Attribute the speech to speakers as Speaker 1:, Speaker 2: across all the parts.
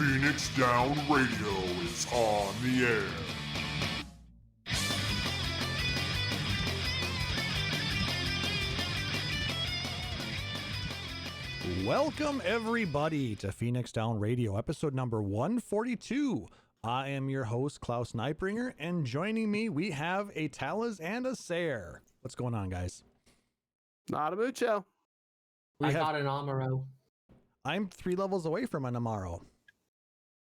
Speaker 1: Phoenix Down Radio is on the air.
Speaker 2: Welcome, everybody, to Phoenix Down Radio, episode number 142. I am your host, Klauss Nightbringer, and joining me, we have a Taliz and a Seyrr. What's going on, guys?
Speaker 3: Not a mucho.
Speaker 4: I got an Amaro.
Speaker 2: I'm 3 levels away from an Amaro.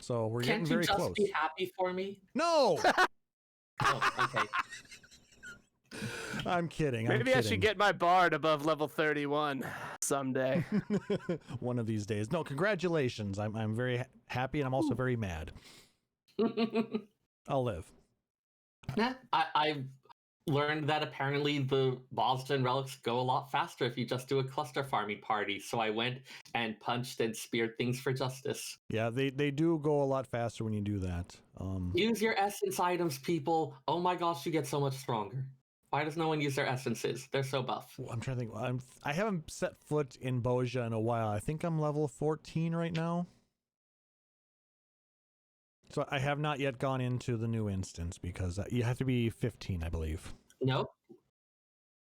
Speaker 2: So we're getting very close.
Speaker 4: Can't you just be happy for me?
Speaker 2: No!
Speaker 4: Oh, okay.
Speaker 2: I'm kidding.
Speaker 3: Maybe I should get my bard above level 31 someday.
Speaker 2: One of these days. No, congratulations. I'm very happy, and I'm also very mad. I'll live.
Speaker 4: I've learned that apparently the Boston relics go a lot faster if you just do a cluster farming party. So I went and punched and speared things for justice.
Speaker 2: Yeah, they do go a lot faster when you do that.
Speaker 4: Use your essence items, people. Oh my gosh, you get so much stronger. Why does no one use their essences? They're so buff.
Speaker 2: I'm trying to think. I haven't set foot in Boja in a while. I think I'm level 14 right now. So I have not yet gone into the new instance because you have to be 15, I believe.
Speaker 4: Nope.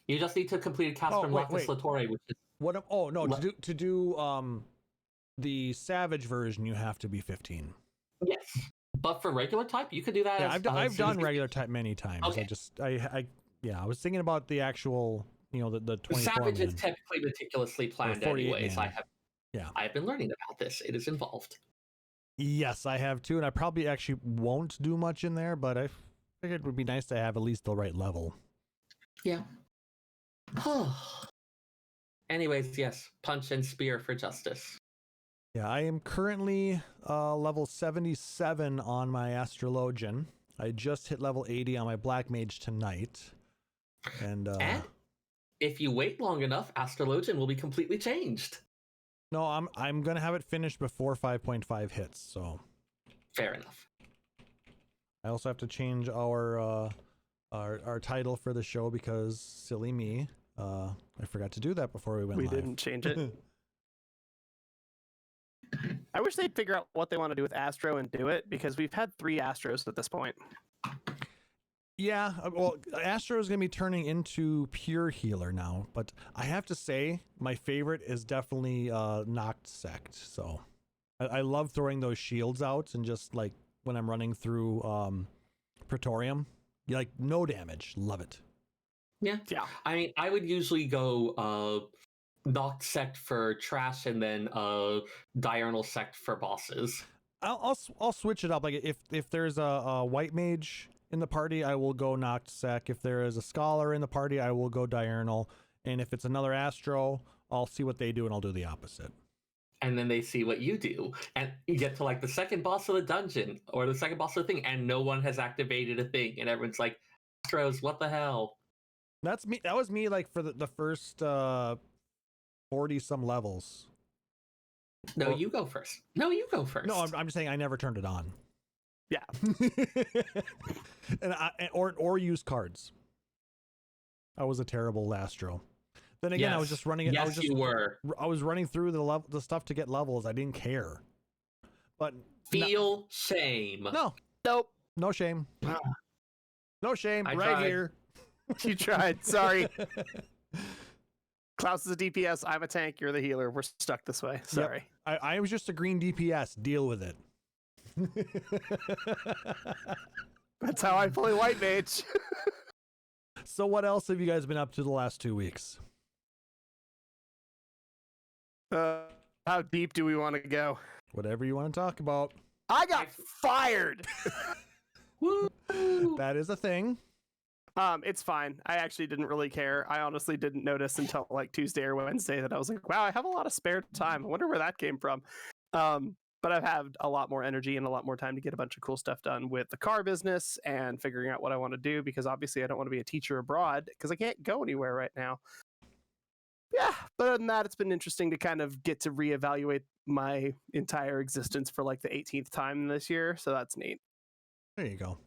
Speaker 4: You just need to complete a cast from Lapis Latore, which is...
Speaker 2: What? Oh, no. To do the Savage version, you have to be 15.
Speaker 4: Yes. But for regular type, you could do that.
Speaker 2: Yeah, I've done regular type many times.
Speaker 4: Okay.
Speaker 2: I was thinking about the actual, the 24
Speaker 4: Savage
Speaker 2: man.
Speaker 4: is typically meticulously planned anyways. I've been learning about this. It is involved.
Speaker 2: Yes, I have too, and I probably actually won't do much in there, but I figured it would be nice to have at least the right level.
Speaker 4: Yeah. Anyways, yes, punch and spear for justice.
Speaker 2: Yeah, I am currently level 77 on my Astrologian. I just hit level 80 on my Black Mage tonight. And
Speaker 4: if you wait long enough, Astrologian will be completely changed.
Speaker 2: No, I'm gonna have it finished before 5.5 hits. So
Speaker 4: fair enough.
Speaker 2: I also have to change our title for the show because silly me, I forgot to do that before we went live.
Speaker 3: We didn't change it. I wish they'd figure out what they want to do with Astro and do it, because we've had 3 Astros at this point.
Speaker 2: Yeah, well, Astro is going to be turning into pure healer now, but I have to say my favorite is definitely Noct Sect. So I love throwing those shields out and just like when I'm running through Praetorium, like no damage. Love it.
Speaker 4: Yeah. I mean, I would usually go Noct Sect for trash and then Diurnal Sect for bosses.
Speaker 2: I'll switch it up. Like if there's a white mage in the party, I will go Noct Sec. If there is a scholar in the party, I will go Diurnal. And if it's another Astro, I'll see what they do and I'll do the opposite.
Speaker 4: And then they see what you do. And you get to like the second boss of the dungeon or the second boss of the thing, and no one has activated a thing. And everyone's like, Astros, what the hell?
Speaker 2: That's me. That was me like for the first 40 some levels.
Speaker 4: No, you go first. No,
Speaker 2: I'm just saying I never turned it on.
Speaker 3: Yeah.
Speaker 2: or use cards. I was a terrible Astro. Then again,
Speaker 4: yes.
Speaker 2: I was just running it.
Speaker 4: Yes, you were.
Speaker 2: I was running through the stuff to get levels. I didn't care. But
Speaker 4: feel shame.
Speaker 2: No.
Speaker 3: Nope.
Speaker 2: No shame. No shame.
Speaker 4: I
Speaker 2: right
Speaker 4: tried.
Speaker 2: Here.
Speaker 3: You tried. Sorry. Klauss is a DPS. I'm a tank. You're the healer. We're stuck this way. Sorry.
Speaker 2: Yep. I was just a green DPS. Deal with it.
Speaker 3: That's how I play white mage.
Speaker 2: So what else have you guys been up to the last 2 weeks?
Speaker 3: How deep do we want to go?
Speaker 2: Whatever you want to talk about.
Speaker 3: I got fired.
Speaker 4: Woo!
Speaker 2: That is a thing.
Speaker 3: It's fine. I actually didn't really care. I honestly didn't notice until like Tuesday or Wednesday that I was like, wow, I have a lot of spare time. I wonder where that came from. But I've had a lot more energy and a lot more time to get a bunch of cool stuff done with the car business and figuring out what I want to do, because obviously I don't want to be a teacher abroad because I can't go anywhere right now. Yeah, but other than that, it's been interesting to kind of get to reevaluate my entire existence for like the 18th time this year. So that's neat.
Speaker 2: There you go.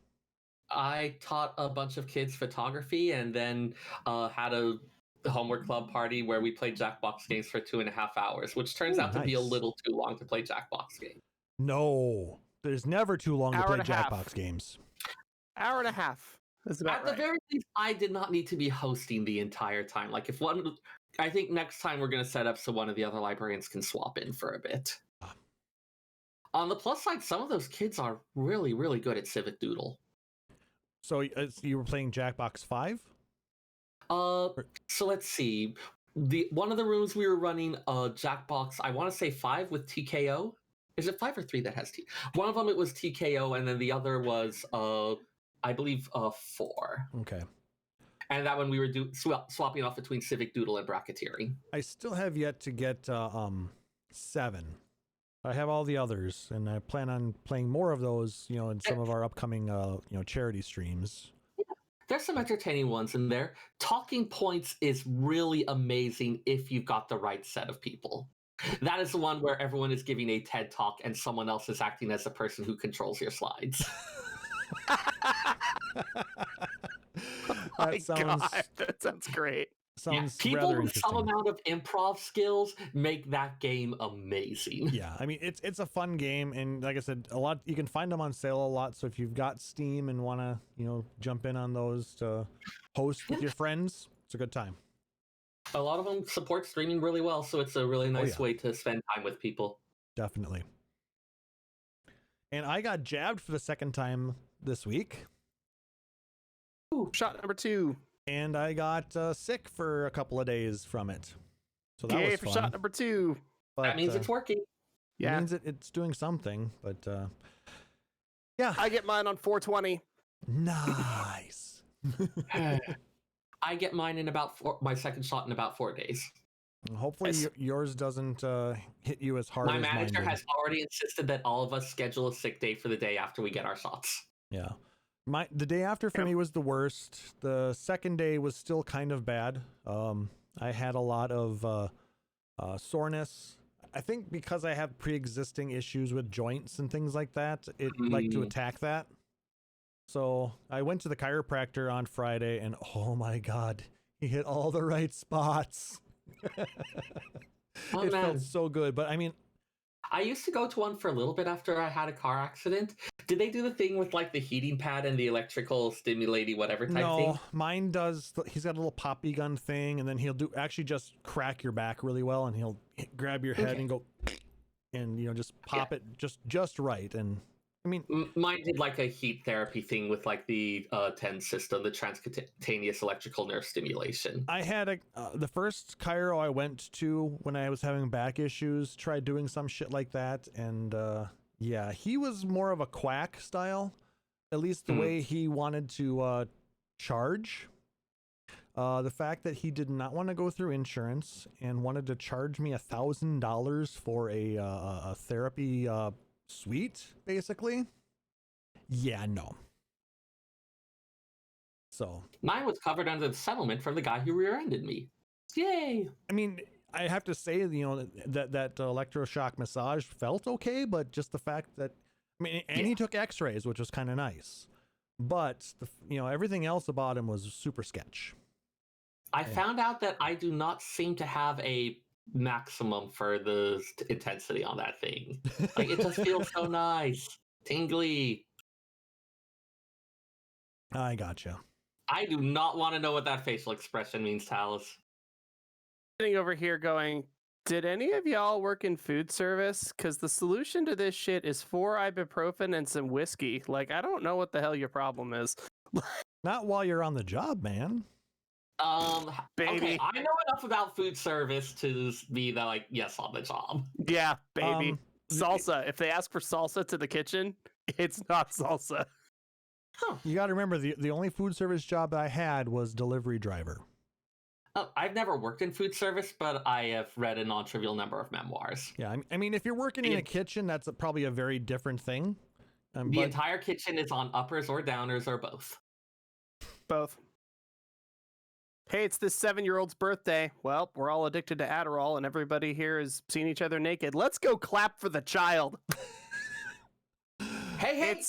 Speaker 4: I taught a bunch of kids photography and then had a homework club party where we played Jackbox games for 2.5 hours, which turns out to be a little too long to play Jackbox games.
Speaker 2: No, there's never too long to
Speaker 3: Hour
Speaker 2: play
Speaker 3: and a half.
Speaker 2: Jackbox games.
Speaker 3: Hour and a half. That's about
Speaker 4: At the very least, I did not need to be hosting the entire time. Like if one, I think next time we're going to set up so one of the other librarians can swap in for a bit.
Speaker 2: Ah.
Speaker 4: On the plus side, some of those kids are really, really good at Civic Doodle.
Speaker 2: So you were playing Jackbox 5?
Speaker 4: So let's see. One of the rooms we were running Jackbox, I want to say 5 with TKO. Is it 5 or 3 that has T? One of them it was TKO, and then the other was I believe 4.
Speaker 2: Okay.
Speaker 4: And that one we were swapping off between Civic Doodle and Bracketeering.
Speaker 2: I still have yet to get 7. I have all the others, and I plan on playing more of those, in some of our upcoming, charity streams.
Speaker 4: There's some entertaining ones in there. Talking Points is really amazing if you've got the right set of people. That is the one where everyone is giving a TED talk and someone else is acting as the person who controls your slides.
Speaker 3: God, that sounds great.
Speaker 2: Sounds
Speaker 4: people
Speaker 2: rather
Speaker 4: with some
Speaker 2: interesting.
Speaker 4: amount of improv skills make that game amazing.
Speaker 2: Yeah, I mean it's a fun game, and like I said, a lot you can find them on sale a lot. So if you've got Steam and want to jump in on those to host with your friends, it's a good time.
Speaker 4: A lot of them support streaming really well, so it's a really nice way to spend time with people.
Speaker 2: Definitely. And I got jabbed for the second time this week.
Speaker 3: Ooh, shot number 2.
Speaker 2: And I got sick for a couple of days from it. So that
Speaker 3: Yay
Speaker 2: was
Speaker 3: for
Speaker 2: fun.
Speaker 3: shot number 2.
Speaker 2: But,
Speaker 4: that means it's working.
Speaker 3: Yeah.
Speaker 2: It means it's doing something, but yeah.
Speaker 3: I get mine on 420.
Speaker 2: Nice.
Speaker 4: I get mine in my second shot in about 4 days.
Speaker 2: Hopefully yours doesn't hit you as hard
Speaker 4: My
Speaker 2: as mine
Speaker 4: manager
Speaker 2: did.
Speaker 4: has already insisted that all of us schedule a sick day for the day after we get our shots.
Speaker 2: Yeah. The day after for me was the worst. The second day was still kind of bad. I had a lot of soreness. I think because I have pre-existing issues with joints and things like that, it liked to attack that. So I went to the chiropractor on Friday, and oh my God, he hit all the right spots. It felt so good. But I mean,
Speaker 4: I used to go to one for a little bit after I had a car accident. Did they do the thing with like the heating pad and the electrical stimulating whatever type thing?
Speaker 2: No, mine does. He's got a little poppy gun thing, and then he'll actually just crack your back really well, and he'll grab your head and go, and just pop it just right. And I mean,
Speaker 4: mine did like a heat therapy thing with like the TEN system, the transcutaneous electrical nerve stimulation.
Speaker 2: I had the first chiro I went to when I was having back issues, tried doing some shit like that, and yeah, he was more of a quack style, at least the way he wanted to charge. The fact that he did not want to go through insurance and wanted to charge me $1,000 for a therapy suite, basically. Yeah, no. So
Speaker 4: mine was covered under the settlement from the guy who rear-ended me. Yay!
Speaker 2: I mean, I have to say, that electroshock massage felt okay, but just the fact that, I mean, and he took X-rays, which was kind of nice, but everything else about him was super sketch.
Speaker 4: I found out that I do not seem to have a maximum for the intensity on that thing. Like, it just feels so nice, tingly.
Speaker 2: I gotcha.
Speaker 4: I do not want to know what that facial expression means, Taliz.
Speaker 3: Sitting over here going, did any of y'all work in food service? Because the solution to this shit is 4 ibuprofen and some whiskey. Like, I don't know what the hell your problem is.
Speaker 2: Not while you're on the job, man.
Speaker 3: Baby.
Speaker 4: Okay, I know enough about food service to be that, like, yes, on the job.
Speaker 3: Yeah, baby. Salsa. If they ask for salsa to the kitchen, it's not salsa.
Speaker 2: You got to remember, the only food service job that I had was delivery driver.
Speaker 4: I've never worked in food service, but I have read a non-trivial number of memoirs.
Speaker 2: Yeah, I mean, if you're working in a kitchen, that's probably a very different thing.
Speaker 4: The entire kitchen is on uppers or downers or both.
Speaker 3: Both. Hey, it's this 7-year-old's birthday. Well, we're all addicted to Adderall, and everybody here has seen each other naked. Let's go clap for the child.
Speaker 4: Hey,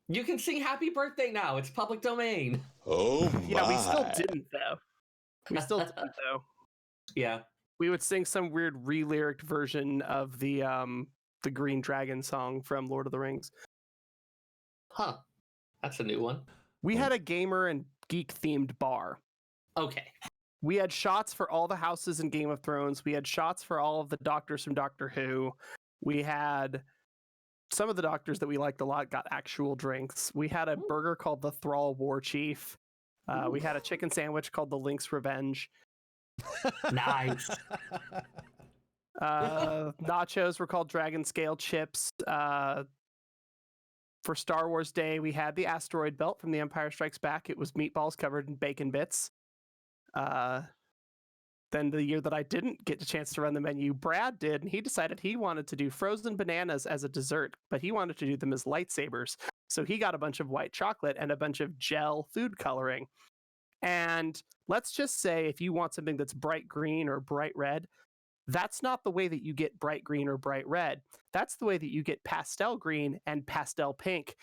Speaker 4: you can sing happy birthday now. It's public domain.
Speaker 1: Oh my.
Speaker 3: Yeah, we still didn't, though.
Speaker 4: Yeah.
Speaker 3: We would sing some weird re-lyric version of the the Green Dragon song from Lord of the Rings.
Speaker 4: Huh. That's a new one.
Speaker 3: We had a gamer and geek themed bar.
Speaker 4: Okay.
Speaker 3: We had shots for all the houses in Game of Thrones. We had shots for all of the doctors from Doctor Who. We had some of the doctors that we liked a lot got actual drinks. We had a burger called the Thrall War Chief. We had a chicken sandwich called the Lynx Revenge.
Speaker 4: Nice.
Speaker 3: Nachos were called Dragon Scale Chips. For Star Wars Day, we had the asteroid belt from The Empire Strikes Back. It was meatballs covered in bacon bits. Then the year that I didn't get a chance to run the menu, Brad did, and he decided he wanted to do frozen bananas as a dessert, but he wanted to do them as lightsabers. So he got a bunch of white chocolate and a bunch of gel food coloring. And let's just say if you want something that's bright green or bright red, that's not the way that you get bright green or bright red. That's the way that you get pastel green and pastel pink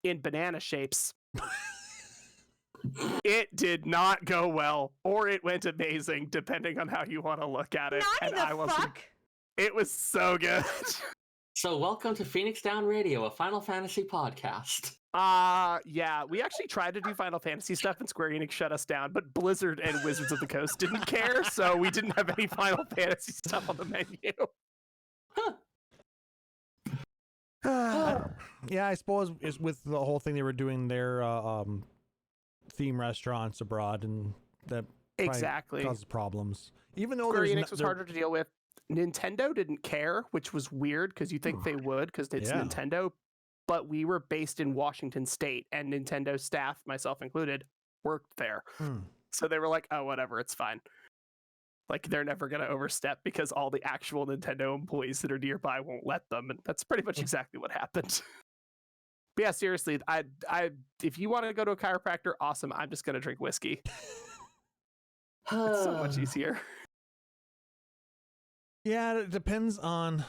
Speaker 3: in banana shapes. It did not go well, or it went amazing, depending on how you want to look at it. It was so good.
Speaker 4: So welcome to Phoenix Down Radio, a Final Fantasy podcast.
Speaker 3: Yeah, we actually tried to do Final Fantasy stuff and Square Enix shut us down, but Blizzard and Wizards of the Coast didn't care, so we didn't have any Final Fantasy stuff on the menu.
Speaker 2: Yeah, I suppose it's with the whole thing they were doing their theme restaurants abroad, and that
Speaker 3: exactly
Speaker 2: causes problems. Even though
Speaker 3: Square Enix was harder to deal with. Nintendo didn't care, which was weird because you think they would because it's Nintendo. But we were based in Washington State, and Nintendo staff, myself included, worked there. So they were like, oh, whatever, it's fine. Like, they're never going to overstep because all the actual Nintendo employees that are nearby won't let them. And that's pretty much exactly what happened. But yeah, seriously, I if you want to go to a chiropractor, awesome. I'm just going to drink whiskey. It's so much easier.
Speaker 2: Yeah, it depends on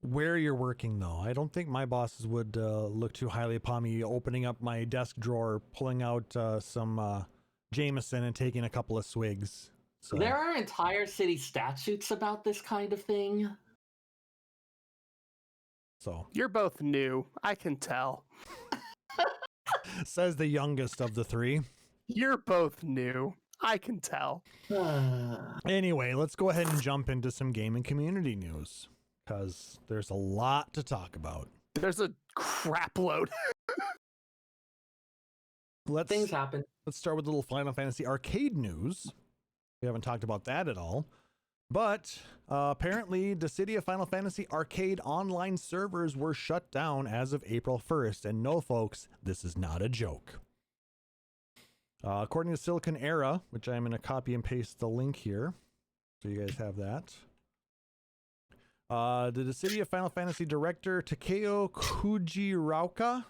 Speaker 2: where you're working, though. I don't think my bosses would look too highly upon me opening up my desk drawer, pulling out some Jameson and taking a couple of swigs. So.
Speaker 4: There are entire city statutes about this kind of thing.
Speaker 2: So
Speaker 3: you're both new. I can tell.
Speaker 2: Says the youngest of the three.
Speaker 3: You're both new. I can tell.
Speaker 2: Anyway, let's go ahead and jump into some gaming community news, because there's a lot to talk about.
Speaker 3: There's a crap load.
Speaker 4: Things happen.
Speaker 2: Let's start with a little Final Fantasy arcade news. We haven't talked about that at all. But apparently, Dissidia Final Fantasy arcade online servers were shut down as of April 1st. And no, folks, this is not a joke. According to Silicon Era, which I'm going to copy and paste the link here, so you guys have that. The Dissidia Final Fantasy director Takeo Kujiroka,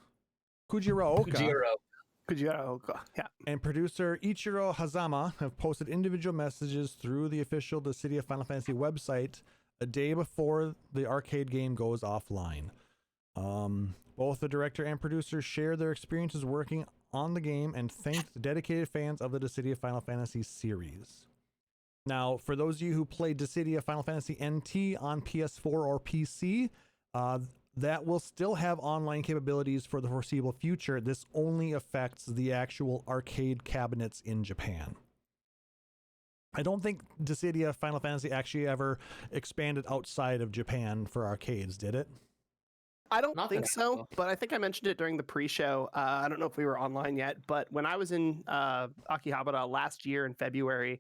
Speaker 3: yeah,
Speaker 2: and producer Ichiro Hazama have posted individual messages through the official Dissidia Final Fantasy website a day before the arcade game goes offline. Both the director and producer share their experiences working on the game and thanked the dedicated fans of the Dissidia Final Fantasy series. Now, for those of you who played Dissidia Final Fantasy NT on PS4 or PC, that will still have online capabilities for the foreseeable future. This only affects the actual arcade cabinets in Japan. I don't think Dissidia Final Fantasy actually ever expanded outside of Japan for arcades, did it?
Speaker 3: I don't think so, but I think I mentioned it during the pre-show. I don't know if we were online yet, but when I was in Akihabara last year in February,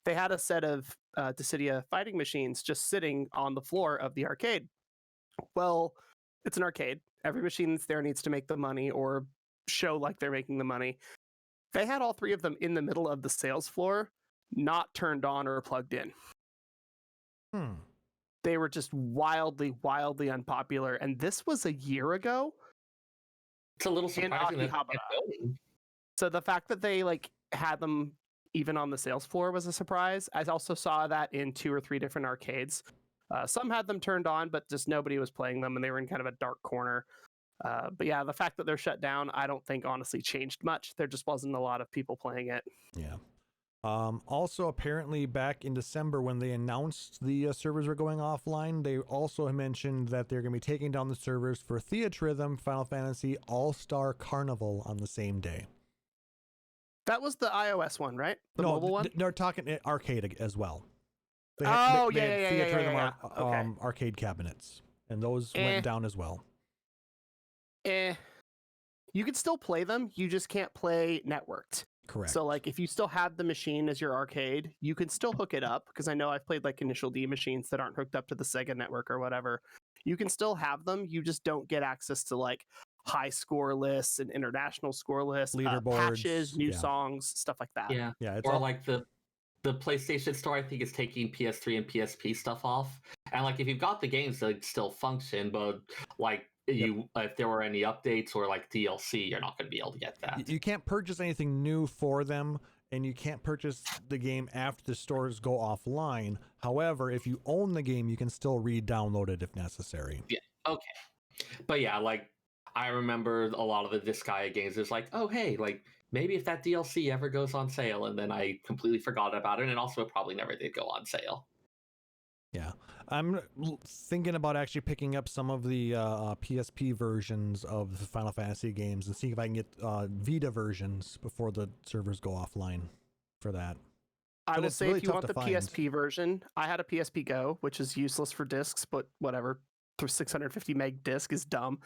Speaker 3: they had a set of Dissidia fighting machines just sitting on the floor of the arcade. Well, it's an arcade. Every machine that's there needs to make the money or show like they're making the money. They had all three of them in the middle of the sales floor, not turned on or plugged in. They were just wildly, wildly unpopular. And this was a year ago.
Speaker 4: It's a little surprising.
Speaker 3: So the fact that they had them even on the sales floor was a surprise. I also saw that in 2 or 3 different arcades. Some had them turned on, but just nobody was playing them, and they were in kind of a dark corner. But yeah, the fact that they're shut down, I don't think honestly changed much. There just wasn't a lot of people playing it.
Speaker 2: Yeah. Also, apparently, back in December when they announced the servers were going offline, they also mentioned that they're going to be taking down the servers for Theatrhythm Final Fantasy All-Star Carnival on the same day.
Speaker 3: That was the iOS one, right? The mobile one?
Speaker 2: They're talking arcade as well. They
Speaker 3: Yeah.
Speaker 2: Theatrhythm
Speaker 3: Okay.
Speaker 2: arcade cabinets, and those went down as well.
Speaker 3: You can still play them, you just can't play networked.
Speaker 2: Correct.
Speaker 3: So like if you still have the machine as your arcade, you can still hook it up, because I know I've played like Initial D machines that aren't hooked up to the Sega network or whatever. You can still have them, you just don't get access to like high score lists and international score lists,
Speaker 2: Leaderboards,
Speaker 3: patches, new songs, stuff like that.
Speaker 4: Yeah.
Speaker 2: Yeah,
Speaker 4: Or like the PlayStation Store, I think, is taking PS3 and PSP stuff off. And like if you've got the games, they'd still function, but like if there were any updates or like DLC, you're not going to be able to get that.
Speaker 2: You can't purchase anything new for them, and you can't purchase the game after the stores go offline. However, if you own the game, you can still re-download it if necessary.
Speaker 4: Yeah. Okay. But yeah, like I remember a lot of the Disgaea games. It's like, oh hey, like maybe if that DLC ever goes on sale, and then I completely forgot about it, and also it probably never did go on sale.
Speaker 2: Yeah, I'm thinking about actually picking up some of the PSP versions of the Final Fantasy games and seeing if I can get Vita versions before the servers go offline for that.
Speaker 3: I
Speaker 2: But
Speaker 3: will
Speaker 2: it's
Speaker 3: say
Speaker 2: really
Speaker 3: if you
Speaker 2: tough
Speaker 3: want
Speaker 2: to
Speaker 3: the
Speaker 2: find.
Speaker 3: PSP version, I had a PSP Go, which is useless for discs, but whatever. The 650 meg disc is dumb.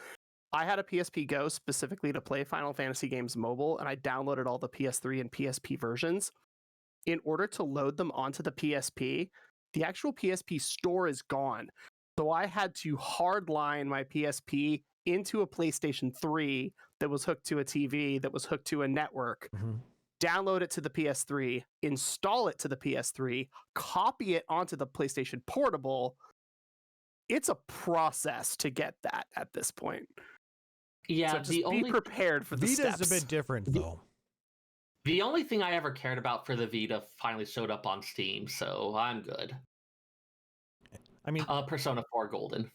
Speaker 3: I had a PSP Go specifically to play Final Fantasy games mobile, and I downloaded all the PS3 and PSP versions. In order to load them onto the PSP, the actual PSP store is gone. So I had to hardline my PSP into a PlayStation 3 that was hooked to a TV that was hooked to a network, download it to the PS3, install it to the PS3, copy it onto the PlayStation Portable. It's a process to get that at this point.
Speaker 4: Yeah,
Speaker 3: so just be prepared for the
Speaker 2: Vita's
Speaker 3: steps.
Speaker 2: a bit different though.
Speaker 4: The only thing I ever cared about for the Vita finally showed up on Steam, so I'm good.
Speaker 2: I mean,
Speaker 4: Persona 4 Golden.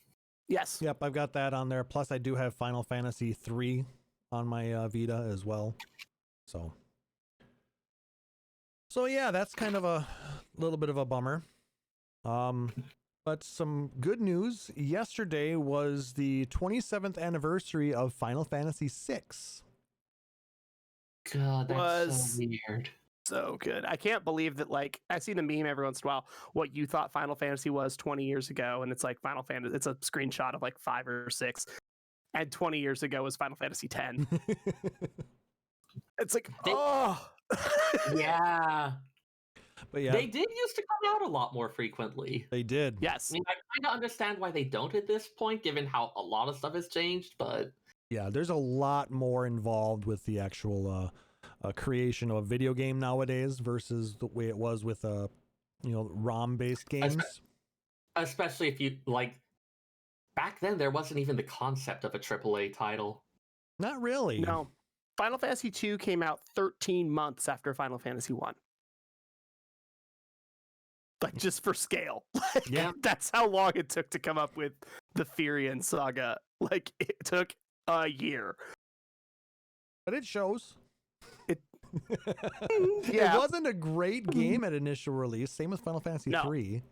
Speaker 3: Yes.
Speaker 2: Yep, I've got that on there. Plus, I do have Final Fantasy III on my Vita as well. So yeah, that's kind of a little bit of a bummer. But some good news. Yesterday was the 27th anniversary of Final Fantasy VI.
Speaker 4: God, that's so weird.
Speaker 3: So good. I can't believe that, like, I see the meme every once in a while, what you thought Final Fantasy was 20 years ago, and it's like Final Fantasy, it's a screenshot of like 5 or 6, and 20 years ago was Final Fantasy X. It's like,
Speaker 4: yeah.
Speaker 2: But yeah,
Speaker 4: they did used to come out a lot more frequently.
Speaker 2: They did.
Speaker 3: Yes.
Speaker 4: I mean, I kind of understand why they don't at this point, given how a lot of stuff has changed, but
Speaker 2: yeah, there's a lot more involved with the actual creation of a video game nowadays versus the way it was with ROM-based games.
Speaker 4: Especially if you like back then, there wasn't even the concept of a AAA title.
Speaker 2: Not really.
Speaker 3: No. Final Fantasy II came out 13 months after Final Fantasy I. Like, just for scale. Like,
Speaker 2: Yeah.
Speaker 3: That's how long it took to come up with the Firion saga. Like, it took a year.
Speaker 2: But it shows.
Speaker 3: Yeah.
Speaker 2: It wasn't a great game at initial release. Same with Final Fantasy III.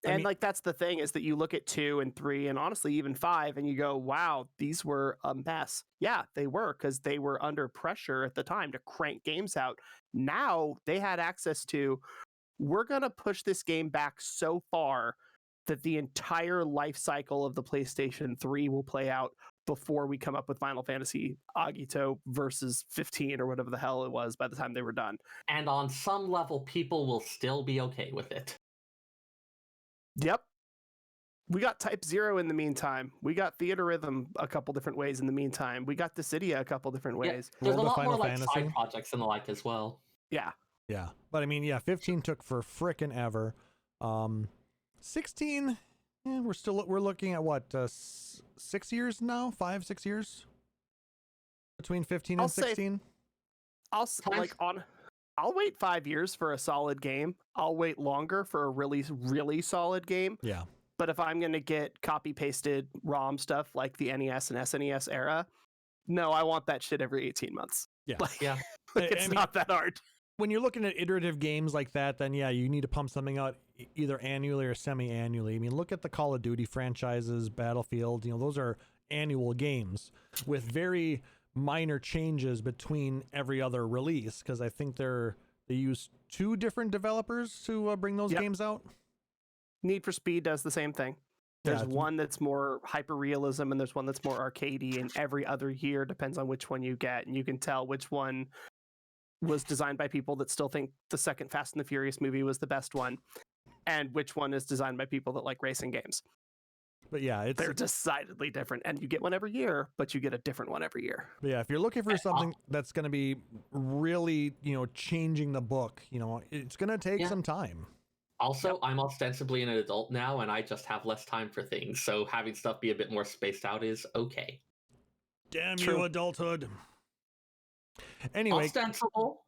Speaker 3: And like, that's the thing, is that you look at 2 and 3 and honestly even 5 and you go, wow, these were a mess. Yeah, they were, because they were under pressure at the time to crank games out. Now they had access to, we're going to push this game back so far that the entire life cycle of the PlayStation 3 will play out before we come up with Final Fantasy Agito versus 15 or whatever the hell it was by the time they were done.
Speaker 4: And on some level, people will still be okay with it.
Speaker 3: Yep. We got Type 0 in the meantime. We got Theatrhythm a couple different ways in the meantime. We got Dissidia a couple different ways.
Speaker 4: Yeah, there's
Speaker 2: Roll
Speaker 4: a
Speaker 2: to
Speaker 4: lot
Speaker 2: Final
Speaker 4: more like
Speaker 2: Fantasy.
Speaker 4: side projects and the like as well.
Speaker 3: Yeah.
Speaker 2: Yeah. But I mean, yeah, 15 took for frickin' ever. 16, we're looking at what, 6 years now? 5-6 years? Between 15 and 16?
Speaker 3: I'll wait 5 years for a solid game. I'll wait longer for a really, really solid game.
Speaker 2: Yeah.
Speaker 3: But if I'm going to get copy-pasted ROM stuff like the NES and SNES era, no, I want that shit every 18 months.
Speaker 2: Yeah.
Speaker 3: Like,
Speaker 4: Yeah.
Speaker 3: it's not that hard.
Speaker 2: when you're looking at iterative games like that, then yeah, you need to pump something out either annually or semi-annually. I mean, look at the Call of Duty franchises, Battlefield, those are annual games with very minor changes between every other release, because I think they use 2 different developers to bring those games out.
Speaker 3: Need for Speed does the same thing. There's one that's more hyper realism and there's one that's more arcadey, and every other year depends on which one you get, and you can tell which one was designed by people that still think the second Fast and the Furious movie was the best one, and which one is designed by people that like racing games.
Speaker 2: But yeah,
Speaker 3: they're decidedly different, and you get one every year, but you get a different one every year.
Speaker 2: But yeah, if you're looking for something that's going to be really, changing the book, it's going to take some time.
Speaker 4: Also, I'm ostensibly an adult now, and I just have less time for things, so having stuff be a bit more spaced out is okay.
Speaker 2: Damn you, adulthood. Anyway,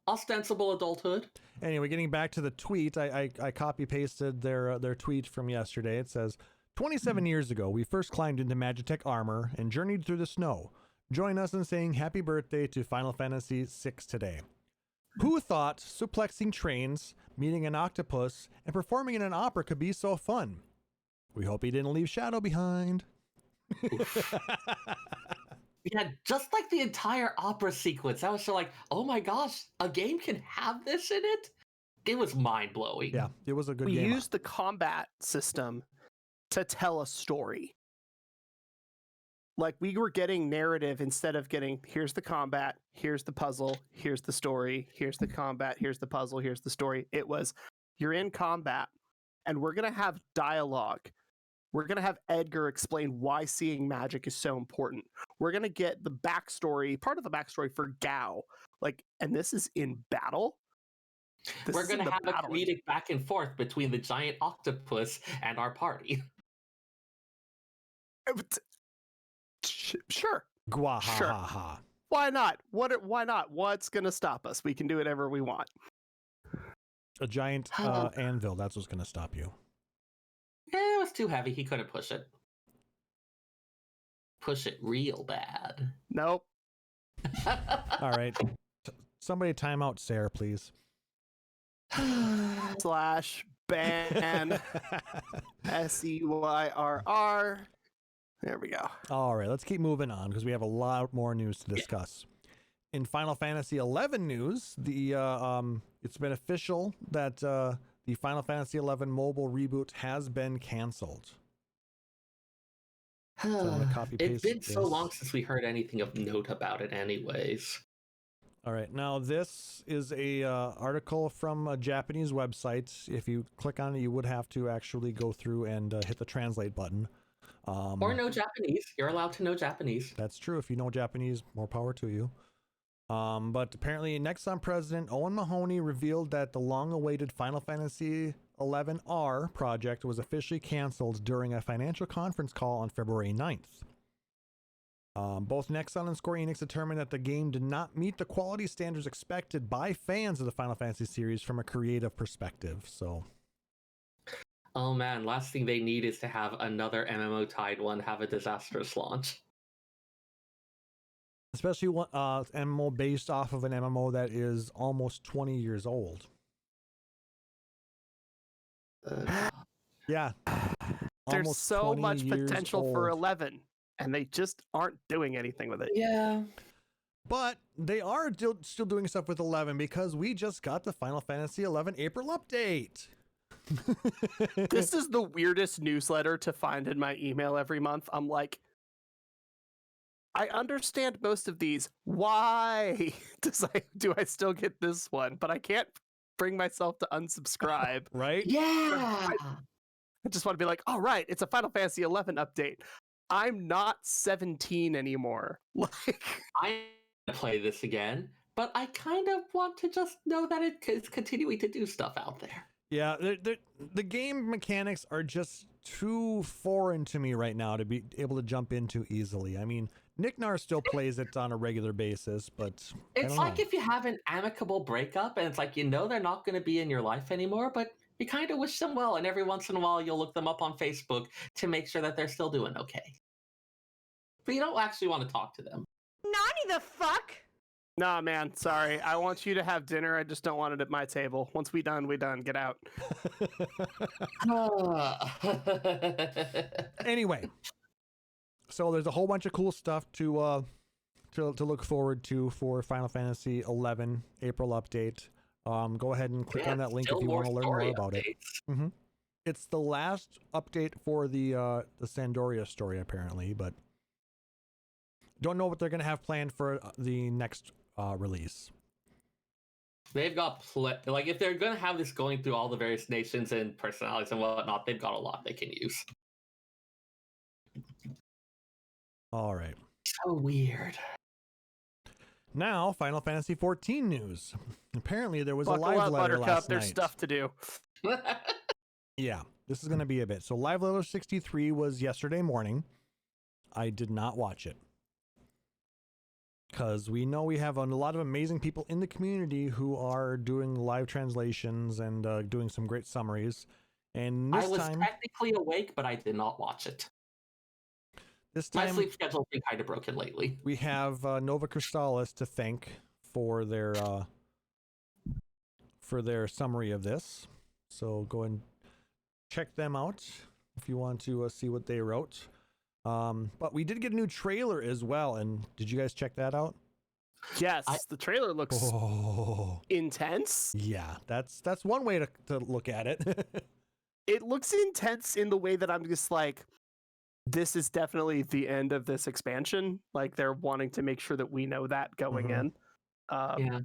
Speaker 4: ostensible adulthood.
Speaker 2: Anyway, getting back to the tweet, I copy pasted their tweet from yesterday. It says, 27 years ago, we first climbed into Magitech armor and journeyed through the snow. Join us in saying happy birthday to Final Fantasy VI today. Who thought suplexing trains, meeting an octopus, and performing in an opera could be so fun? We hope he didn't leave Shadow behind.
Speaker 4: Yeah, just like the entire opera sequence. I was so like, oh my gosh, a game can have this in it? It was mind-blowing.
Speaker 2: Yeah, it was a good game.
Speaker 3: We used the combat system to tell a story. Like, we were getting narrative instead of getting, here's the combat, here's the puzzle, here's the story, here's the combat, here's the puzzle, here's the story. It was, you're in combat, and we're going to have dialogue. We're going to have Edgar explain why seeing magic is so important. We're going to get the backstory, part of the backstory for Gao. Like, and this is in battle.
Speaker 4: We're going to have a comedic back and forth between the giant octopus and our party.
Speaker 3: Sure.
Speaker 2: Sure.
Speaker 3: Why not? Why not? What's going to stop us? We can do whatever we want.
Speaker 2: A giant anvil, that's what's going to stop you.
Speaker 4: It was too heavy. He couldn't push it. Push it real bad.
Speaker 3: Nope.
Speaker 2: All right. Somebody time out Seyrr, please.
Speaker 3: /ban SEYRR. There we go.
Speaker 2: All right, let's keep moving on because we have a lot more news to discuss. In Final Fantasy XI news, it's been official that the Final Fantasy XI mobile reboot has been canceled. So I'm gonna copy-paste
Speaker 4: it's been so long since we heard anything of note about it anyways.
Speaker 2: All right, now this is a article from a Japanese website. If you click on it, you would have to actually go through and hit the translate button.
Speaker 4: Or know Japanese. You're allowed to know Japanese.
Speaker 2: That's true. If you know Japanese, more power to you. But apparently Nexon president Owen Mahoney revealed that the long-awaited Final Fantasy XI-R project was officially canceled during a financial conference call on February 9th. Both Nexon and Square Enix determined that the game did not meet the quality standards expected by fans of the Final Fantasy series from a creative perspective. So,
Speaker 4: oh man, last thing they need is to have another MMO tied one have a disastrous launch.
Speaker 2: Especially one MMO based off of an MMO that is almost 20 years old. Yeah.
Speaker 3: There's so much potential for 11, and they just aren't doing anything with it.
Speaker 4: Yeah.
Speaker 2: But they are still doing stuff with 11 because we just got the Final Fantasy XI April update.
Speaker 3: This is the weirdest newsletter to find in my email every month. I'm like, I understand most of these. Why do I still get this one? But I can't bring myself to unsubscribe.
Speaker 2: Right?
Speaker 4: Yeah.
Speaker 3: I just want to be like, all right, it's a Final Fantasy 11 update. I'm not 17 anymore. Like,
Speaker 4: I play this again, but I kind of want to just know that it is continuing to do stuff out there.
Speaker 2: Yeah, the game mechanics are just too foreign to me right now to be able to jump into easily. I mean, Nick Nar still plays it on a regular basis, but
Speaker 4: it's like if you have an amicable breakup and it's like, they're not going to be in your life anymore, but you kind of wish them well, and every once in a while you'll look them up on Facebook to make sure that they're still doing okay. But you don't actually want to talk to them.
Speaker 5: Nani the fuck?
Speaker 3: Nah, man, sorry. I want you to have dinner. I just don't want it at my table. Once we done, we done. Get out.
Speaker 2: Anyway, so there's a whole bunch of cool stuff to look forward to for Final Fantasy XI April update. Go ahead and click on that link if you want to learn more about it. It's the last update for the Sandoria story apparently, but don't know what they're gonna have planned for the next release.
Speaker 4: They've got like if they're gonna have this going through all the various nations and personalities and whatnot, they've got a lot they can use.
Speaker 2: All right.
Speaker 4: So weird.
Speaker 2: Now, Final Fantasy XIV news. Apparently, there was
Speaker 3: Buckle
Speaker 2: a live
Speaker 3: up,
Speaker 2: letter
Speaker 3: Buttercup.
Speaker 2: last
Speaker 3: There's
Speaker 2: night.
Speaker 3: stuff to do.
Speaker 2: Yeah, this is going to be a bit. So, live letter 63 was yesterday morning. I did not watch it because we know we have a lot of amazing people in the community who are doing live translations and doing some great summaries. And this
Speaker 4: I was
Speaker 2: time,
Speaker 4: technically awake, but I did not watch it.
Speaker 2: This
Speaker 4: My
Speaker 2: time,
Speaker 4: sleep schedule's been kind of broken lately.
Speaker 2: we have Nova Crystallis to thank for their summary of this. So go and check them out if you want to see what they wrote. But we did get a new trailer as well, and did you guys check that out?
Speaker 3: Yes, the trailer looks intense.
Speaker 2: Yeah, that's one way to look at it.
Speaker 3: It looks intense in the way that I'm just like, this is definitely the end of this expansion. Like they're wanting to make sure that we know that going in.
Speaker 4: Yeah.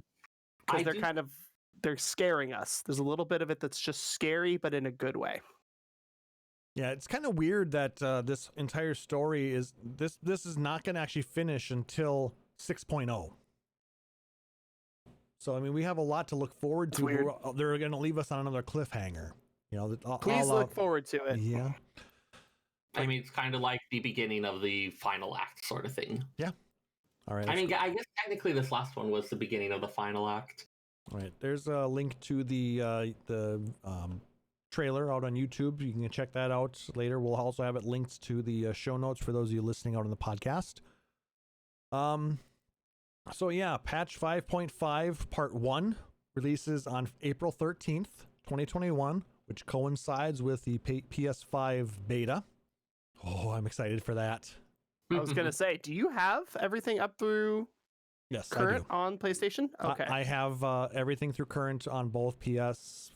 Speaker 3: Because they're scaring us. There's a little bit of it that's just scary, but in a good way.
Speaker 2: Yeah, it's kind of weird that this entire story is this is not going to actually finish until 6.0. So I mean, we have a lot to look forward to. They're going to leave us on another cliffhanger. You know,
Speaker 3: please look forward to it.
Speaker 2: Yeah.
Speaker 4: I mean, it's kind of like the beginning of the final act sort of thing.
Speaker 2: Yeah. All right.
Speaker 4: I mean, I guess technically this last one was the beginning of the final act.
Speaker 2: All right. There's a link to the trailer out on YouTube. You can check that out later. We'll also have it linked to the show notes for those of you listening out on the podcast. So yeah, patch 5.5 part 1 releases on April 13th, 2021, which coincides with the PS5 beta. Oh, I'm excited for that.
Speaker 3: I was going to say, do you have everything up through current on PlayStation? Okay.
Speaker 2: I have everything through current on both PS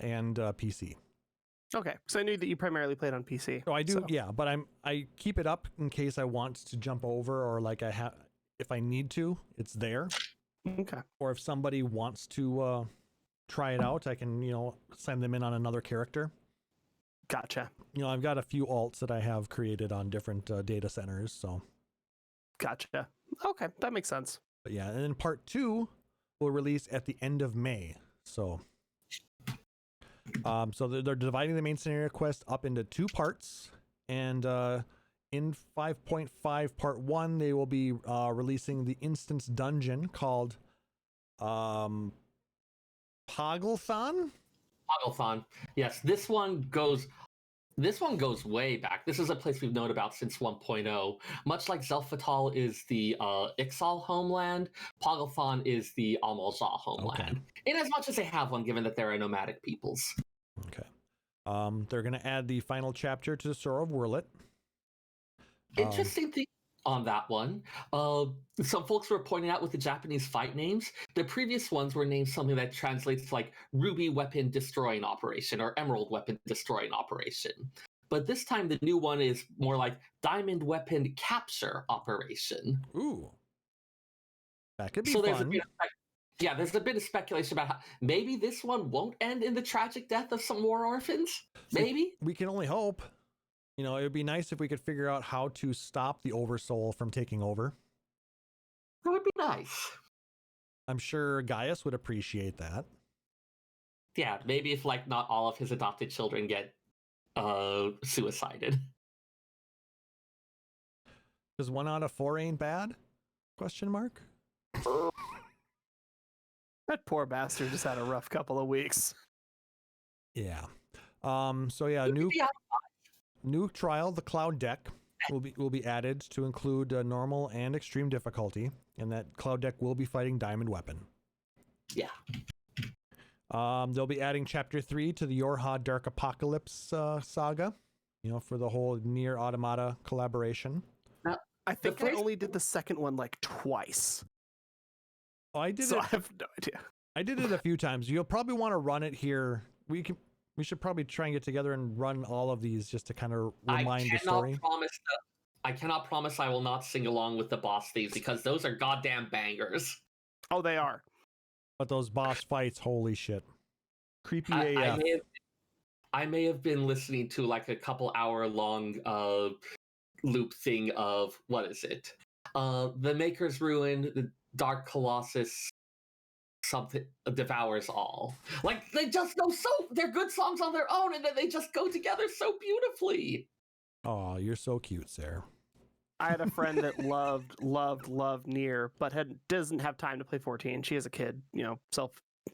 Speaker 2: and PC.
Speaker 3: Okay, so I knew that you primarily played on PC.
Speaker 2: Oh, I do, yeah, but I keep it up in case I want to jump over, or like if I need to, it's there.
Speaker 3: Okay.
Speaker 2: Or if somebody wants to try it out, I can, send them in on another character.
Speaker 3: Gotcha.
Speaker 2: I've got a few alts that I have created on different data centers, so.
Speaker 3: Gotcha. Okay, that makes sense.
Speaker 2: But yeah, and then part 2 will release at the end of May, so. So they're dividing the main scenario quest up into 2 parts, and in 5.5 part 1, they will be releasing the instance dungeon called Pogglethon?
Speaker 4: Pogglethon. Yes, this one goes way back. This is a place we've known about since 1.0. Much like Zelfatal is the Ixal homeland, Pogglethon is the Amalja homeland. Okay. In as much as they have one, given that there are nomadic peoples.
Speaker 2: Okay. They're going to add the final chapter to the Sorrow of Wurlet.
Speaker 4: Interesting thing on that one. Some folks were pointing out with the Japanese fight names, the previous ones were named something that translates to like Ruby Weapon Destroying Operation or Emerald Weapon Destroying Operation. But this time the new one is more like Diamond Weapon Capture Operation.
Speaker 2: Ooh. That could be fun.
Speaker 4: There's a bit of speculation about how maybe this one won't end in the tragic death of some war orphans. Maybe.
Speaker 2: We can only hope. It would be nice if we could figure out how to stop the Oversoul from taking over.
Speaker 4: That would be nice.
Speaker 2: I'm sure Gaius would appreciate that.
Speaker 4: Yeah, maybe if not all of his adopted children get suicided.
Speaker 2: Because 1 out of 4 ain't bad? Question mark?
Speaker 3: That poor bastard just had a rough couple of weeks.
Speaker 2: Yeah. So yeah, new trial, the Cloud deck. will be added to include normal and extreme difficulty, and that Cloud Deck will be fighting Diamond Weapon.
Speaker 4: Yeah.
Speaker 2: They'll be adding Chapter 3 to the Yorha Dark Apocalypse saga, for the whole Nier Automata collaboration.
Speaker 3: I think I only did the second one like twice.
Speaker 2: Oh, I did
Speaker 3: So
Speaker 2: it.
Speaker 3: I have no idea.
Speaker 2: I did it a few times. You'll probably want to run it here. We should probably try and get together and run all of these just to kind of remind the story.
Speaker 4: I cannot promise I will not sing along with the boss thieves because those are goddamn bangers.
Speaker 3: Oh, they are.
Speaker 2: But those boss fights, holy shit. Creepy AF.
Speaker 4: I may have been listening to like a couple hour long loop thing of, what is it? The Maker's Ruin, the Dark Colossus, something devours all. Like they just go they're good songs on their own, and then they just go together so beautifully.
Speaker 2: Oh, you're so cute, Seyrr.
Speaker 3: I had a friend that loved Nier, but doesn't have time to play 14. She has a kid,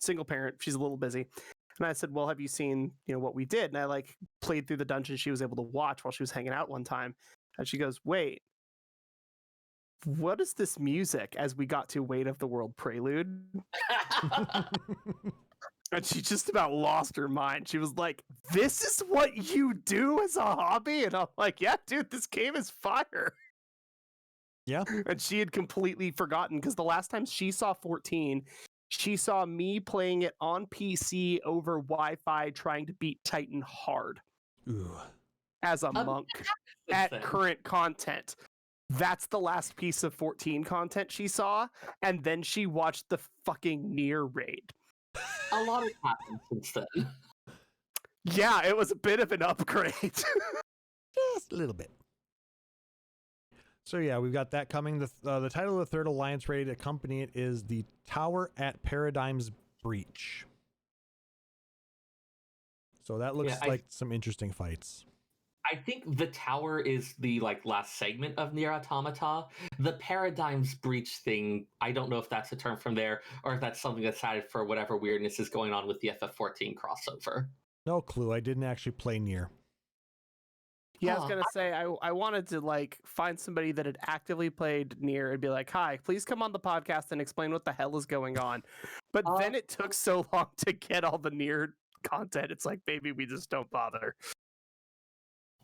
Speaker 3: single parent. She's a little busy. And I said, well, have you seen, what we did? And I played through the dungeon she was able to watch while she was hanging out one time. And she goes, wait, what is this music as we got to Weight of the World Prelude? And she just about lost her mind. She was like, this is what you do as a hobby? And I'm like, yeah, dude, this game is fire.
Speaker 2: Yeah.
Speaker 3: And she had completely forgotten because the last time she saw 14, she saw me playing it on PC over Wi-Fi trying to beat Titan hard.
Speaker 2: Ooh.
Speaker 3: As a monk at current content. That's the last piece of 14 content she saw, and then she watched the fucking Nier raid.
Speaker 4: A lot has happened since then.
Speaker 3: Yeah, it was a bit of an upgrade.
Speaker 2: Just a little bit. So yeah, we've got that coming. The title of the third Alliance raid accompanying it is The Tower at Paradigm's Breach. So that looks like some interesting fights.
Speaker 4: I think the tower is the last segment of Nier Automata. The Paradigm's Breach thing, I don't know if that's a term from there or if that's something that's added for whatever weirdness is going on with the FF14 crossover.
Speaker 2: No clue. I didn't actually play Nier.
Speaker 3: Yeah, I was gonna say I wanted to find somebody that had actively played Nier and be like, "Hi, please come on the podcast and explain what the hell is going on." But then it took so long to get all the Nier content. It's like, baby, we just don't bother.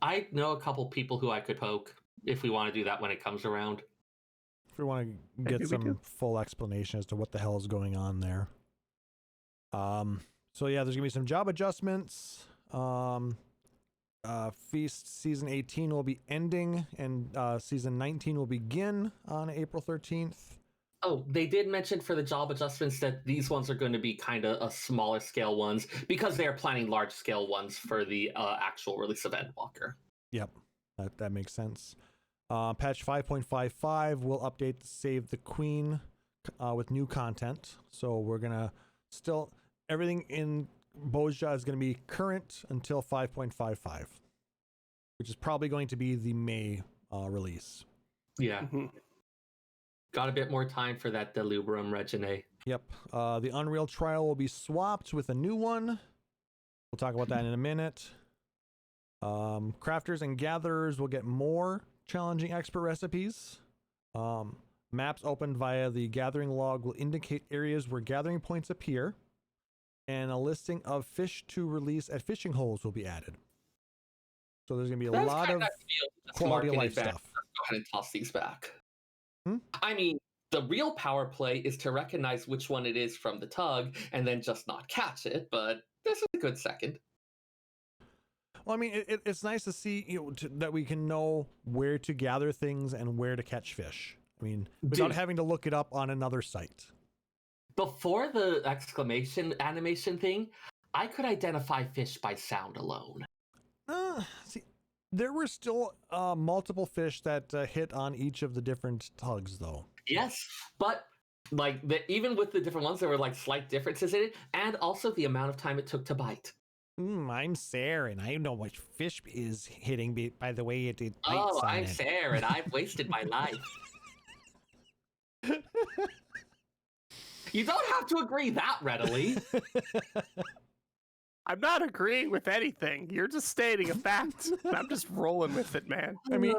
Speaker 4: I know a couple people who I could poke if we want to do that when it comes around.
Speaker 2: If we want to get some full explanation as to what the hell is going on there. So yeah, there's gonna be some job adjustments. Feast Season 18 will be ending, and Season 19 will begin on April 13th.
Speaker 4: Oh, they did mention for the job adjustments that these ones are going to be kind of a smaller scale ones because they are planning large scale ones for the actual release of Endwalker.
Speaker 2: Yep, that makes sense. Patch 5.55 will update Save the Queen with new content. So we're gonna everything in Bozja is going to be current until 5.55, which is probably going to be the May release.
Speaker 4: Yeah. Mm-hmm. Got a bit more time for that Delubrum Regine.
Speaker 2: Yep. The Unreal Trial will be swapped with a new one. We'll talk about that in a minute. Crafters and Gatherers will get more challenging expert recipes. Maps opened via the gathering log will indicate areas where gathering points appear. And a listing of fish to release at fishing holes will be added. So there's going to be a lot of quality of life stuff.
Speaker 4: Let's go ahead and toss these back. I mean, the real power play is to recognize which one it is from the tug and then just not catch it, but this is a good second.
Speaker 2: Well, I mean, it's nice to see that we can know where to gather things and where to catch fish. I mean, without having to look it up on another site. Before
Speaker 4: the exclamation animation thing, I could identify fish by sound alone.
Speaker 2: See, there were still multiple fish that hit on each of the different tugs, though.
Speaker 4: Yes, but even with the different ones, there were slight differences in it, and also the amount of time it took to bite.
Speaker 2: I'm Seyrr, and I know which fish is hitting by the way it bites.
Speaker 4: Oh, I'm Seyrr, and I've wasted my life. You don't have to agree that readily.
Speaker 3: I'm not agreeing with anything. You're just stating a fact. I'm just rolling with it, man.
Speaker 2: I mean,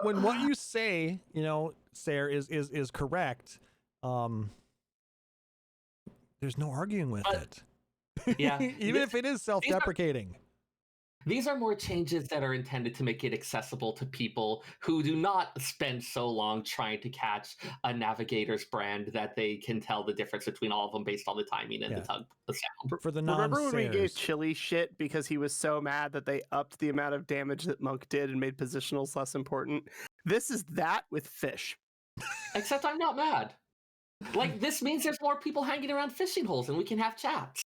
Speaker 2: when what you say, Seyrr, is correct, there's no arguing with it.
Speaker 4: Yeah.
Speaker 2: Even if it is self-deprecating.
Speaker 4: These are more changes that are intended to make it accessible to people who do not spend so long trying to catch a Navigator's brand that they can tell the difference between all of them based on the timing and the sound.
Speaker 2: For the
Speaker 3: Remember when we gave
Speaker 2: non-Seyrs.
Speaker 3: Chili shit because he was so mad that they upped the amount of damage that Monk did and made positionals less important? This is that with fish.
Speaker 4: Except I'm not mad. Like, this means there's more people hanging around fishing holes and we can have chats.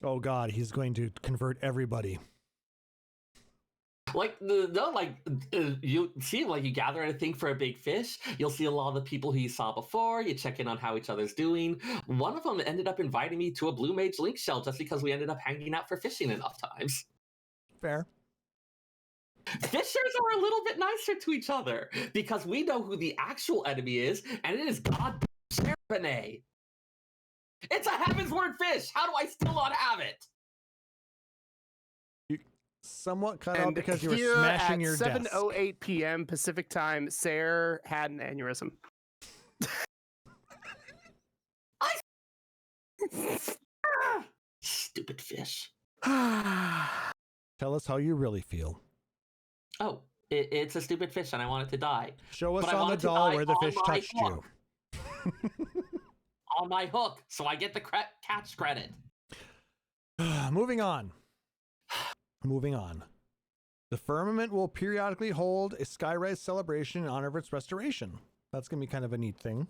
Speaker 2: Oh God, he's going to convert everybody.
Speaker 4: Like, you see, like, you gather at a thing for a big fish, you'll see a lot of the people who you saw before, you check in on how each other's doing. One of them ended up inviting me to a Blue Mage Link shell just because we ended up hanging out for fishing enough times.
Speaker 2: Fair.
Speaker 4: Fishers are a little bit nicer to each other because we know who the actual enemy is, and it is goddamn Seyrr. It's a heaven's word fish. How do I still not have it?
Speaker 2: You somewhat cut
Speaker 3: And
Speaker 2: out because you were
Speaker 3: here
Speaker 2: smashing
Speaker 3: at
Speaker 2: your desk.
Speaker 3: 7:08 p.m. Pacific time, Seyrr had an aneurysm.
Speaker 4: Stupid fish.
Speaker 2: Tell us how you really feel.
Speaker 4: Oh, it's a stupid fish and I want it to die.
Speaker 2: Show us
Speaker 4: But I
Speaker 2: on
Speaker 4: want
Speaker 2: the
Speaker 4: it to
Speaker 2: doll
Speaker 4: die
Speaker 2: where the
Speaker 4: on
Speaker 2: fish
Speaker 4: my
Speaker 2: touched you.
Speaker 4: On my hook, so I get the catch credit.
Speaker 2: Moving on. Moving on. The Firmament will periodically hold a Skyrise celebration in honor of its restoration. That's going to be kind of a neat thing.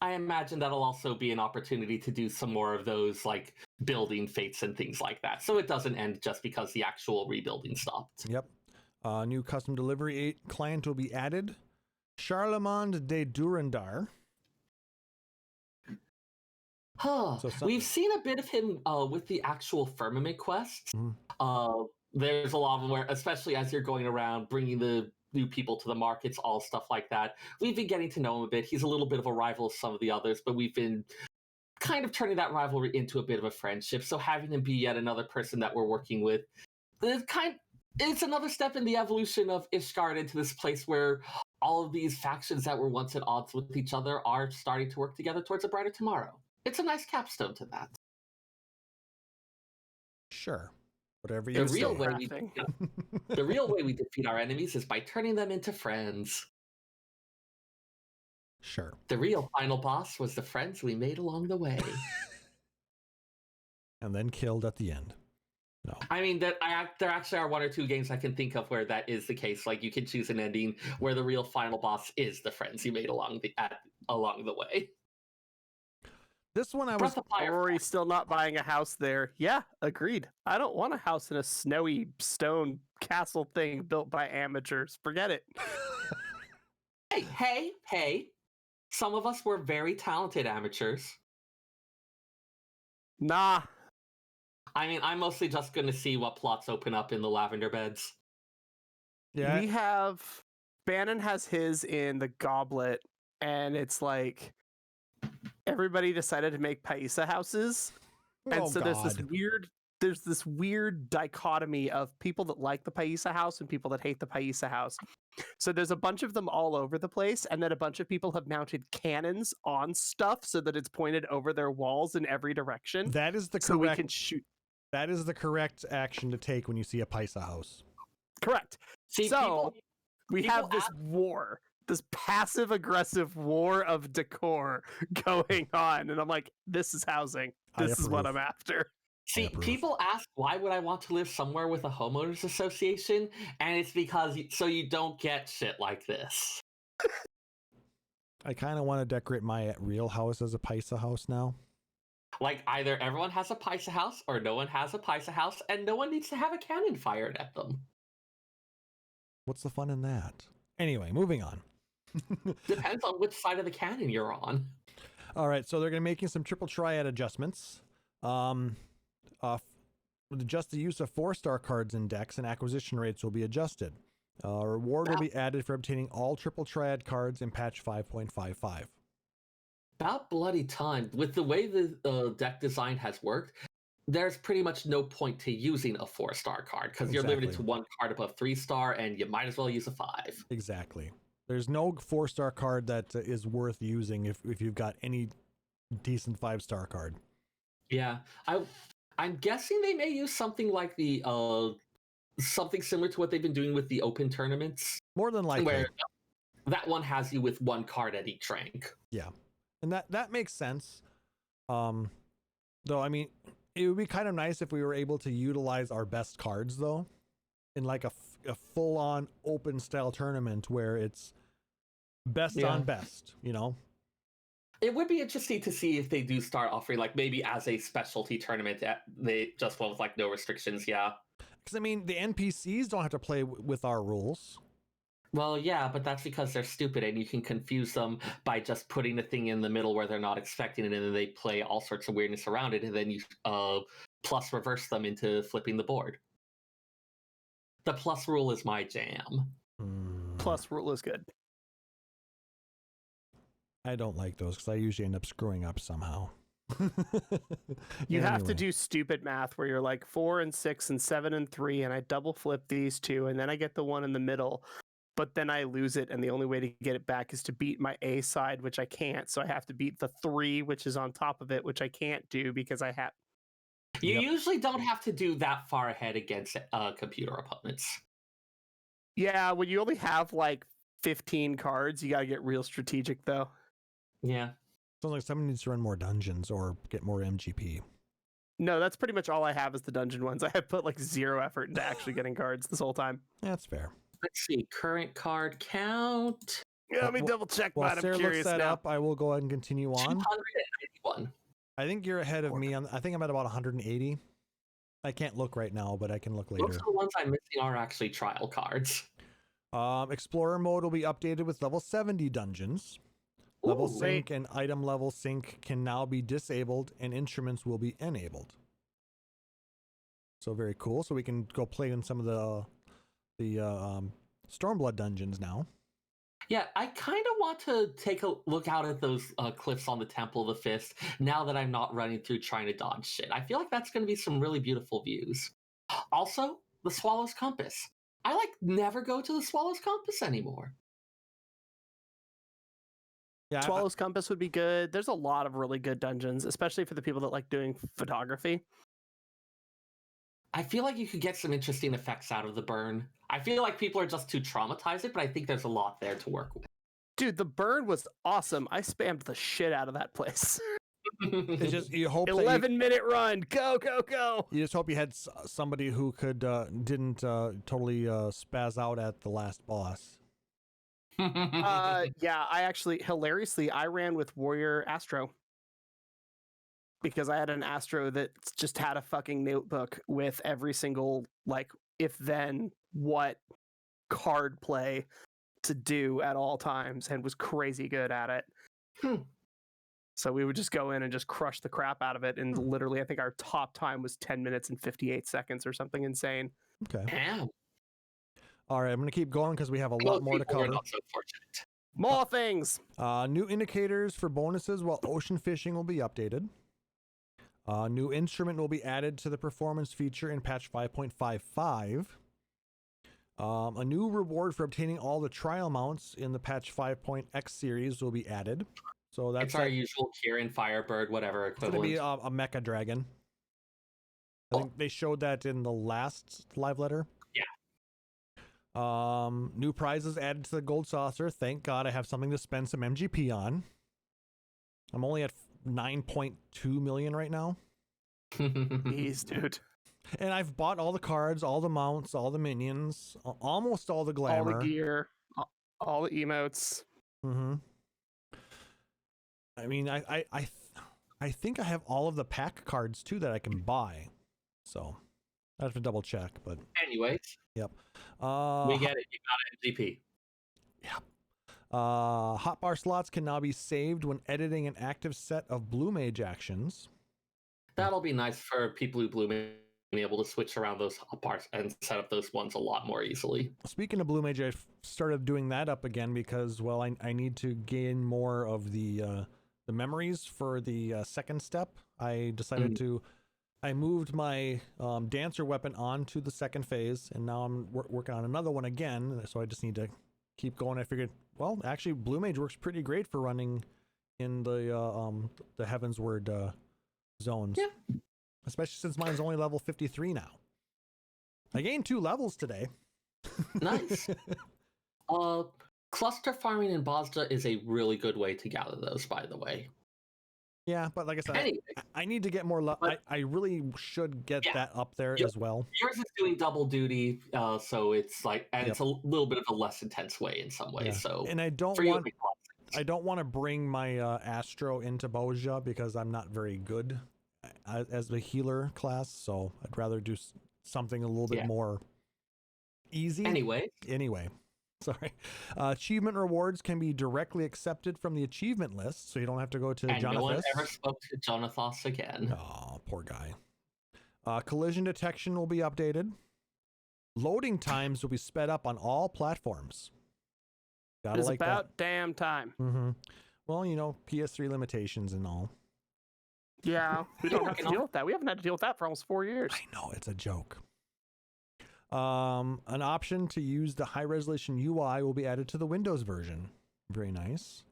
Speaker 4: I imagine that'll also be an opportunity to do some more of those, like, building fates and things like that. So it doesn't end just because the actual rebuilding stopped.
Speaker 2: Yep. New custom delivery client will be added. Charlemagne de Durandar.
Speaker 4: We've seen a bit of him with the actual Firmament quests.
Speaker 2: Mhm.
Speaker 4: There's a lot of them where, especially as you're going around bringing the new people to the markets, all stuff like that. We've been getting to know him a bit. He's a little bit of a rival of some of the others, but we've been kind of turning that rivalry into a bit of a friendship. So having him be yet another person that we're working with, it's another step in the evolution of Ishgard into this place where all of these factions that were once at odds with each other are starting to work together towards a brighter tomorrow. It's a nice capstone to that.
Speaker 2: Sure. Whatever you
Speaker 4: The
Speaker 2: say.
Speaker 4: real way we defeat our enemies is by turning them into friends.
Speaker 2: Sure.
Speaker 4: The real final boss was the friends we made along the way.
Speaker 2: And then killed at the end. No.
Speaker 4: I mean, there actually are one or two games I can think of where that is the case. Like, you can choose an ending where the real final boss is the friends you made along the way.
Speaker 2: This one I was...
Speaker 3: Rory's still not buying a house there. Yeah, agreed. I don't want a house in a snowy stone castle thing built by amateurs. Forget it.
Speaker 4: Hey. Some of us were very talented amateurs.
Speaker 3: Nah.
Speaker 4: I mean, I'm mostly just going to see what plots open up in the lavender beds.
Speaker 2: Yeah.
Speaker 3: We have... Bannon has his in the Goblet, and it's like... Everybody decided to make Paisa houses. And so there's this weird dichotomy of people that like the Paisa house and people that hate the Paisa house. So there's a bunch of them all over the place, and then a bunch of people have mounted cannons on stuff so that it's pointed over their walls in every direction.
Speaker 2: That is the correct...
Speaker 3: So we can shoot.
Speaker 2: That is the correct action to take when you see a Paisa house.
Speaker 3: Correct.
Speaker 4: See,
Speaker 3: so we
Speaker 4: people
Speaker 3: have this war. This passive-aggressive war of decor going on. And I'm like, this is housing. This is what I'm after.
Speaker 4: See, people ask, why would I want to live somewhere with a homeowners association? And it's because so you don't get shit like this.
Speaker 2: I kind of want to decorate my real house as a Paisa house now.
Speaker 4: Like, either everyone has a Paisa house or no one has a Paisa house, and no one needs to have a cannon fired at them.
Speaker 2: What's the fun in that? Anyway, moving on.
Speaker 4: Depends on which side of the cannon you're on.
Speaker 2: All right, so they're going to be making some triple triad adjustments. Just the use of 4-star cards in decks and acquisition rates will be adjusted. Reward will be added for obtaining all triple triad cards in patch 5.55.
Speaker 4: About bloody time. With the way the deck design has worked, there's pretty much no point to using a 4-star card because you're limited to one card above 3-star, and you might as well use a 5.
Speaker 2: Exactly. There's no 4-star card that is worth using if you've got any decent 5-star card.
Speaker 4: Yeah, I'm guessing they may use something like the something similar to what they've been doing with the open tournaments.
Speaker 2: More than likely.
Speaker 4: Where that one has you with one card at each rank.
Speaker 2: Yeah, and that makes sense. Though, I mean, it would be kind of nice if we were able to utilize our best cards, though, in like a full-on open style tournament where it's best on best, you know?
Speaker 4: It would be interesting to see if they do start offering, like, maybe as a specialty tournament, they just went with, like, no restrictions, yeah.
Speaker 2: Because, I mean, the NPCs don't have to play with our rules.
Speaker 4: Well, yeah, but that's because they're stupid, and you can confuse them by just putting a thing in the middle where they're not expecting it, and then they play all sorts of weirdness around it, and then you plus reverse them into flipping the board. The plus rule is my jam.
Speaker 3: Plus rule is good.
Speaker 2: I don't like those because I usually end up screwing up somehow.
Speaker 3: You have to do stupid math where you're like 4 and 6 and 7 and 3, and I double flip these two, and then I get the one in the middle. But then I lose it, and the only way to get it back is to beat my A side, which I can't. So I have to beat the 3, which is on top of it, which I can't do because I have.
Speaker 4: You usually don't have to do that far ahead against computer opponents.
Speaker 3: Yeah, when you only have like 15 cards, you gotta get real strategic, though.
Speaker 4: Yeah.
Speaker 2: Sounds like someone needs to run more dungeons or get more MGP.
Speaker 3: No, that's pretty much all I have is the dungeon ones. I have put like 0 effort into actually getting cards this whole time.
Speaker 2: Yeah, that's fair.
Speaker 4: Let's see, current card count.
Speaker 3: Yeah, let me double check.
Speaker 2: While
Speaker 3: I'm
Speaker 2: Seyrr
Speaker 3: curious
Speaker 2: looks that
Speaker 3: now.
Speaker 2: up, I will go ahead and continue on.
Speaker 4: 291.
Speaker 2: I think you're ahead of me. I think I'm at about 180. I can't look right now, but I can look later.
Speaker 4: Most of the ones I'm missing are actually trial cards.
Speaker 2: Explorer mode will be updated with level 70 dungeons. Level sync and item level sync can now be disabled, and instruments will be enabled. So very cool. So we can go play in some of the Stormblood dungeons now.
Speaker 4: Yeah, I kind of want to take a look out at those cliffs on the Temple of the Fist now that I'm not running through trying to dodge shit. I feel like that's going to be some really beautiful views. Also, the Swallow's Compass. I never go to the Swallow's Compass anymore.
Speaker 3: Yeah, Swallow's Compass would be good. There's a lot of really good dungeons, especially for the people that like doing photography.
Speaker 4: I feel like you could get some interesting effects out of the burn. I feel like people are just too traumatized, but I think there's a lot there to work with.
Speaker 3: Dude, the burn was awesome. I spammed the shit out of that place.
Speaker 2: It's just you hope
Speaker 3: 11-minute run. Go, go, go.
Speaker 2: You just hope you had somebody who could didn't totally spaz out at the last boss.
Speaker 3: Yeah, I actually hilariously I ran with Warrior Astro. Because I had an Astro that just had a fucking notebook with every single, if then what card play to do at all times and was crazy good at it. So we would just go in and just crush the crap out of it. And literally, I think our top time was 10 minutes and 58 seconds or something insane.
Speaker 2: Okay.
Speaker 4: Damn.
Speaker 2: All right, I'm going to keep going because we have a lot more to cover.
Speaker 4: Not so fortunate.
Speaker 3: More things.
Speaker 2: New indicators for bonuses while ocean fishing will be updated. New instrument will be added to the performance feature in patch 5.55. A new reward for obtaining all the trial mounts in the patch 5.x series will be added. So that's
Speaker 4: our usual Kieran, Firebird, whatever equivalent.
Speaker 2: It's going to be a mecha dragon. I think they showed that in the last live letter.
Speaker 4: Yeah.
Speaker 2: New prizes added to the gold saucer. Thank God I have something to spend some MGP on. I'm only at 9.2 million right now.
Speaker 3: Jeez, dude.
Speaker 2: And I've bought all the cards, all the mounts, all the minions, almost all the glamour.
Speaker 3: All the gear, all the emotes.
Speaker 2: Mm-hmm. I mean, I think I have all of the pack cards too that I can buy. So I have to double check, but
Speaker 4: anyways.
Speaker 2: Yep.
Speaker 4: We get it. You got an MGP.
Speaker 2: Yep. Hotbar slots can now be saved when editing an active set of Blue Mage actions.
Speaker 4: That'll be nice for people who Blue Mage being able to switch around those hotbars and set up those ones a lot more easily.
Speaker 2: Speaking of Blue Mage, I started doing that up again because, well, I need to gain more of the memories for the second step. I decided to I moved my dancer weapon onto the second phase, and now I'm working on another one again. So I just need to keep going. I figured, well, actually, Blue Mage works pretty great for running in the Heavensward zones.
Speaker 4: Yeah.
Speaker 2: Especially since mine's only level 53 now. I gained 2 levels today.
Speaker 4: Nice. Cluster farming in Bosda is a really good way to gather those, by the way.
Speaker 2: Yeah, but like I said,
Speaker 4: Anyway,
Speaker 2: I need to get more. I really should get that up there as well.
Speaker 4: Yours is doing double duty, so it's like, and it's a little bit of a less intense way in some ways.
Speaker 2: Yeah.
Speaker 4: So,
Speaker 2: and I don't want to bring my Astro into Bozja because I'm not very good as the healer class. So I'd rather do something a little bit more easy.
Speaker 4: Anyway,
Speaker 2: sorry. Achievement rewards can be directly accepted from the achievement list, so you don't have to go to Jonathas.
Speaker 4: No one ever spoke to Jonathas again.
Speaker 2: Oh, poor guy. Collision detection will be updated. Loading times will be sped up on all platforms. Gotta
Speaker 3: it's
Speaker 2: like
Speaker 3: about
Speaker 2: that.
Speaker 3: damn time.
Speaker 2: Mm-hmm. Well, you know, PS3 limitations and all.
Speaker 3: Yeah, we don't have to deal with that. We haven't had to deal with that for almost 4 years.
Speaker 2: I know, it's a joke. An option to use the high resolution UI will be added to the Windows version. Very nice.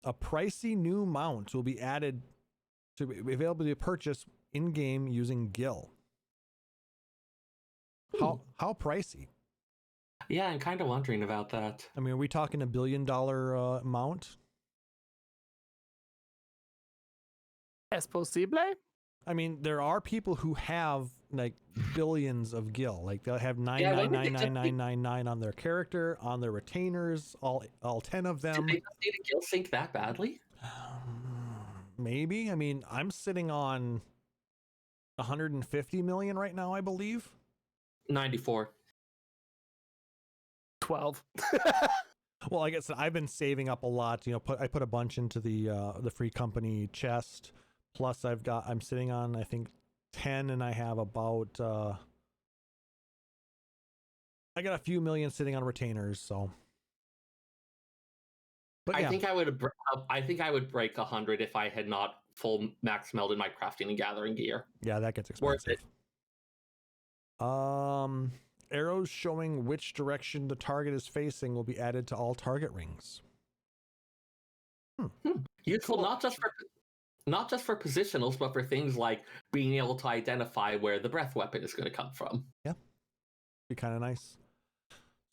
Speaker 2: A pricey new mount will be added to be available to purchase in game using Gil. How pricey?
Speaker 4: Yeah, I'm kind of wondering about that.
Speaker 2: I mean, are we talking $1 billion mount?
Speaker 3: Es posible?
Speaker 2: I mean, there are people who have like billions of gil. Like they'll have 9999999 on their character, on their retainers, all 10 of them.
Speaker 4: Do they just need a gil sync that badly?
Speaker 2: Maybe. I mean, I'm sitting on 150 million right now, I believe.
Speaker 4: 94.
Speaker 3: 12.
Speaker 2: Well, I guess I've been saving up a lot. You know, I put a bunch into the free company chest. Plus, I'm sitting on, I think, 10, and I have about I got a few million sitting on retainers. So, but
Speaker 4: I think I would break 100 if I had not full max melded my crafting and gathering gear.
Speaker 2: Yeah, that gets
Speaker 4: Worth
Speaker 2: expensive. Arrows showing which direction the target is facing will be added to all target rings.
Speaker 4: Useful not just for positionals, but for things like being able to identify where the breath weapon is going to come from.
Speaker 2: Yeah, be kind of nice.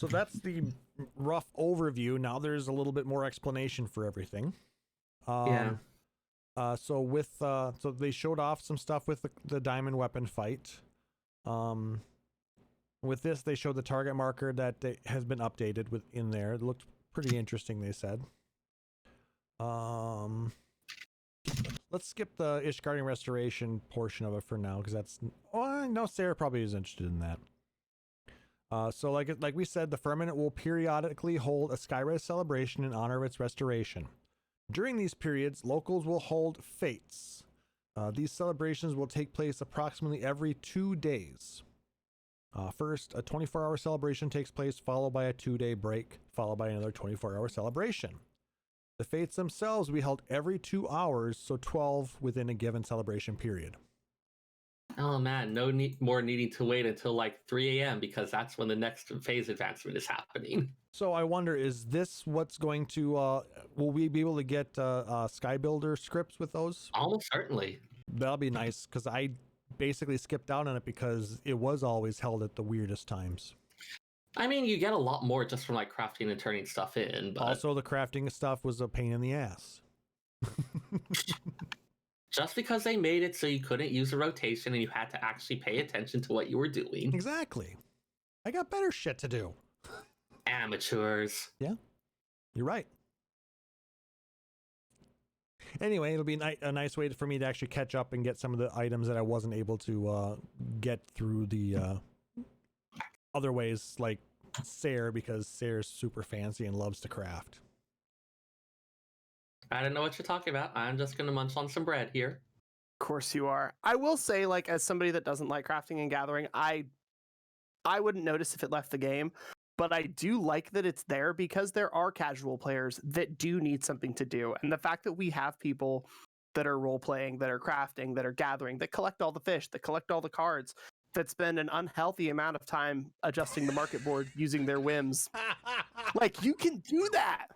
Speaker 2: So that's the rough overview. Now there's a little bit more explanation for everything. So they showed off some stuff with the diamond weapon fight. With this, they showed the target marker that has been updated in there. It looked pretty interesting, they said. Let's skip the Ishgardian Restoration portion of it for now, because that's... Oh, no, Seyrr probably is interested in that. So like we said, the Firmament will periodically hold a Skyrise celebration in honor of its restoration. During these periods, locals will hold fates. These celebrations will take place approximately every 2 days. First, a 24-hour celebration takes place, followed by a 2-day break, followed by another 24-hour celebration. The fates themselves will be held every 2 hours, so 12 within a given celebration period.
Speaker 4: Oh man, more needing to wait until like 3 a.m. because that's when the next phase advancement is happening.
Speaker 2: So I wonder, is this what's going to, will we be able to get Skybuilder scripts with those?
Speaker 4: Almost certainly.
Speaker 2: That'll be nice, because I basically skipped out on it because it was always held at the weirdest times.
Speaker 4: I mean, you get a lot more just from like crafting and turning stuff in. But...
Speaker 2: Also, the crafting stuff was a pain in the ass.
Speaker 4: Just because they made it so you couldn't use a rotation and you had to actually pay attention to what you were doing.
Speaker 2: Exactly. I got better shit to do.
Speaker 4: Amateurs.
Speaker 2: Yeah, you're right. Anyway, it'll be a nice way for me to actually catch up and get some of the items that I wasn't able to get through the other ways, like Seyrr, because Seyrr's super fancy and loves to craft.
Speaker 4: I don't know what you're talking about. I'm just going to munch on some bread here.
Speaker 3: Of course you are. I will say, like, as somebody that doesn't like crafting and gathering, I wouldn't notice if it left the game, but I do like that it's there because there are casual players that do need something to do. And the fact that we have people that are role playing, that are crafting, that are gathering, that collect all the fish, that collect all the cards, that spend an unhealthy amount of time adjusting the market board using their whims. Like, you can do that.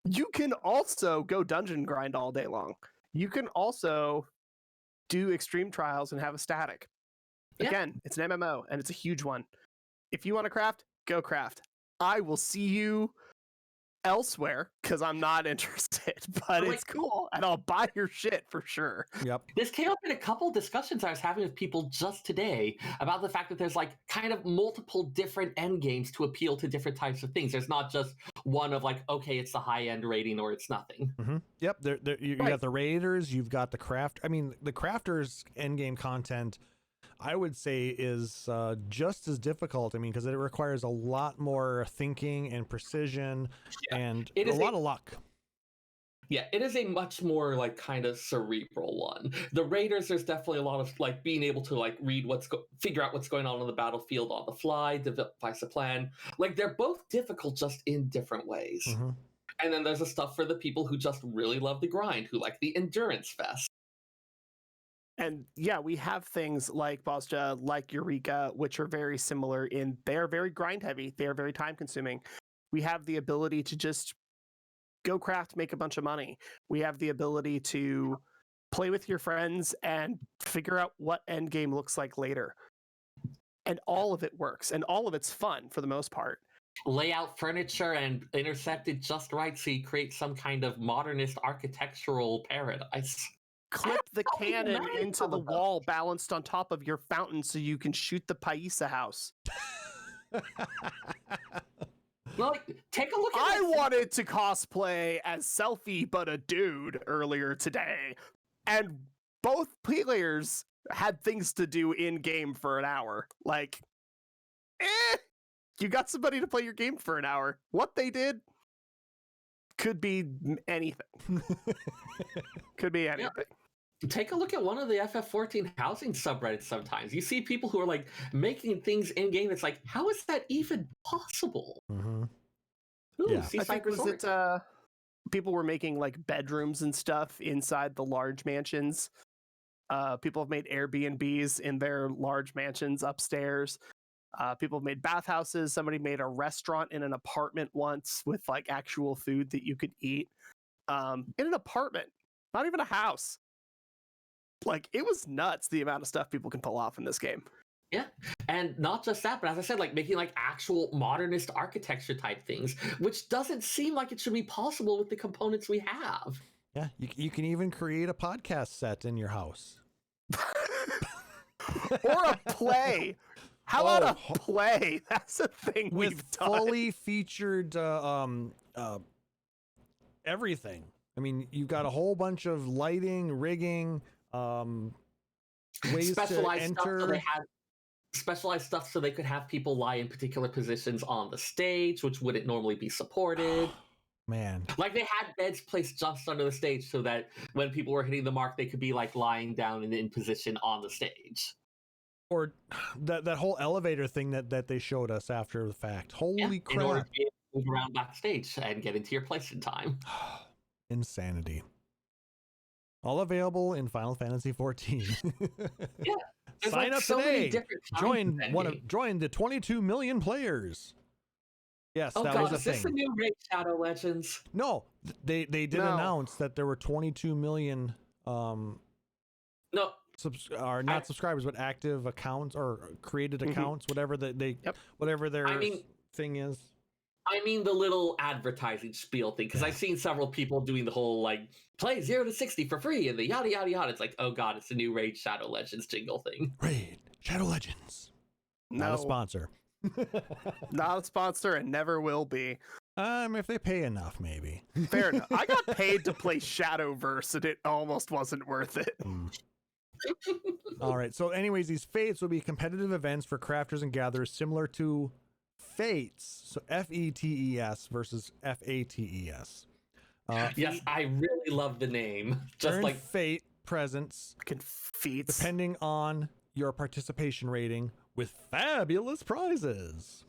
Speaker 3: You can also go dungeon grind all day long. You can also do extreme trials and have a static.
Speaker 4: Yeah.
Speaker 3: Again, it's an MMO and it's a huge one. If you want to craft, go craft. I will see you elsewhere because I'm not interested, but
Speaker 4: Like,
Speaker 3: it's cool and I'll buy your shit for sure.
Speaker 2: Yep.
Speaker 4: This came up in a couple discussions I was having with people just today about the fact that there's like kind of multiple different end games to appeal to different types of things. There's not just one of like, okay, it's the high end rating or it's nothing.
Speaker 2: Mm-hmm. Yep. You
Speaker 3: Right.
Speaker 2: got the raiders. You've got the craft. I mean, the crafters end game content, I would say, is just as difficult. I mean, because it requires a lot more thinking and precision and a lot of luck.
Speaker 4: Yeah, it is a much more like kind of cerebral one. The Raiders, there's definitely a lot of like being able to like read figure out what's going on the battlefield on the fly, devise a plan. Like they're both difficult just in different ways.
Speaker 2: Mm-hmm.
Speaker 4: And then there's the stuff for the people who just really love the grind, who like the endurance fest.
Speaker 3: And yeah, we have things like Bosja, like Eureka, which are very similar in they're very grind heavy, they're very time consuming. We have the ability to just go craft, make a bunch of money. We have the ability to play with your friends and figure out what end game looks like later. And all of it works, and all of it's fun for the most part.
Speaker 4: Lay out furniture and intersect it just right so you create some kind of modernist architectural paradise.
Speaker 3: Clip the cannon
Speaker 4: nice
Speaker 3: into
Speaker 4: some
Speaker 3: the
Speaker 4: of those.
Speaker 3: wall balanced on top of your fountain so you can shoot the Paisa house.
Speaker 4: Like, take a look at
Speaker 3: I
Speaker 4: this.
Speaker 3: wanted to cosplay as Selfie but a dude earlier today, and both players had things to do in game for an hour. Like, you got somebody to play your game for an hour. What they did could be anything. Could be anything.
Speaker 4: Take a look at one of the FF14 housing subreddits sometimes. You see people who are like making things in game. It's like, how is that even possible?
Speaker 2: Mm-hmm.
Speaker 4: Ooh,
Speaker 2: Yeah.
Speaker 3: I
Speaker 4: Seaside
Speaker 3: think was
Speaker 4: Resort.
Speaker 3: it people were making like bedrooms and stuff inside the large mansions. People have made Airbnbs in their large mansions upstairs. People have made bathhouses. Somebody made a restaurant in an apartment once with like actual food that you could eat in an apartment, not even a house. Like, it was nuts the amount of stuff people can pull off in this game.
Speaker 4: Yeah, and not just that, but as I said, like making like actual modernist architecture type things, which doesn't seem like it should be possible with the components we have.
Speaker 2: Yeah. You can even create a podcast set in your house.
Speaker 3: Or a play. How about a play? That's a thing
Speaker 2: With
Speaker 3: we've done.
Speaker 2: fully featured everything. I mean, you've got a whole bunch of lighting, rigging, ways
Speaker 4: Specialized
Speaker 2: to
Speaker 4: stuff, so
Speaker 2: enter.
Speaker 4: they had specialized stuff so they could have people lie in particular positions on the stage, which wouldn't normally be supported.
Speaker 2: Man.
Speaker 4: Like they had beds placed just under the stage so that when people were hitting the mark, they could be like lying down and in position on the stage.
Speaker 2: Or that whole elevator thing that they showed us after the fact. Holy
Speaker 4: In order
Speaker 2: crap.
Speaker 4: to be able to move around backstage and get into your place in time.
Speaker 2: Insanity. All available in Final Fantasy 14.
Speaker 4: Yeah. There's
Speaker 2: Sign
Speaker 4: like
Speaker 2: up
Speaker 4: so many
Speaker 2: today.
Speaker 4: different kinds of endgame.
Speaker 2: Join the 22 million players. Yes,
Speaker 4: Oh
Speaker 2: that
Speaker 4: god,
Speaker 2: was a
Speaker 4: is this the
Speaker 2: thing.
Speaker 4: new Raid Shadow Legends?
Speaker 2: No, they did
Speaker 3: No.
Speaker 2: announce that there were 22 million
Speaker 4: No,
Speaker 2: not subscribers, but active accounts or created accounts, whatever whatever their
Speaker 4: I mean-
Speaker 2: thing is.
Speaker 4: I mean the little advertising spiel thing, because I've seen several people doing the whole like play 0 to 60 for free and the yada yada yada. It's like, oh god, it's the new Raid Shadow Legends jingle thing.
Speaker 2: Raid Shadow Legends. Not a
Speaker 3: No,
Speaker 2: sponsor.
Speaker 3: not a sponsor and never will be.
Speaker 2: If they pay enough, maybe.
Speaker 3: Fair enough. I got paid to play Shadowverse and it almost wasn't worth it.
Speaker 2: All right. So, anyways, these fates will be competitive events for crafters and gatherers, similar to fates. So, FETES versus FATES.
Speaker 4: Yes, I really love the name. Just
Speaker 2: Earn
Speaker 4: like
Speaker 2: fate presents
Speaker 3: Fucking feats.
Speaker 2: depending on your participation rating with fabulous prizes.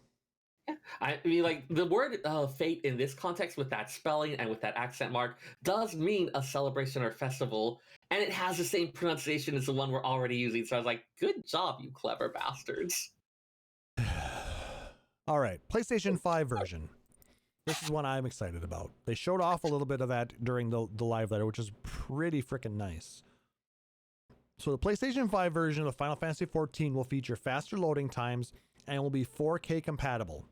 Speaker 4: I mean, like the word fate in this context with that spelling and with that accent mark does mean a celebration or festival, and it has the same pronunciation as the one we're already using. So I was like, good job, you clever bastards.
Speaker 2: All right, PlayStation 5 version. This is one I'm excited about. They showed off a little bit of that during the live letter, which is pretty freaking nice. So the PlayStation 5 version of Final Fantasy XIV will feature faster loading times and will be 4K compatible.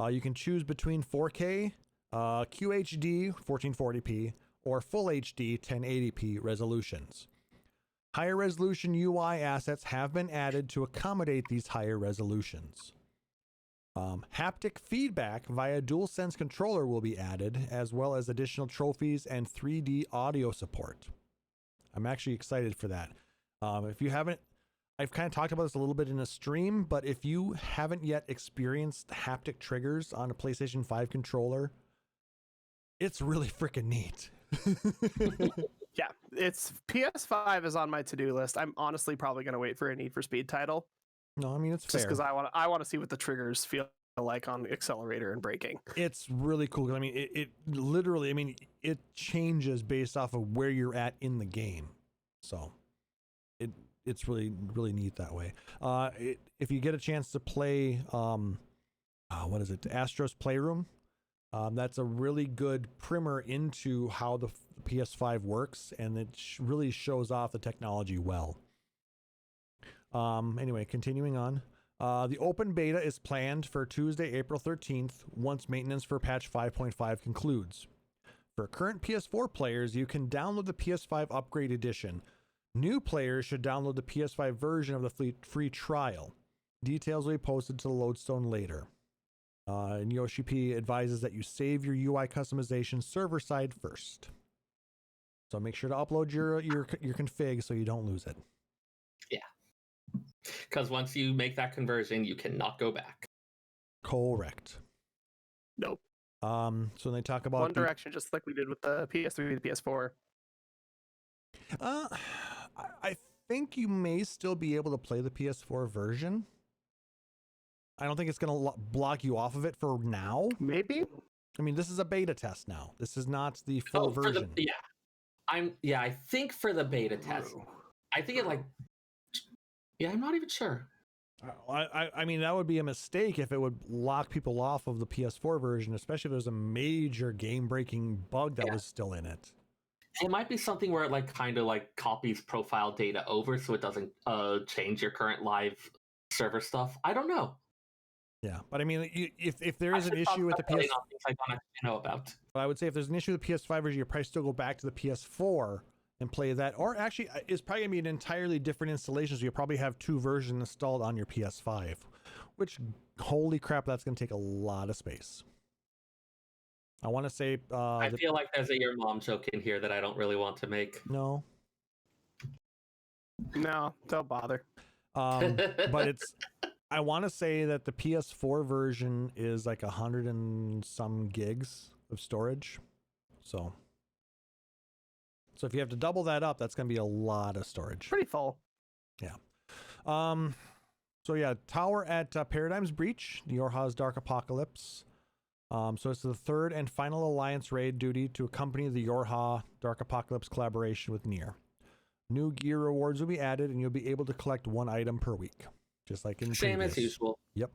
Speaker 2: You can choose between 4K, QHD 1440p, or Full HD 1080p resolutions. Higher resolution UI assets have been added to accommodate these higher resolutions. Haptic feedback via DualSense controller will be added, as well as additional trophies and 3D audio support. I'm actually excited for that. If you haven't, I've kind of talked about this a little bit in a stream, but if you haven't yet experienced haptic triggers on a PlayStation 5 controller, it's really freaking neat.
Speaker 3: Yeah, it's PS5 is on my to-do list. I'm honestly probably going to wait for a Need for Speed title.
Speaker 2: No, I mean, it's
Speaker 3: just
Speaker 2: fair.
Speaker 3: because I want to see what the triggers feel like on accelerator and braking.
Speaker 2: It's really cool. I mean, it literally, I mean, it changes based off of where you're at in the game. So it's really, really neat that way. If you get a chance to play, what is it? Astro's Playroom. That's a really good primer into how the PS5 works, and it really shows off the technology well. Anyway, continuing on. The open beta is planned for Tuesday, April 13th, once maintenance for patch 5.5 concludes. For current PS4 players, you can download the PS5 Upgrade Edition. New players should download the PS5 version of the free trial. Details will be posted to the Lodestone later. And Yoshi P advises that you save your UI customization server side first. So make sure to upload your config so you don't lose it.
Speaker 4: Yeah. Because once you make that conversion, you cannot go back.
Speaker 2: Correct.
Speaker 3: Nope.
Speaker 2: So they talk about
Speaker 3: One Direction, just like we did with the PS3, the PS4.
Speaker 2: I think you may still be able to play the PS4 version. I don't think it's going to block you off of it for now.
Speaker 3: Maybe.
Speaker 2: I mean, this is a beta test now. This is not the full version.
Speaker 4: I think for the beta test, I think I'm not even sure.
Speaker 2: I mean, that would be a mistake if it would lock people off of the PS4 version, especially if there's a major game-breaking bug that was still in it.
Speaker 4: It might be something where it kind of copies profile data over so it doesn't change your current live server stuff. I don't know.
Speaker 2: Yeah, but I mean, if there is an issue with the PS4,
Speaker 4: I don't actually know about.
Speaker 2: I would say if there's an issue with the PS5 version, you probably still go back to the PS4 and play that. Or actually, it's probably gonna be an entirely different installation. So you'll probably have two versions installed on your PS5, which, holy crap, that's gonna take a lot of space. I want to say
Speaker 4: I feel like there's a your mom joke in here that I don't really want to make.
Speaker 2: No,
Speaker 3: don't bother.
Speaker 2: But it's. I want to say that the PS4 version is like 100 and some gigs of storage. So if you have to double that up, that's going to be a lot of storage.
Speaker 3: Pretty full.
Speaker 2: Yeah. So yeah, Tower at Paradigm's Breach, Yorha's Dark Apocalypse. So it's the third and final Alliance raid duty to accompany the Yorha Dark Apocalypse collaboration with Nier. New gear rewards will be added, and you'll be able to collect one item per week. Just like in
Speaker 4: same
Speaker 2: previous.
Speaker 4: as usual.
Speaker 2: Yep.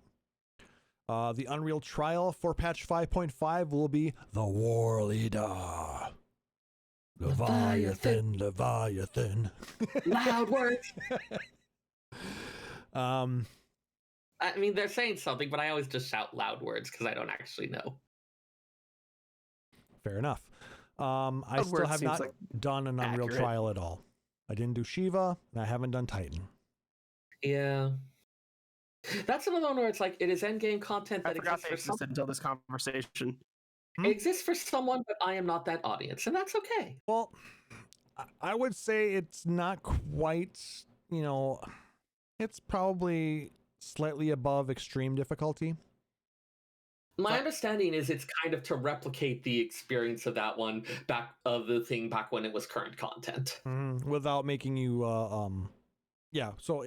Speaker 2: The Unreal trial for patch 5.5 will be the War Leader. Leviathan.
Speaker 4: Loud words. I mean, they're saying something, but I always just shout loud words because I don't actually know.
Speaker 2: Fair enough. I still have not done an Unreal trial at all. I didn't do Shiva, and I haven't done Titan.
Speaker 4: Yeah. That's another one where it's it is endgame content that exists for someone
Speaker 3: until this conversation.
Speaker 4: It exists for someone, but I am not that audience, and that's okay.
Speaker 2: Well, I would say it's not quite, it's probably slightly above extreme difficulty.
Speaker 4: My understanding is it's kind of to replicate the experience of that one back when it was current content.
Speaker 2: Without making you, so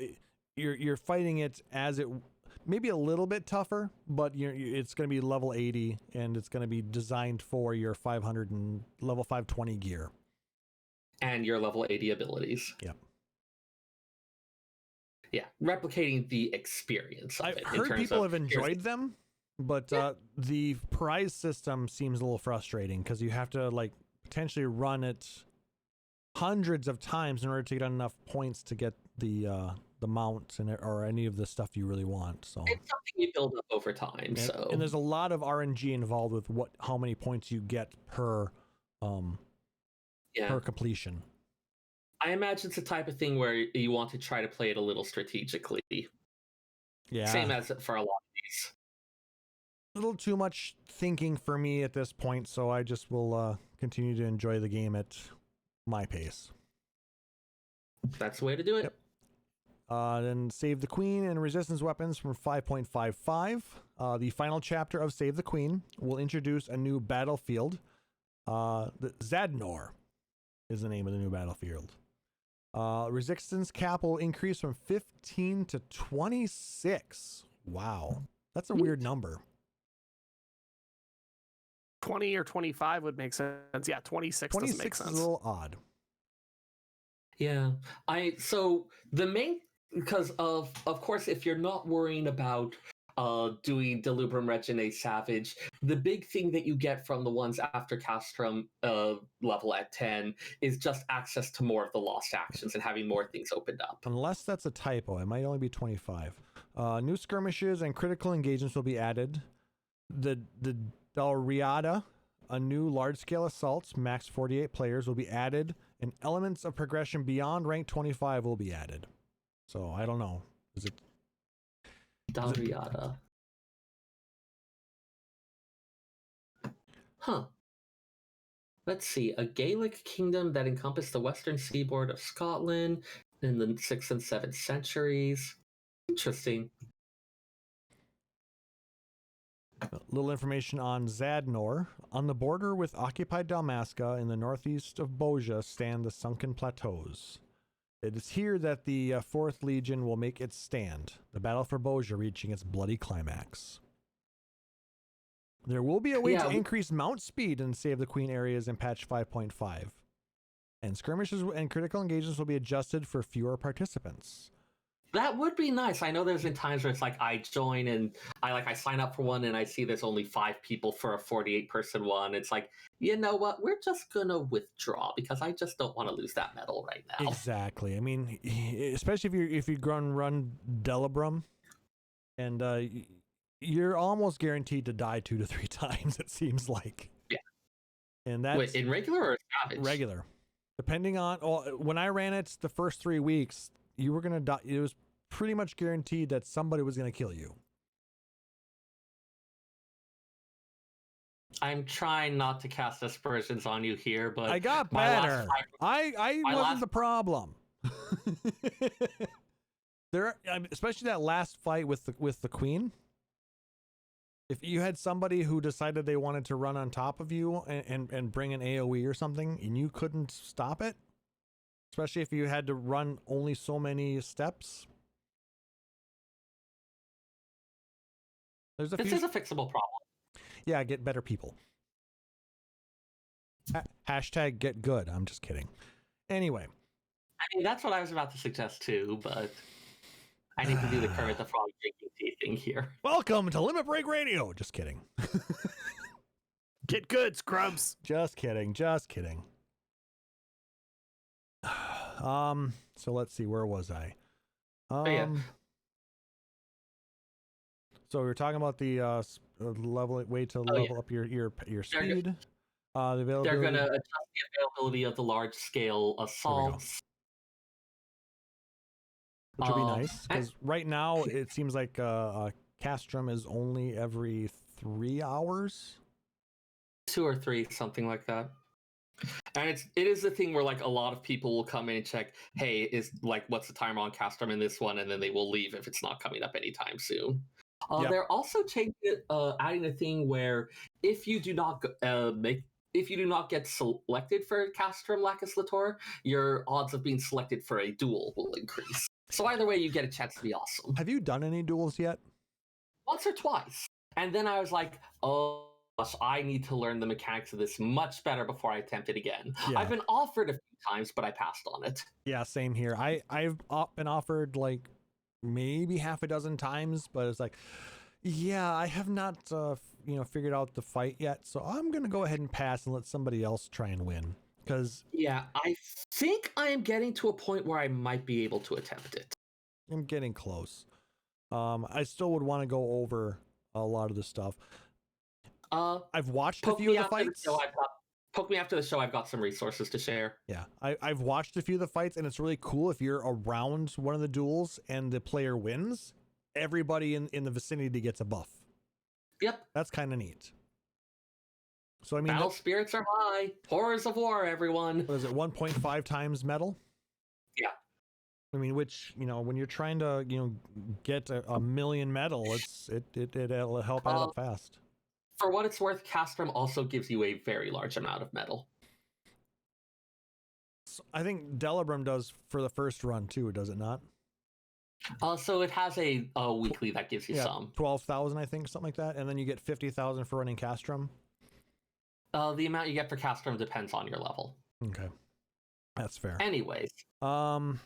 Speaker 2: you're fighting it as it, maybe a little bit tougher, but it's going to be level 80, and it's going to be designed for your 500 and level 520 gear.
Speaker 4: And your level 80 abilities.
Speaker 2: Yep.
Speaker 4: Yeah, replicating the experience of
Speaker 2: I've
Speaker 4: it.
Speaker 2: heard people have enjoyed them, but the prize system seems a little frustrating because you have to like potentially run it hundreds of times in order to get enough points to get the mount or any of the stuff you really want. So
Speaker 4: it's something you build up over time.
Speaker 2: And there's a lot of RNG involved with how many points you get per completion.
Speaker 4: I imagine it's the type of thing where you want to try to play it a little strategically.
Speaker 2: Yeah.
Speaker 4: Same as for a lot of these.
Speaker 2: A little too much thinking for me at this point, so I just will continue to enjoy the game at my pace.
Speaker 4: That's the way to do it.
Speaker 2: Yep. Then Save the Queen and Resistance weapons from 5.55. The final chapter of Save the Queen will introduce a new battlefield. The Zadnor is the name of the new battlefield. Resistance cap will increase from 15 to 26. Wow. That's a weird number.
Speaker 3: 20 or 25 would make sense. Yeah, 26 doesn't make sense.
Speaker 2: Is a little odd.
Speaker 4: Yeah. So the main, because of course, if you're not worrying about doing Delubrum Regine Savage, the big thing that you get from the ones after Castrum level at 10 is just access to more of the lost actions and having more things opened up.
Speaker 2: Unless that's a typo, it might only be 25. New skirmishes and critical engagements will be added. The Dalriada, a new large-scale assaults, max 48 players, will be added, and elements of progression beyond rank 25 will be added. So I don't know. Is it
Speaker 4: Dalriada? Huh. Let's see. A Gaelic kingdom that encompassed the western seaboard of Scotland in the 6th and 7th centuries. Interesting.
Speaker 2: A little information on Zadnor. On the border with occupied Dalmasca in the northeast of Boja stand the Sunken Plateaus. It is here that the 4th Legion will make its stand, the battle for Boja reaching its bloody climax. There will be a way to increase mount speed in Save the Queen areas in patch 5.5. And skirmishes and critical engagements will be adjusted for fewer participants.
Speaker 4: That would be nice. I know there's been times where it's like I join and I sign up for one and I see there's only 5 people for a 48-person one. It's like, you know what? We're just gonna withdraw because I just don't want to lose that medal right now.
Speaker 2: Exactly. I mean, especially if you run Delubrum, and you're almost guaranteed to die 2 to 3 times. It seems like. Yeah. And that's
Speaker 4: Wait, in regular or savage?
Speaker 2: Regular, depending on. Well, when I ran it the first 3 weeks, you were gonna die. It was pretty much guaranteed that somebody was gonna kill you.
Speaker 4: I'm trying not to cast aspersions on you here, but
Speaker 2: I got better. I wasn't the problem. Especially that last fight with the queen. If you had somebody who decided they wanted to run on top of you and bring an AoE or something, and you couldn't stop it, especially if you had to run only so many steps. This
Speaker 4: is a fixable problem.
Speaker 2: Yeah, get better people. Hashtag get good. I'm just kidding. Anyway.
Speaker 4: I mean, that's what I was about to suggest too, but I need to do the Kermit the Frog drinking tea thing here.
Speaker 2: Welcome to Limit Break Radio. Just kidding.
Speaker 3: Get good, scrubs.
Speaker 2: Just kidding. Just kidding. So let's see. Where was I? So we were talking about the way to level up your speed. The availability.
Speaker 4: They're going to adjust the availability of the large scale assaults.
Speaker 2: Which would be nice, because right now it seems like Castrum is only every 3 hours.
Speaker 4: 2 or 3, something like that. And it is the thing where like a lot of people will come in and check, hey, is like what's the timer on Castrum in this one, and then they will leave if it's not coming up anytime soon. They're also adding a thing where if you do not get selected for Castrum Lacus Latour, your odds of being selected for a duel will increase. So either way, you get a chance to be awesome.
Speaker 2: Have you done any duels yet?
Speaker 4: once or twice. And then I was like, oh, gosh, I need to learn the mechanics of this much better before I attempt it again.
Speaker 2: Yeah.
Speaker 4: I've been offered a few times, but I passed on it.
Speaker 2: Yeah, same here. I've been offered like maybe half a dozen times, but it's like, yeah, I have not figured out the fight yet, so I'm gonna go ahead and pass and let somebody else try and win. Because
Speaker 4: yeah, I think I am getting to a point where I might be able to attempt it.
Speaker 2: I'm getting close. I still would want to go over a lot of the stuff. I've watched a few of the fights.
Speaker 4: Poke me after the show. I've got some resources to share.
Speaker 2: Yeah, I've watched a few of the fights, and it's really cool if you're around one of the duels and the player wins. Everybody in the vicinity gets a buff.
Speaker 4: Yep.
Speaker 2: That's kind of neat. So I mean,
Speaker 4: battle spirits are high. Horrors of war, everyone.
Speaker 2: What is it? 1.5 times metal.
Speaker 4: Yeah.
Speaker 2: I mean, which when you're trying to get a million metal, it'll help add up fast.
Speaker 4: For what it's worth, Castrum also gives you a very large amount of metal.
Speaker 2: So I think Delibram does for the first run too, does it not?
Speaker 4: So it has a weekly that gives you some.
Speaker 2: 12,000, I think, something like that, and then you get 50,000 for running Castrum.
Speaker 4: The amount you get for Castrum depends on your level.
Speaker 2: Okay, that's fair.
Speaker 4: Anyways,
Speaker 2: to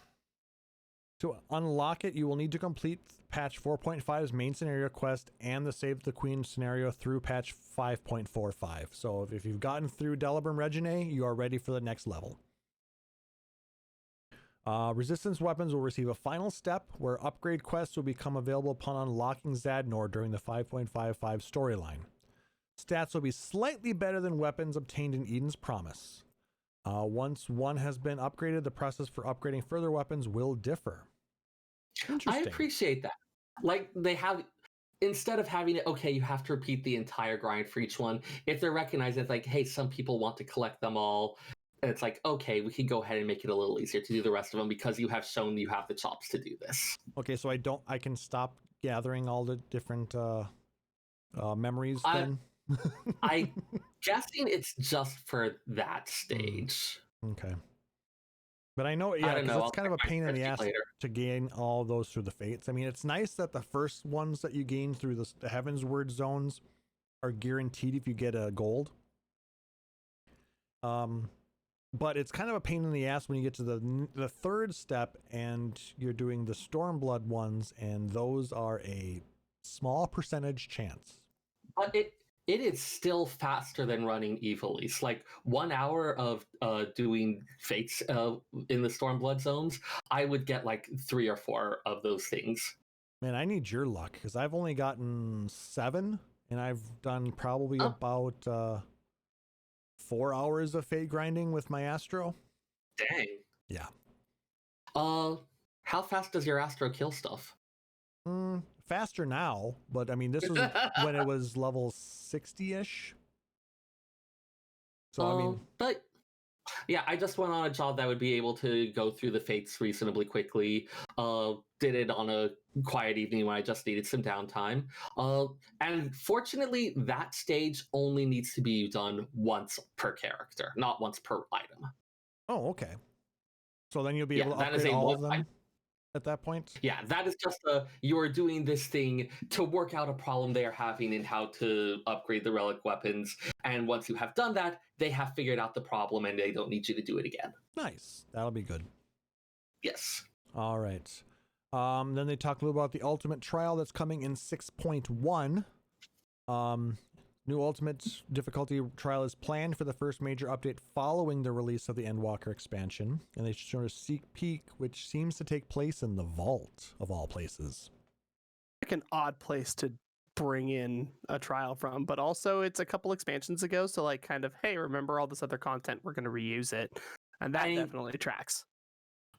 Speaker 2: unlock it, you will need to complete patch 4.5's main scenario quest and the Save the Queen scenario through patch 5.45. So if you've gotten through Delibram Regine, you are ready for the next level. Resistance weapons will receive a final step where upgrade quests will become available upon unlocking Zadnor during the 5.55 storyline. Stats will be slightly better than weapons obtained in Eden's Promise. Once one has been upgraded, the process for upgrading further weapons will differ.
Speaker 4: I appreciate that. Like, they have, instead of having it, okay, you have to repeat the entire grind for each one, if they're recognizing it's like, hey, some people want to collect them all, it's like, okay, we can go ahead and make it a little easier to do the rest of them because you have shown you have the chops to do this.
Speaker 2: Okay, so I can stop gathering all the different memories then?
Speaker 4: I'm guessing it's just for that stage.
Speaker 2: Okay. But I know, because it's kind of a pain in the ass to gain all those through the fates. I mean, it's nice that the first ones that you gain through the Heaven's Word zones are guaranteed if you get a gold. But it's kind of a pain in the ass when you get to the third step and you're doing the Stormblood ones, and those are a small percentage chance.
Speaker 4: But it is still faster than running Evilise. Like 1 hour of doing fates in the Stormblood zones, I would get like 3 or 4 of those things.
Speaker 2: Man, I need your luck because I've only gotten 7, and I've done probably about 4 hours of fate grinding with my Astro.
Speaker 4: Dang.
Speaker 2: Yeah.
Speaker 4: How fast does your Astro kill stuff?
Speaker 2: Faster now, but I mean, this was when it was level 60-ish. So I mean,
Speaker 4: but yeah, I just went on a job that would be able to go through the fates reasonably quickly. Did it on a quiet evening when I just needed some downtime. And fortunately, that stage only needs to be done once per character, not once per item.
Speaker 2: Oh, okay. So then you'll be able to upgrade all of them at that point?
Speaker 4: Yeah, that is just you are doing this thing to work out a problem they are having in how to upgrade the relic weapons. And once you have done that, they have figured out the problem and they don't need you to do it again.
Speaker 2: Nice. That'll be good.
Speaker 4: Yes.
Speaker 2: All right. Then they talk a little about the Ultimate Trial that's coming in 6.1. New Ultimate difficulty trial is planned for the first major update following the release of the Endwalker expansion, and they showed a sneak peek, which seems to take place in the Vault, of all places.
Speaker 3: Like an odd place to bring in a trial from, but also it's a couple expansions ago, so like kind of, hey, remember all this other content, we're going to reuse it, and that definitely tracks.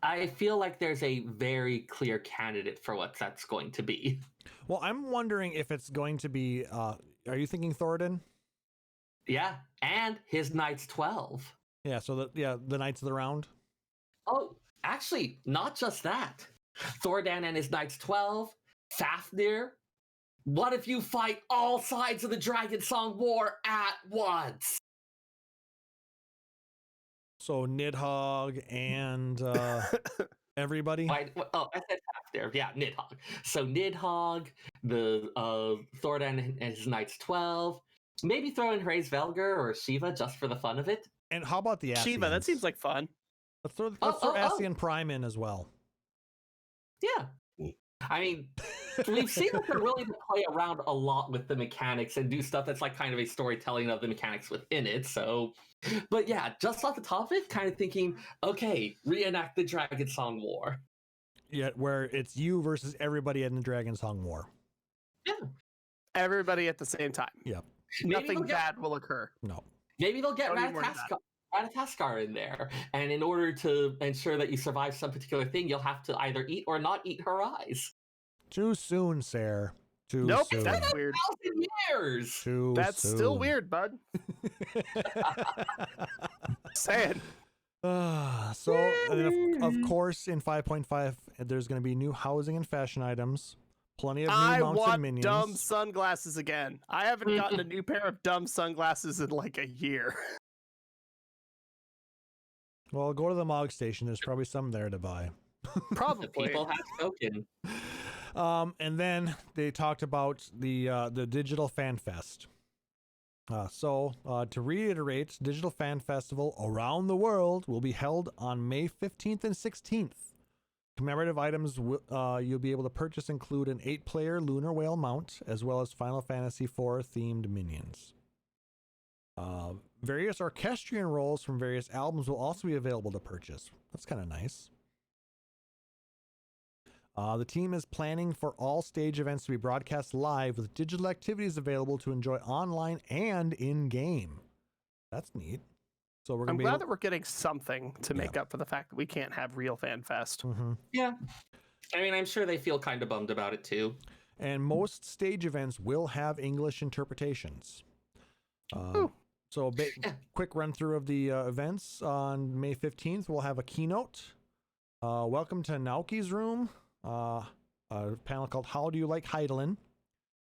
Speaker 4: I feel like there's a very clear candidate for what that's going to be.
Speaker 2: Well, I'm wondering if it's going to be, are you thinking Thoradin?
Speaker 4: Yeah, and his Knights 12.
Speaker 2: Yeah, so the Knights of the Round.
Speaker 4: Oh, actually, not just that. Thoradin and his Knights 12, Fafnir. What if you fight all sides of the Dragon Song War at once?
Speaker 2: So Nidhogg and Everybody.
Speaker 4: I said half there. Yeah, Nidhogg. So Nidhogg, the Thordan and his Knights 12. Maybe throw in Hraze Velger or Shiva just for the fun of it.
Speaker 2: And how about the Asians?
Speaker 3: Shiva, that seems like fun.
Speaker 2: Let's throw Asian Prime in as well.
Speaker 4: Yeah. I mean, we've seen that they're willing to play around a lot with the mechanics and do stuff that's like kind of a storytelling of the mechanics within it. So, but yeah, just off the top of it, kind of thinking, okay, reenact the Dragon Song War.
Speaker 2: Yeah, where it's you versus everybody in the Dragon Song War.
Speaker 4: Yeah.
Speaker 3: Everybody at the same time.
Speaker 2: Yep.
Speaker 3: Nothing bad will occur.
Speaker 2: No.
Speaker 4: Maybe they'll get Ratataskar in there, and in order to ensure that you survive some particular thing, you'll have to either eat or not eat her eyes.
Speaker 2: Too soon, Seyrr. Too
Speaker 3: nope,
Speaker 2: soon.
Speaker 3: that's weird.
Speaker 4: 1,000 years.
Speaker 3: That's
Speaker 2: soon.
Speaker 3: still weird, bud. Saying.
Speaker 2: So, and then of course, in 5.5, there's going to be new housing and fashion items. Plenty of new mounts and minions.
Speaker 3: Dumb sunglasses again. I haven't gotten a new pair of dumb sunglasses in like a year.
Speaker 2: Well, go to the Mog Station. There's probably some there to buy.
Speaker 3: Probably.
Speaker 4: The people have spoken.
Speaker 2: And then they talked about the Digital Fan Fest. So to reiterate, Digital Fan Festival around the world will be held on May 15th and 16th. Commemorative items you'll be able to purchase include an 8-player Lunar Whale mount, as well as Final Fantasy IV themed minions. Various orchestrion roles from various albums will also be available to purchase. That's kind of nice. The team is planning for all stage events to be broadcast live with digital activities available to enjoy online and in-game. That's neat. So we're
Speaker 3: I'm glad that we're getting something to make up for the fact that we can't have real Fan Fest.
Speaker 2: Mm-hmm.
Speaker 4: Yeah. I mean, I'm sure they feel kind of bummed about it too.
Speaker 2: And most stage events will have English interpretations. So quick run through of the events. On May 15th, we'll have a keynote. Welcome to Naoki's Room. A panel called How Do You Like Heidelin?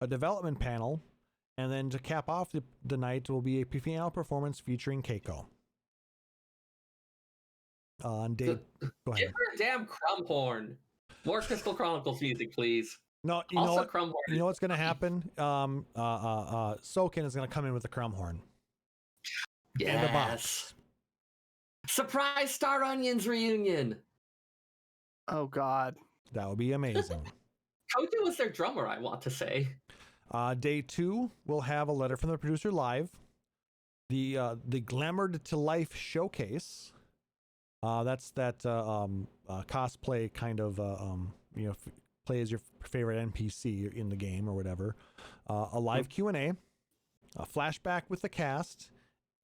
Speaker 2: A development panel. And then to cap off the night will be a piano performance featuring Keiko. On day, go ahead.
Speaker 4: Give her a damn Crumhorn. More Crystal Chronicles music, please.
Speaker 2: No, you know what's going to happen? Soken is going to come in with the Crumhorn.
Speaker 4: Yes.
Speaker 2: And a box.
Speaker 4: Surprise Star Onions reunion.
Speaker 3: Oh God,
Speaker 2: that would be amazing.
Speaker 4: Koju was their drummer, I want to say.
Speaker 2: Day 2, we'll have a letter from the producer live. The Glamored to Life showcase. That's that cosplay kind of play as your favorite NPC in the game or whatever. A live Q&A, a flashback with the cast,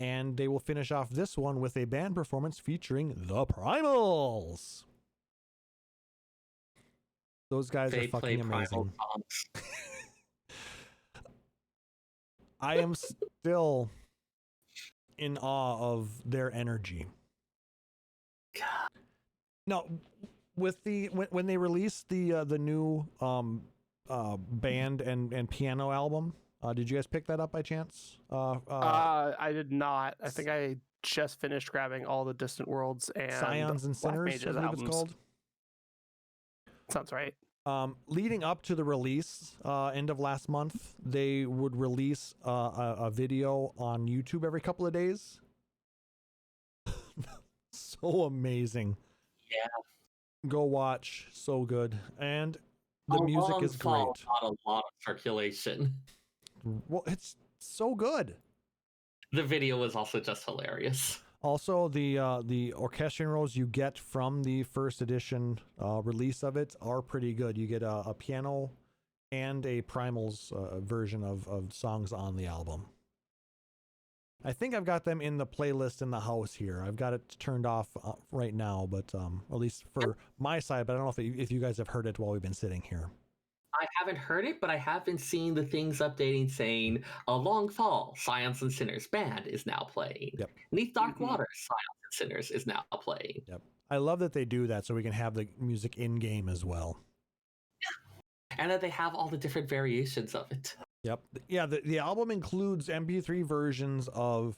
Speaker 2: and they will finish off this one with a band performance featuring the Primals. Those guys are fucking amazing. I am still in awe of their energy.
Speaker 4: God.
Speaker 2: No, with when they released the new band and piano album, did you guys pick that up by chance?
Speaker 3: I did not. I think I just finished grabbing all the Distant Worlds and
Speaker 2: Scions and Sinners, I believe it's called.
Speaker 3: Sounds right.
Speaker 2: Leading up to the release, end of last month, they would release a video on YouTube every couple of days. So amazing.
Speaker 4: Yeah.
Speaker 2: Go watch. So good. And the music is great.
Speaker 4: Not a lot of circulation.
Speaker 2: Well, it's so good.
Speaker 4: The video was also just hilarious.
Speaker 2: Also, the orchestrion rolls you get from the first edition release of it are pretty good. You get a piano and a Primals version of songs on the album. I think I've got them in the playlist in the house here. I've got it turned off right now, but at least for my side. But I don't know if you guys have heard it while we've been sitting here.
Speaker 4: I haven't heard it, but I have been seeing the things updating saying A Long Fall, Scions and Sinners Band is now playing.
Speaker 2: Yep.
Speaker 4: Neath Dark Waters, Scions and Sinners is now playing.
Speaker 2: Yep. I love that they do that so we can have the music in game as well.
Speaker 4: Yeah. And that they have all the different variations of it.
Speaker 2: Yep. Yeah, the album includes MP3 versions of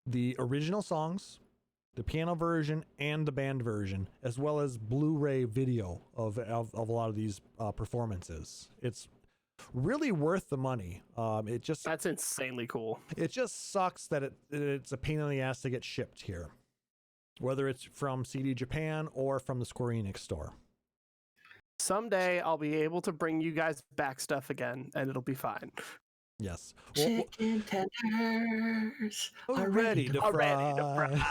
Speaker 2: the original songs, the piano version and the band version, as well as Blu-ray video of a lot of these performances. It's really worth the money.
Speaker 3: That's insanely cool.
Speaker 2: It just sucks that it's a pain in the ass to get shipped here, whether it's from CD Japan or from the Square Enix store.
Speaker 3: Someday I'll be able to bring you guys back stuff again, and it'll be fine.
Speaker 2: Yes.
Speaker 4: Chicken tenders
Speaker 2: are ready to fry.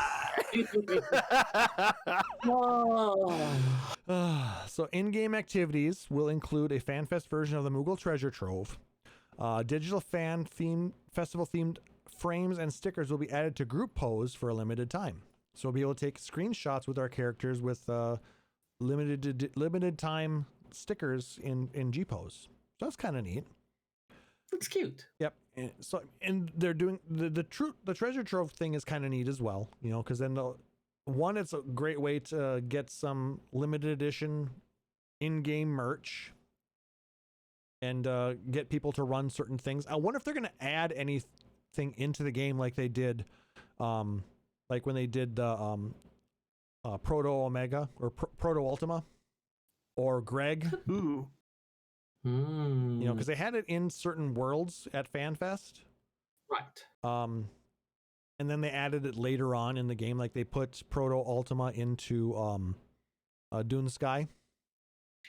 Speaker 2: So in-game activities will include a FanFest version of the Moogle Treasure Trove. Digital festival-themed frames and stickers will be added to Group Pose for a limited time. So we'll be able to take screenshots with our characters with limited time stickers in G-Pose. So that's kind of neat.
Speaker 4: It's cute.
Speaker 2: Yep. And they're doing the treasure trove thing is kind of neat as well, you know, because then it's a great way to get some limited edition in-game merch and get people to run certain things. I wonder if they're going to add anything into the game like they did, like when they did the Proto Omega or Proto Ultima or Greg.
Speaker 3: Ooh.
Speaker 2: You know, because they had it in certain worlds at FanFest.
Speaker 4: Right.
Speaker 2: And then they added it later on in the game, like they put Proto Ultima into Dune Sky.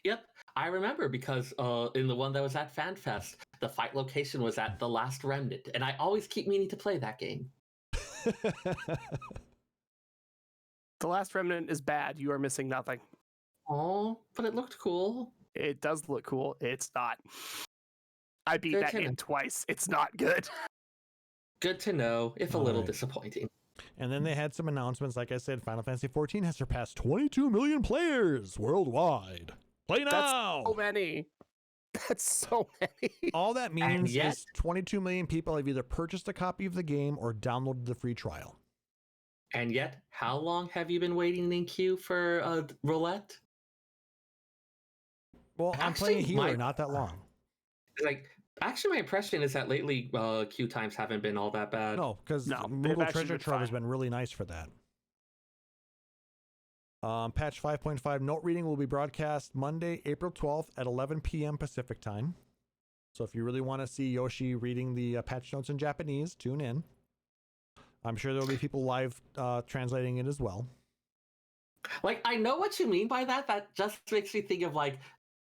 Speaker 4: Yep, I remember because in the one that was at FanFest, the fight location was at The Last Remnant, and I always keep meaning to play that game.
Speaker 3: The Last Remnant is bad. You are missing nothing.
Speaker 4: Oh, but it looked cool.
Speaker 3: It does look cool. It's not. I beat that game twice. It's not good.
Speaker 4: Good to know, if a little disappointing.
Speaker 2: And then they had some announcements. Like I said, Final Fantasy XIV has surpassed 22 million players worldwide. Play now!
Speaker 3: That's so many. That's so many.
Speaker 2: All that means is 22 million people have either purchased a copy of the game or downloaded the free trial.
Speaker 4: And yet, how long have you been waiting in queue for Roulette?
Speaker 2: Well, I'm playing Healer not that long.
Speaker 4: Actually, my impression is that lately queue times haven't been all that bad.
Speaker 2: No, because Moogle Treasure Trove has been really nice for that. Patch 5.5 note reading will be broadcast Monday, April 12th at 11 p.m. Pacific time. So if you really want to see Yoshi reading the patch notes in Japanese, tune in. I'm sure there will be people live translating it as well.
Speaker 4: Like, I know what you mean by that. That just makes me think of like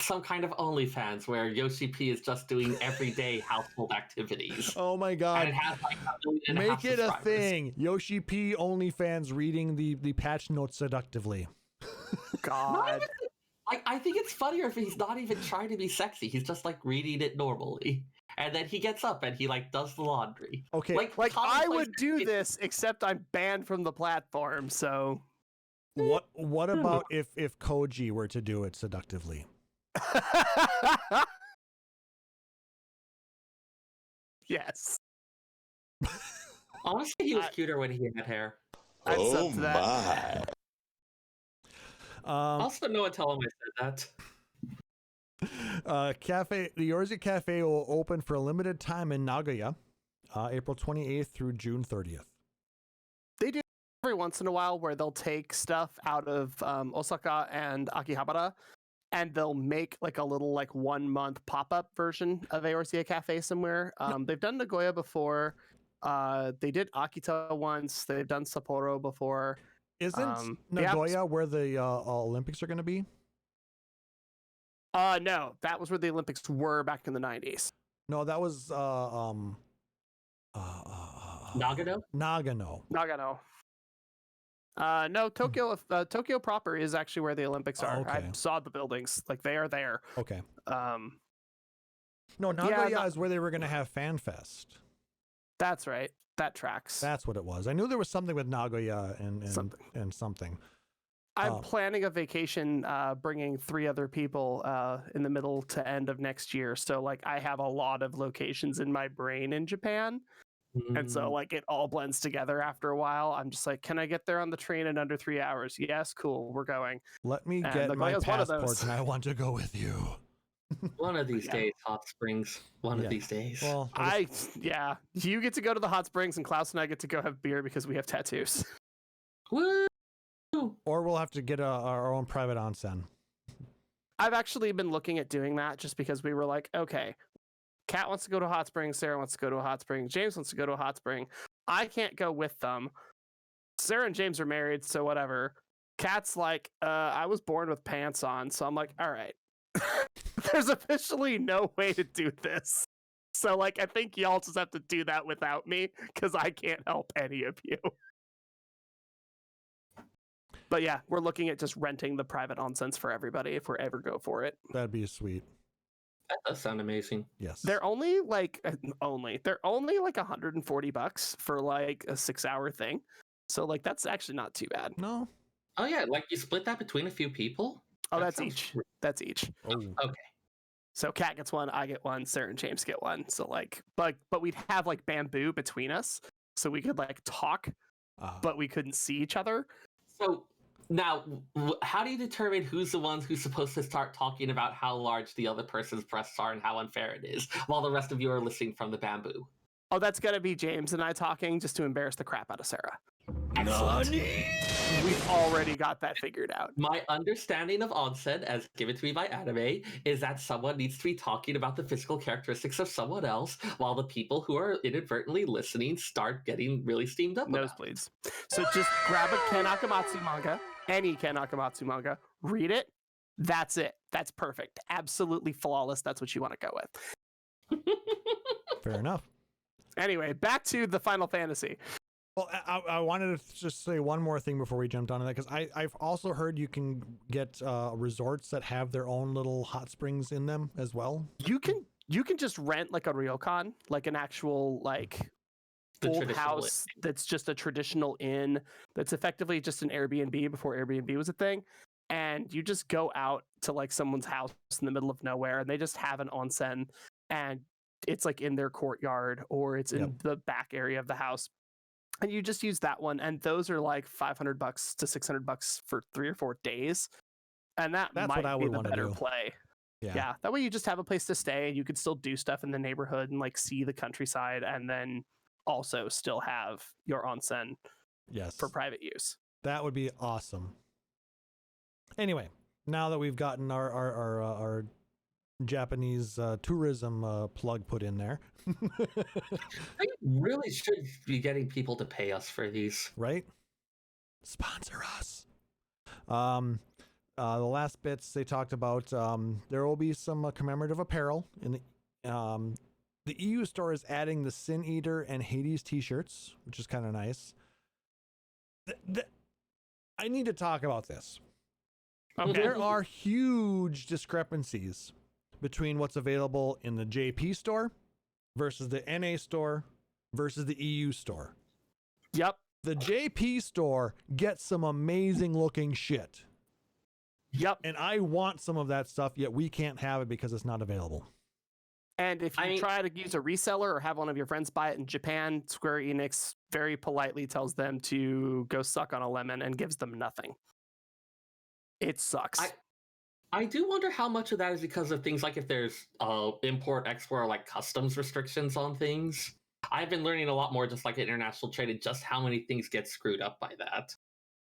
Speaker 4: some kind of OnlyFans where Yoshi P is just doing everyday household activities.
Speaker 2: Oh my god.
Speaker 4: And it has like
Speaker 2: make it a thing. Yoshi P OnlyFans reading the patch notes seductively.
Speaker 3: God.
Speaker 4: I think it's funnier if he's not even trying to be sexy. He's just like reading it normally. And then he gets up and he like does the laundry.
Speaker 2: Okay.
Speaker 3: Like I would do this, except I'm banned from the platform, so
Speaker 2: what about if Koji were to do it seductively?
Speaker 3: Yes.
Speaker 4: Honestly, he was cuter when he had hair.
Speaker 1: Oh my.
Speaker 4: Also, no one tell him I said that.
Speaker 2: The Yorzi Cafe will open for a limited time in Nagoya, April 28th through June 30th.
Speaker 3: They do every once in a while where they'll take stuff out of Osaka and Akihabara, and they'll make like a little 1 month pop-up version of Eorzea Cafe somewhere. They've done Nagoya before. They did Akita once. They've done Sapporo before.
Speaker 2: Isn't Nagoya where the Olympics are going to be?
Speaker 3: No, that was where the Olympics were back in the 90s.
Speaker 2: No, that was
Speaker 4: Nagano?
Speaker 2: Nagano.
Speaker 3: No, Tokyo. Tokyo proper is actually where the Olympics are.
Speaker 2: Okay.
Speaker 3: I saw the buildings; they are there.
Speaker 2: Okay. No, Nagoya is where they were going to have FanFest.
Speaker 3: That's right. That tracks.
Speaker 2: That's what it was. I knew there was something with Nagoya and something.
Speaker 3: I'm planning a vacation, bringing 3 other people in the middle to end of next year. So I have a lot of locations in my brain in Japan. And so it all blends together after a while. I'm just like, can I get there on the train in under 3 hours? Yes, cool, we're going.
Speaker 2: Let me get my passport and I want to go with you.
Speaker 4: One of these days, Hot Springs. One of these days.
Speaker 2: Well,
Speaker 3: you get to go to the hot springs and Klauss and I get to go have beer because we have tattoos.
Speaker 4: Woo!
Speaker 2: Or we'll have to get our own private onsen.
Speaker 3: I've actually been looking at doing that just because we were like, okay, Kat wants to go to a hot spring, Seyrr wants to go to a hot spring, James wants to go to a hot spring. I can't go with them. Seyrr and James are married, so whatever. Kat's like, I was born with pants on, so I'm like, all right. There's officially no way to do this. So like I think y'all just have to do that without me, because I can't help any of you. But yeah, we're looking at just renting the private onsens for everybody if we ever go for it.
Speaker 2: That'd be sweet.
Speaker 4: That does sound amazing.
Speaker 2: Yes.
Speaker 3: They're only like $140 for like a 6-hour thing. So like that's actually not too bad.
Speaker 2: No.
Speaker 4: Oh yeah, like you split that between a few people?
Speaker 3: Oh,
Speaker 4: That
Speaker 3: that's
Speaker 4: sounds
Speaker 3: each. That's each.
Speaker 2: Oh.
Speaker 4: Okay.
Speaker 3: So Kat gets one, I get one, Seyrr and James get one. So like, but we'd have like bamboo between us, so we could like talk, but we couldn't see each other.
Speaker 4: So now, how do you determine who's the ones who's supposed to start talking about how large the other person's breasts are and how unfair it is, while the rest of you are listening from the bamboo?
Speaker 3: Oh, that's gonna be James and I talking just to embarrass the crap out of Seyrr.
Speaker 4: Excellent.
Speaker 3: We've already got that figured out.
Speaker 4: My understanding of onsen, as given to me by anime, is that someone needs to be talking about the physical characteristics of someone else, while the people who are inadvertently listening start getting really steamed up.
Speaker 3: Nosebleeds. So just grab a Ken Akamatsu manga, any Ken Akamatsu manga, read it. That's it. That's perfect. Absolutely flawless. That's what you want to go with.
Speaker 2: Fair enough.
Speaker 3: Anyway, back to the Final Fantasy.
Speaker 2: Well, I wanted to just say one more thing before we jumped onto that, because I've also heard you can get resorts that have their own little hot springs in them as well.
Speaker 3: You can just rent like a ryokan, like an actual like old house that's just a traditional inn that's effectively just an Airbnb before Airbnb was a thing. And you just go out to like someone's house in the middle of nowhere and they just have an onsen and it's like in their courtyard or it's in the back area of the house. And you just use that one. And those are like $500 to $600 for 3 or 4 days. And that's might
Speaker 2: what I
Speaker 3: be
Speaker 2: would
Speaker 3: the
Speaker 2: want to
Speaker 3: better
Speaker 2: do.
Speaker 3: play.
Speaker 2: Yeah.
Speaker 3: That way you just have a place to stay and you could still do stuff in the neighborhood and like see the countryside and then also still have your onsen for private use.
Speaker 2: That would be awesome. Anyway, now that we've gotten our Japanese tourism plug put in there.
Speaker 4: I really should be getting people to pay us for these.
Speaker 2: Right? Sponsor us. The last bits they talked about, there will be some commemorative apparel in the EU store is adding the Sin Eater and Hades t-shirts, which is kind of nice. I need to talk about this.
Speaker 3: Okay.
Speaker 2: There are huge discrepancies between what's available in the JP store versus the NA store versus the EU store.
Speaker 3: Yep.
Speaker 2: The JP store gets some amazing looking shit.
Speaker 3: Yep.
Speaker 2: And I want some of that stuff, yet we can't have it because it's not available.
Speaker 3: And if you try to use a reseller or have one of your friends buy it in Japan, Square Enix very politely tells them to go suck on a lemon and gives them nothing. It sucks.
Speaker 4: I do wonder how much of that is because of things like if there's import, export, or like customs restrictions on things. I've been learning a lot more just like international trade and just how many things get screwed up by that.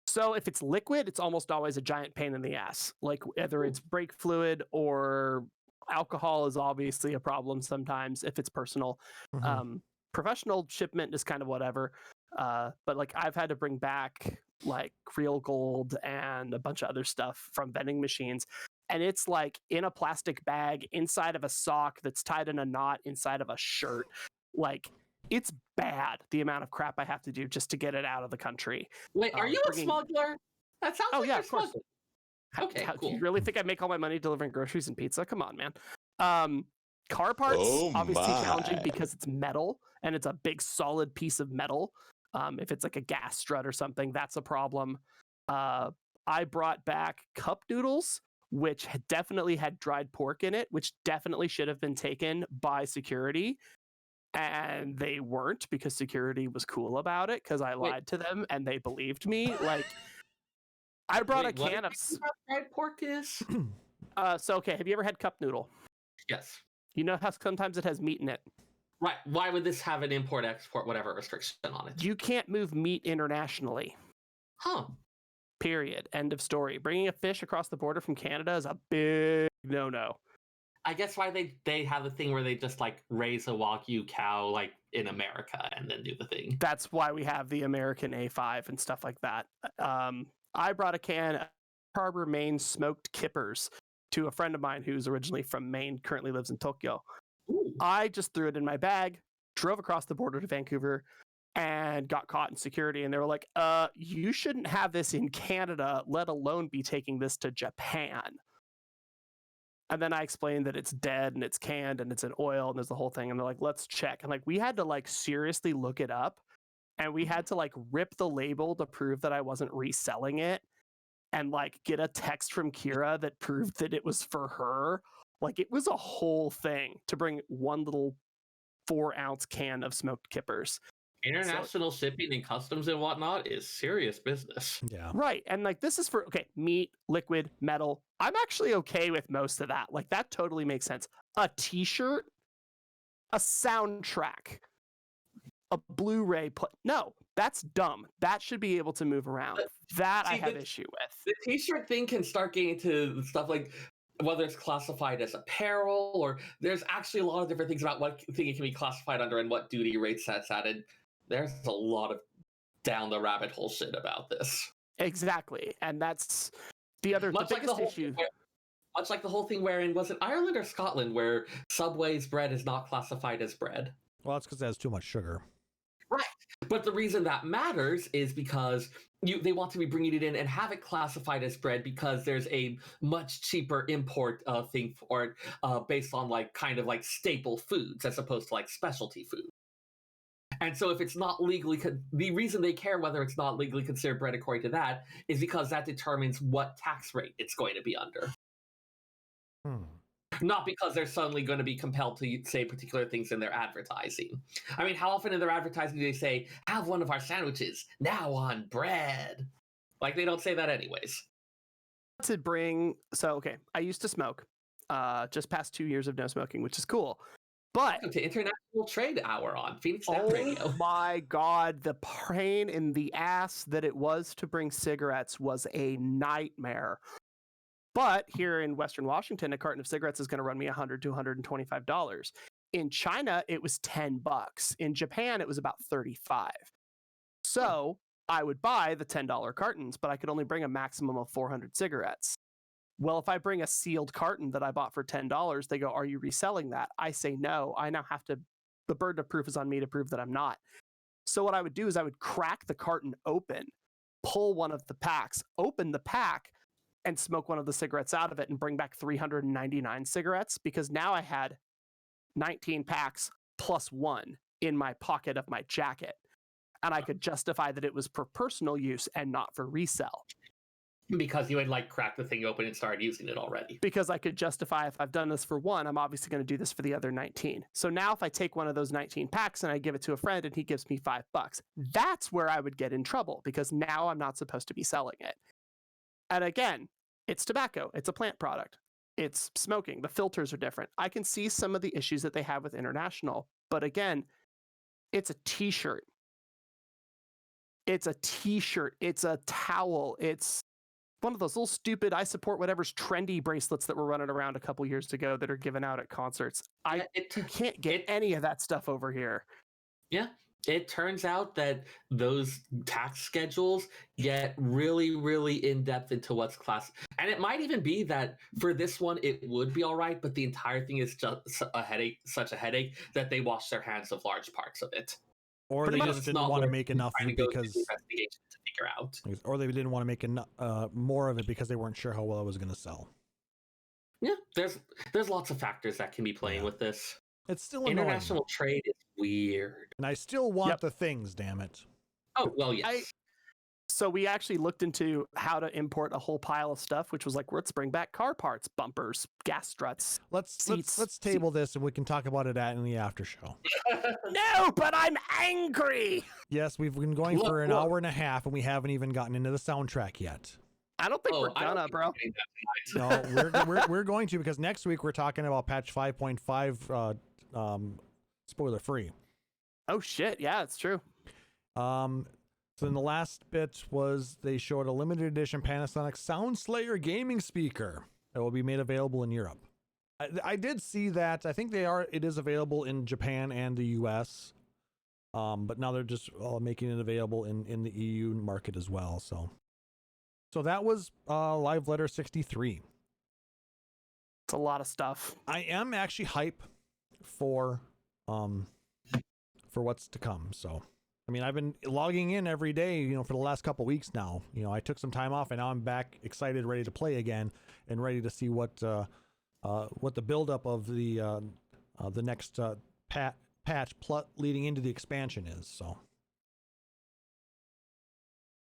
Speaker 3: So if it's liquid, it's almost always a giant pain in the ass. Like whether it's brake fluid or alcohol is obviously a problem sometimes if it's personal.
Speaker 2: Mm-hmm.
Speaker 3: Professional shipment is kind of whatever. But like I've had to bring back like real gold and a bunch of other stuff from vending machines. And it's like in a plastic bag inside of a sock that's tied in a knot inside of a shirt. Like it's bad the amount of crap I have to do just to get it out of the country.
Speaker 4: Wait, are you a smuggler? That sounds like
Speaker 3: yeah,
Speaker 4: you're
Speaker 3: of course.
Speaker 4: smuggling. Okay, cool.
Speaker 3: Do you really think I make all my money delivering groceries and pizza? Come on, man. Car parts, obviously challenging because it's metal and it's a big solid piece of metal. If it's like a gas strut or something, that's a problem. I brought back cup noodles, which definitely had dried pork in it, which definitely should have been taken by security. And they weren't because security was cool about it because I lied to them and they believed me. Like, I brought a can of
Speaker 4: dried pork is.
Speaker 3: So okay, have you ever had cup noodle?
Speaker 4: Yes.
Speaker 3: You know how sometimes it has meat in it.
Speaker 4: Right. Why would this have an import, export, whatever restriction on it?
Speaker 3: You can't move meat internationally.
Speaker 4: Huh.
Speaker 3: Period. End of story. Bringing a fish across the border from Canada is a big no-no.
Speaker 4: I guess why they have a thing where they just like raise a Wagyu cow like in America and then do the thing.
Speaker 3: That's why we have the American A5 and stuff like that. I brought a can of Harbor, Maine smoked kippers to a friend of mine who's originally from Maine, currently lives in Tokyo.
Speaker 4: Ooh.
Speaker 3: I just threw it in my bag, drove across the border to Vancouver, and got caught in security. And they were like, you shouldn't have this in Canada, let alone be taking this to Japan. And then I explained that it's dead and it's canned and it's in oil and there's the whole thing. And they're like, let's check. And like, we had to like seriously look it up, and we had to like rip the label to prove that I wasn't reselling it, and like get a text from Kira that proved that it was for her. Like, it was a whole thing to bring one little 4-ounce can of smoked kippers.
Speaker 4: International shipping and customs and whatnot is serious business.
Speaker 2: Yeah.
Speaker 3: Right. And like, this is for, okay, meat, liquid, metal. I'm actually okay with most of that. Like, that totally makes sense. A t-shirt, a soundtrack, a Blu-ray no, that's dumb. That should be able to move around. That I have issue with.
Speaker 4: The t-shirt thing can start getting into stuff like whether it's classified as apparel, or there's actually a lot of different things about what thing it can be classified under and what duty rates that's added. There's a lot of down the rabbit hole shit about this.
Speaker 3: Exactly. And that's the biggest issue.
Speaker 4: Much like the whole thing wherein, was it Ireland or Scotland, where Subway's bread is not classified as bread?
Speaker 2: Well, that's because it has too much sugar.
Speaker 4: Right. But the reason that matters is because they want to be bringing it in and have it classified as bread because there's a much cheaper import thing for it based on like kind of like staple foods as opposed to like specialty food. And so if it's not legally, the reason they care whether it's not legally considered bread according to that is because that determines what tax rate it's going to be under. Not because they're suddenly going to be compelled to say particular things in their advertising. I mean, how often in their advertising do they say, have one of our sandwiches now on bread? Like, they don't say that anyways.
Speaker 3: Okay, I used to smoke, just past 2 years of no smoking, which is cool. But
Speaker 4: Welcome to International Trade Hour on Phoenix Sound Radio.
Speaker 3: Oh my God, the pain in the ass that it was to bring cigarettes was a nightmare. But here in Western Washington, a carton of cigarettes is going to run me $100 to $125. In China, it was $10. In Japan, it was about $35. So I would buy the $10 cartons, but I could only bring a maximum of 400 cigarettes. Well, if I bring a sealed carton that I bought for $10, they go, are you reselling that? I say no. I now have to, the burden of proof is on me to prove that I'm not. So what I would do is I would crack the carton open, pull one of the packs, open the pack, and smoke one of the cigarettes out of it and bring back 399 cigarettes, because now I had 19 packs plus one in my pocket of my jacket. And I could justify that it was for personal use and not for resell.
Speaker 4: Because you had like cracked the thing open and started using it already.
Speaker 3: Because I could justify, if I've done this for one, I'm obviously going to do this for the other 19. So now if I take one of those 19 packs and I give it to a friend and he gives me $5, that's where I would get in trouble, because now I'm not supposed to be selling it. And again, it's tobacco. It's a plant product. It's smoking. The filters are different. I can see some of the issues that they have with international, but again, it's a t-shirt. It's a t-shirt. It's a towel. It's one of those little stupid I support whatever's trendy bracelets that were running around a couple years ago that are given out at concerts. You can't get any of that stuff over here.
Speaker 4: Yeah. It turns out that those tax schedules get really, really in-depth into what's class. And it might even be that for this one, it would be all right, but the entire thing is just such a headache that they wash their hands of large parts of it.
Speaker 2: Or they just didn't want to make enough of it because
Speaker 4: investigation to figure out.
Speaker 2: Or they didn't want to make more of it because they weren't sure how well it was going to sell.
Speaker 4: Yeah, there's lots of factors that can be playing with this.
Speaker 2: It's still annoying.
Speaker 4: International trade is weird.
Speaker 2: And I still want the things, damn it.
Speaker 4: Oh, well, yes.
Speaker 3: So we actually looked into how to import a whole pile of stuff, which was like, let's bring back car parts, bumpers, gas struts. Let's
Speaker 2: table this and we can talk about it in the after show.
Speaker 3: No, but I'm angry.
Speaker 2: Yes, we've been going for an hour and a half and we haven't even gotten into the soundtrack yet.
Speaker 3: I don't think we're gonna, bro.
Speaker 2: No, we're going to, because next week we're talking about patch 5.5 spoiler free.
Speaker 3: Oh shit, yeah, it's true.
Speaker 2: So then the last bit was they showed a limited edition Panasonic Soundslayer gaming speaker that will be made available in Europe. I did see that. I think it is available in Japan and the US. But now they're just making it available in the EU market as well. So that was Live Letter 63.
Speaker 3: It's a lot of stuff.
Speaker 2: I am actually hype for what's to come. So, I mean, I've been logging in every day, for the last couple weeks now. I took some time off and now I'm back excited, ready to play again and ready to see what the buildup of the next patch leading into the expansion is. So,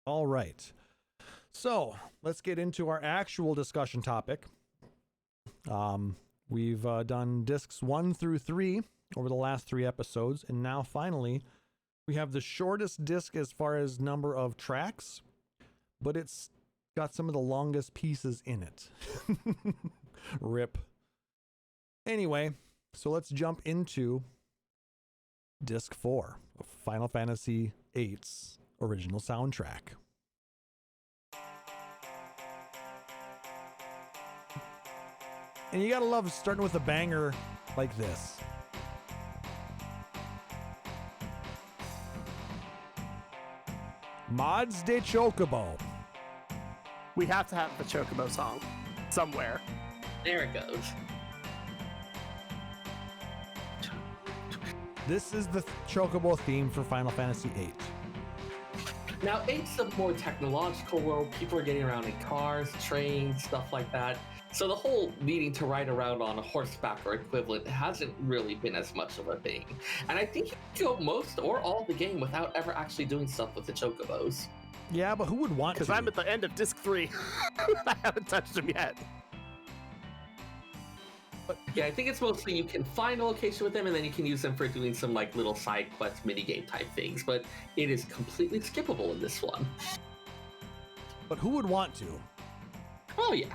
Speaker 2: all right. So let's get into our actual discussion topic. We've done discs 1 through 3 over the last 3 episodes, and now finally we have the shortest disc as far as number of tracks, but it's got some of the longest pieces in it. Rip. Anyway, so let's jump into disc 4 of Final Fantasy VIII's original soundtrack. And you gotta love starting with a banger like this. Mods de Chocobo.
Speaker 3: We have to have the Chocobo song somewhere.
Speaker 4: There it goes.
Speaker 2: This is the Chocobo theme for Final Fantasy VIII.
Speaker 4: Now, VIII's a more technological world. People are getting around in cars, trains, stuff like that. So the whole needing to ride around on a horseback or equivalent hasn't really been as much of a thing. And I think you can go most or all of the game without ever actually doing stuff with the Chocobos.
Speaker 2: Yeah, but who would want to?
Speaker 3: Because I'm at the end of disc 3. I haven't touched them yet.
Speaker 4: But yeah, I think it's mostly you can find a location with them and then you can use them for doing some like little side quest minigame type things. But it is completely skippable in this one.
Speaker 2: But who would want to?
Speaker 4: Oh yeah.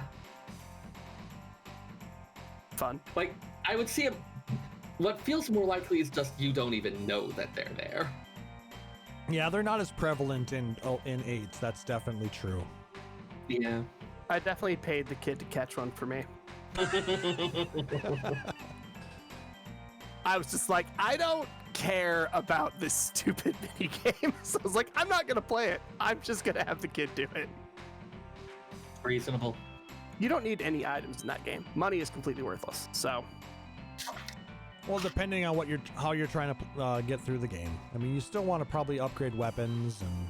Speaker 3: Fun.
Speaker 4: Like, I would see what feels more likely is just you don't even know that they're there.
Speaker 2: Yeah, they're not as prevalent in VIII. That's definitely true.
Speaker 4: Yeah.
Speaker 3: I definitely paid the kid to catch one for me. I was just like, I don't care about this stupid minigame. So I was like, I'm not going to play it. I'm just going to have the kid do it.
Speaker 4: Reasonable.
Speaker 3: You don't need any items in that game. Money is completely worthless. So,
Speaker 2: well, depending on how you're trying to get through the game. I mean, you still want to probably upgrade weapons and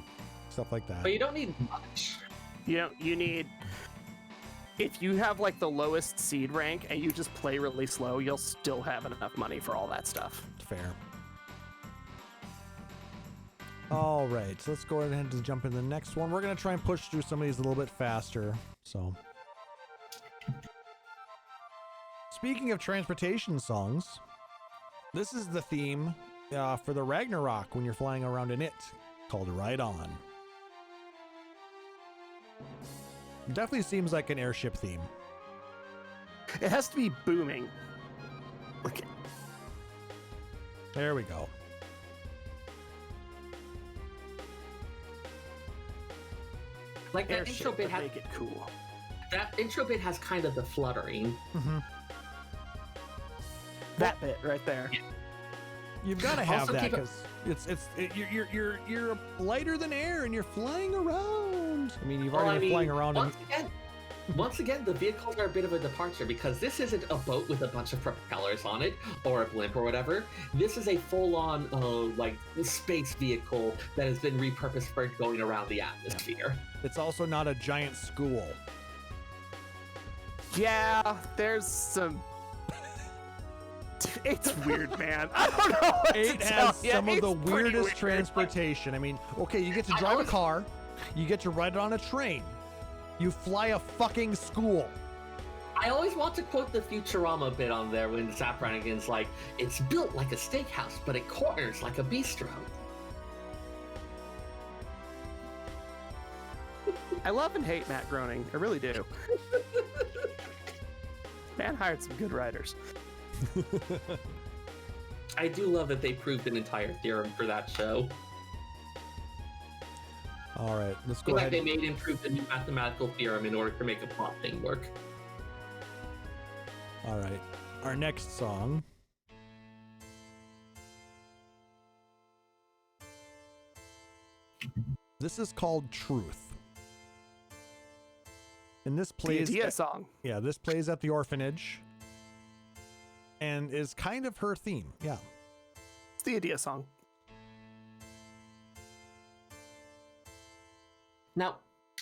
Speaker 2: stuff like that.
Speaker 4: But you don't need much.
Speaker 3: You need, if you have like the lowest seed rank and you just play really slow, you'll still have enough money for all that stuff.
Speaker 2: Fair. All right, so let's go ahead and jump into the next one. We're going to try and push through some of these a little bit faster. So, speaking of transportation songs, this is the theme for the Ragnarok when you're flying around in it, called Ride On. Definitely seems like an airship theme.
Speaker 3: It has to be booming. Look at,
Speaker 2: There we go.
Speaker 4: Like that
Speaker 3: airship,
Speaker 4: intro bit
Speaker 3: but
Speaker 4: has
Speaker 3: make it cool.
Speaker 4: that intro bit has kind of the fluttering.
Speaker 2: Mm-hmm.
Speaker 3: That bit right there.
Speaker 2: You've got to have
Speaker 4: Also
Speaker 2: that
Speaker 4: keep
Speaker 2: because you're lighter than air and you're flying around. I mean, you've
Speaker 4: Well,
Speaker 2: already been flying around.
Speaker 4: Once again, the vehicles are a bit of a departure because this isn't a boat with a bunch of propellers on it or a blimp or whatever. This is a full-on like space vehicle that has been repurposed for going around the atmosphere.
Speaker 2: It's also not a giant school.
Speaker 3: Yeah, there's some. It's weird, man. I don't know. What
Speaker 2: It
Speaker 3: to
Speaker 2: has
Speaker 3: tell ya.
Speaker 2: some of the
Speaker 3: It's pretty
Speaker 2: weirdest
Speaker 3: weird.
Speaker 2: transportation. I mean, okay, you get to drive a car, you get to ride on a train, you fly a fucking school.
Speaker 4: I always want to quote the Futurama bit on there when Zap Brannigan's like, "It's built like a steakhouse, but it corners like a bistro."
Speaker 3: I love and hate Matt Groening. I really do. Man hired some good writers.
Speaker 4: I do love that they proved an entire theorem for that show.
Speaker 2: All right, let's
Speaker 4: I
Speaker 2: go
Speaker 4: feel
Speaker 2: ahead.
Speaker 4: like they made improve the new mathematical theorem in order to make a plot thing work.
Speaker 2: All right, our next song. This is called Truth. And this plays
Speaker 3: Dissidia song.
Speaker 2: Yeah, this plays at the orphanage and is kind of her theme. Yeah.
Speaker 3: It's the Dissidia song.
Speaker 4: Now,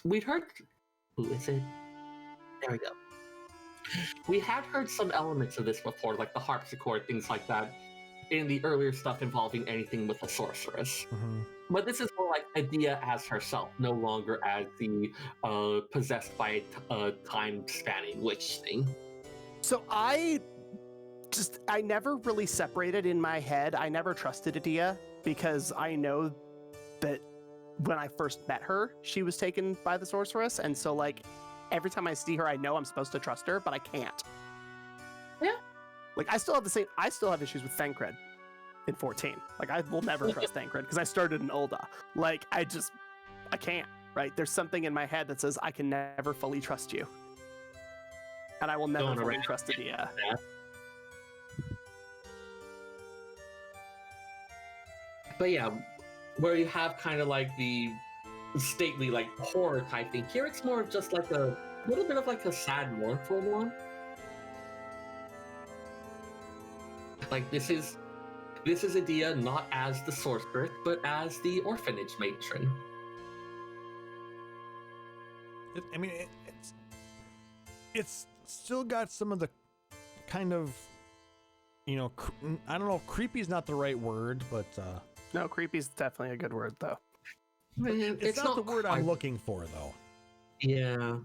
Speaker 4: we'd heard. Ooh, is it? There we go. We had heard some elements of this before, like the harpsichord, things like that, in the earlier stuff involving anything with a sorceress.
Speaker 2: Mm-hmm.
Speaker 4: But this is more like Adia as herself, no longer as the possessed by a time-spanning witch thing.
Speaker 3: So I never really separated in my head. I never trusted Adia because I know that when I first met her, she was taken by the sorceress. And so like every time I see her, I know I'm supposed to trust her, but I can't.
Speaker 4: Yeah.
Speaker 3: Like I still have issues with Thancred in 14. Like I will never trust Thancred because I started in Ulda. Like I can't, right? There's something in my head that says I can never fully trust you. And I will never fully trust Adia.
Speaker 4: But yeah, where you have kind of like the stately, like horror type thing. Here it's more of just like a little bit of like a sad, mournful one. Like this is Adia not as the sorceress, but as the orphanage matron.
Speaker 2: It's still got some of the kind of, I don't know, creepy is not the right word, but
Speaker 3: No, creepy's definitely a good word though.
Speaker 4: Man,
Speaker 2: it's not the word I'm looking for though.
Speaker 4: Yeah.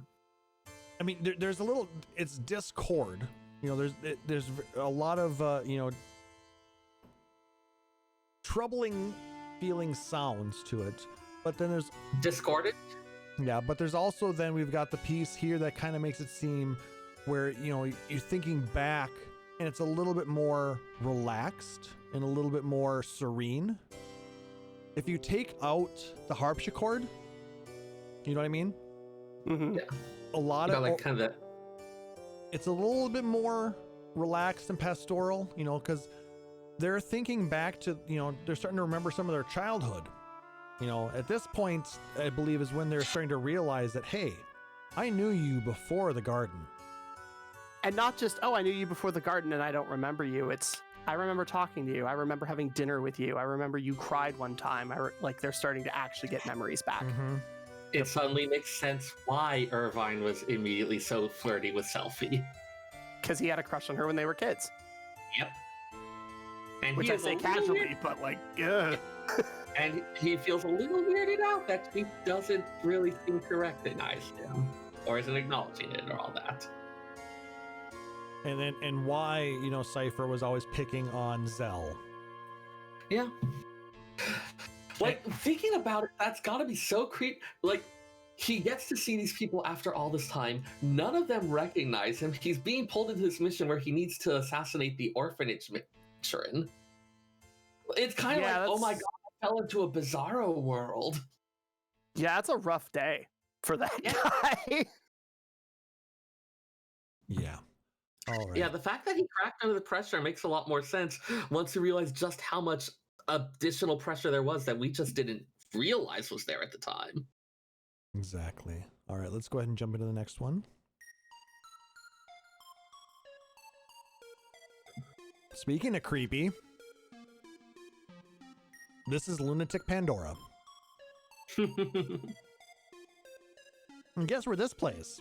Speaker 2: I mean, there's a little, it's discord. There's a lot of, troubling feeling sounds to it, but then there's
Speaker 4: Discordant?
Speaker 2: Yeah, but there's also then we've got the piece here that kind of makes it seem where, you're thinking back and it's a little bit more relaxed and a little bit more serene. If you take out the harpsichord, you know what I mean?
Speaker 3: Mm-hmm.
Speaker 4: Yeah.
Speaker 2: A lot
Speaker 4: You
Speaker 2: of
Speaker 4: got like kind of that.
Speaker 2: it's a little bit more relaxed and pastoral, because they're thinking back to, they're starting to remember some of their childhood. At this point, I believe is when they're starting to realize that, hey, I knew you before the garden.
Speaker 3: And not just, I knew you before the garden and I don't remember you. It's, I remember talking to you. I remember having dinner with you. I remember you cried one time. Like they're starting to actually get memories back.
Speaker 2: Mm-hmm.
Speaker 4: It suddenly makes sense why Irvine was immediately so flirty with Selphie.
Speaker 3: Because he had a crush on her when they were kids.
Speaker 4: Yep. And
Speaker 3: Which
Speaker 4: he
Speaker 3: I
Speaker 4: is
Speaker 3: say
Speaker 4: a little
Speaker 3: casually,
Speaker 4: weird-
Speaker 3: but like, ugh.
Speaker 4: And he feels a little weirded out that she doesn't really seem to recognize him, or isn't acknowledging it, or all that.
Speaker 2: And why, Cypher was always picking on Zell.
Speaker 4: Yeah. Like, thinking about it, that's gotta be so creepy. Like, he gets to see these people after all this time. None of them recognize him. He's being pulled into this mission where he needs to assassinate the orphanage matron. It's kind of like, oh my god, I fell into a bizarro world.
Speaker 3: Yeah, it's a rough day for that
Speaker 4: Yeah.
Speaker 3: guy.
Speaker 2: Yeah. All right.
Speaker 4: Yeah, the fact that he cracked under the pressure makes a lot more sense once you realize just how much additional pressure there was that we just didn't realize was there at the time.
Speaker 2: Exactly. All right, let's go ahead and jump into the next one. Speaking of creepy, this is Lunatic Pandora. And guess where this plays?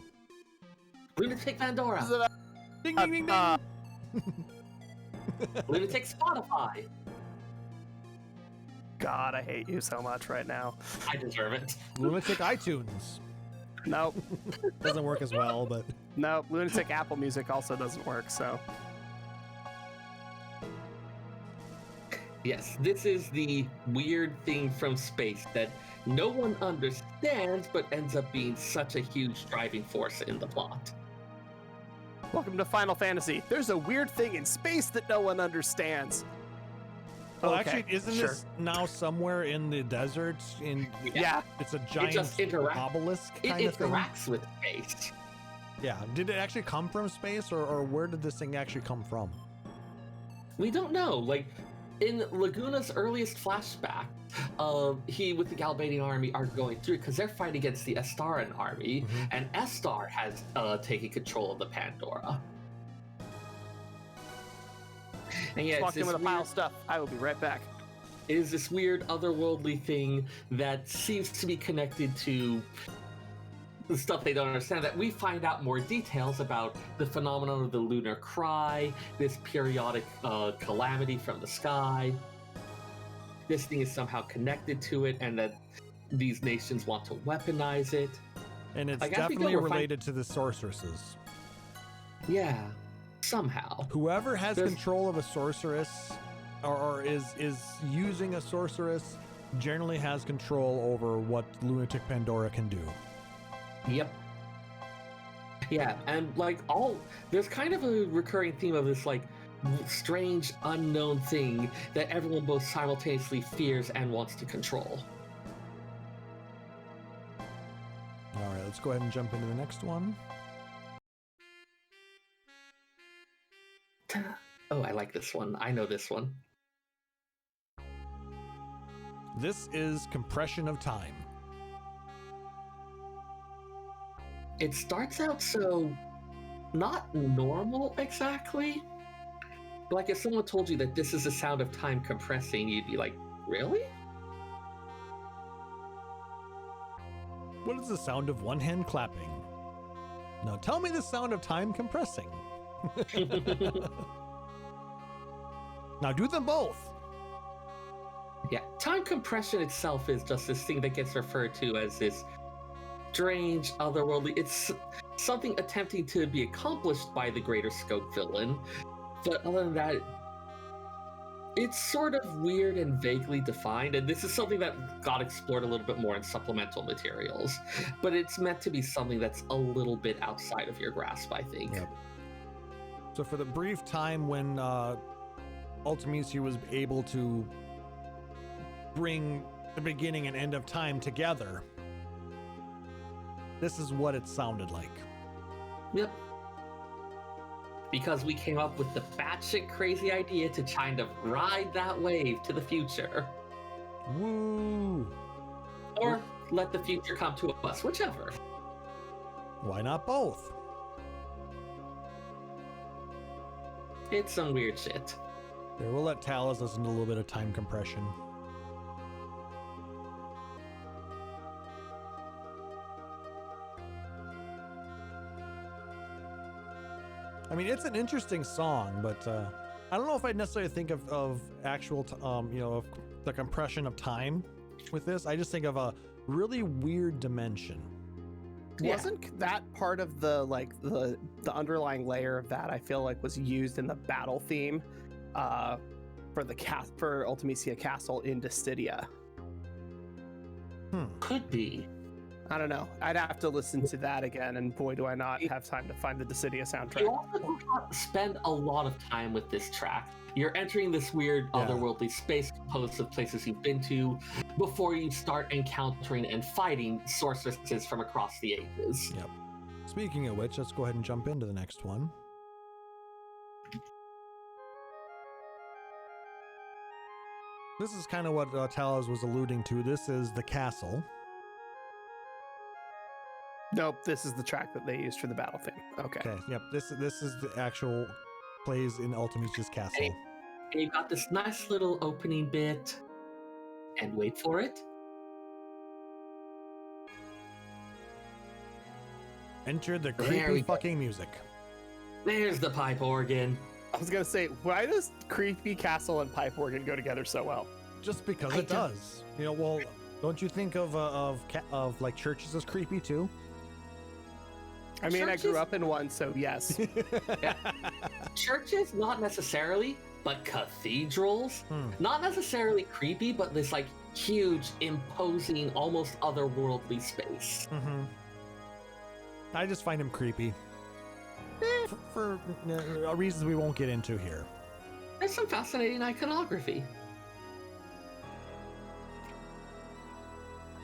Speaker 4: Lunatic Pandora.
Speaker 2: Ding, ding, ding, ding.
Speaker 4: Lunatic Spotify.
Speaker 3: God, I hate you so much right now.
Speaker 4: I deserve it.
Speaker 2: Lunatic iTunes.
Speaker 3: Nope.
Speaker 2: Doesn't work as well, but
Speaker 3: Nope. Lunatic Apple Music also doesn't work, so.
Speaker 4: Yes, this is the weird thing from space that no one understands, but ends up being such a huge driving force in the plot.
Speaker 3: Welcome to Final Fantasy. There's a weird thing in space that no one understands.
Speaker 2: Well,
Speaker 3: Okay,
Speaker 2: actually, isn't
Speaker 3: sure.
Speaker 2: this now somewhere in the desert?
Speaker 3: Yeah.
Speaker 2: It's a giant
Speaker 4: just
Speaker 2: obelisk
Speaker 4: It
Speaker 2: kind of thing.
Speaker 4: interacts with space.
Speaker 2: Yeah. Did it actually come from space, or where did this thing actually come from?
Speaker 4: We don't know. Like in Laguna's earliest flashback, he with the Galbadian army are going through because they're fighting against the Estaran army,
Speaker 2: Mhm.
Speaker 4: and Estar has taken control of the Pandora. And yeah,
Speaker 3: Just
Speaker 4: it's
Speaker 3: walked in
Speaker 4: this
Speaker 3: with a pile
Speaker 4: weird,
Speaker 3: of stuff. I will be right back.
Speaker 4: it is this weird otherworldly thing that seems to be connected to the stuff they don't understand, that we find out more details about the phenomenon of the lunar cry, this periodic calamity from the sky. This thing is somehow connected to it, and that these nations want to weaponize it.
Speaker 2: And it's
Speaker 4: Like, as we go,
Speaker 2: definitely
Speaker 4: we're
Speaker 2: related to the sorceresses.
Speaker 4: Yeah, somehow.
Speaker 2: Whoever has
Speaker 4: There's-
Speaker 2: control of a sorceress, or is using a sorceress, generally has control over what Lunatic Pandora can do.
Speaker 4: Yep. Yeah, and like there's kind of a recurring theme of this like strange unknown thing that everyone both simultaneously fears and wants to control.
Speaker 2: All right, let's go ahead and jump into the next one.
Speaker 4: Oh, I like this one. I know this one.
Speaker 2: This is compression of time.
Speaker 4: It starts out so not normal exactly. Like if someone told you that this is the sound of time compressing, you'd be like, really?
Speaker 2: What is the sound of one hand clapping? Now tell me the sound of time compressing. Now do them both.
Speaker 4: Yeah, time compression itself is just this thing that gets referred to as this strange, otherworldly. It's something attempting to be accomplished by the greater scope villain, but other than that, it's sort of weird and vaguely defined, and this is something that got explored a little bit more in supplemental materials, but it's meant to be something that's a little bit outside of your grasp, I think.
Speaker 2: Yep. So for the brief time when Ultimisia was able to bring the beginning and end of time together, this is what it sounded like.
Speaker 4: Yep. Because we came up with the batshit crazy idea to kind of ride that wave to the future.
Speaker 2: Woo!
Speaker 4: Or let the future come to us, whichever.
Speaker 2: Why not both?
Speaker 4: It's some weird shit.
Speaker 2: Here, we'll let Taliz listen to a little bit of time compression. I mean, it's an interesting song, but I don't know if I'd necessarily think of actual, of the compression of time with this. I just think of a really weird dimension.
Speaker 4: Yeah.
Speaker 3: Wasn't that part of the underlying layer of that? I feel like was used in the battle theme for Ultimisia Castle in Dissidia.
Speaker 4: Could be.
Speaker 3: I don't know. I'd have to listen to that again, and boy, do I not have time to find the Dissidia soundtrack.
Speaker 4: You also do not spend a lot of time with this track. You're entering this weird otherworldly space composed of places you've been to before you start encountering and fighting sorceresses from across the ages.
Speaker 2: Yep. Speaking of which, let's go ahead and jump into the next one. This is kind of what Taliz was alluding to. This is the castle.
Speaker 3: Nope, this is the track that they used for the battle theme. Okay.
Speaker 2: Okay, yep. This is the actual plays in Ultimisia's castle.
Speaker 4: And you've got this nice little opening bit, and wait for it.
Speaker 2: Enter the
Speaker 4: There
Speaker 2: creepy
Speaker 4: we go.
Speaker 2: fucking music.
Speaker 4: There's the pipe organ.
Speaker 3: I was gonna say, why does creepy castle and pipe organ go together so well?
Speaker 2: Just because
Speaker 4: I
Speaker 2: it
Speaker 4: don't-
Speaker 2: does. You know, well, don't you think of like churches as creepy too?
Speaker 3: I mean, I
Speaker 4: Churches-
Speaker 3: grew up in one, so yes.
Speaker 4: Churches, not necessarily, but cathedrals,
Speaker 2: Hmm.
Speaker 4: not necessarily creepy, but this like huge, imposing, almost otherworldly space.
Speaker 2: Mm-hmm. I just find him creepy. For reasons we won't get into here.
Speaker 4: There's some fascinating iconography.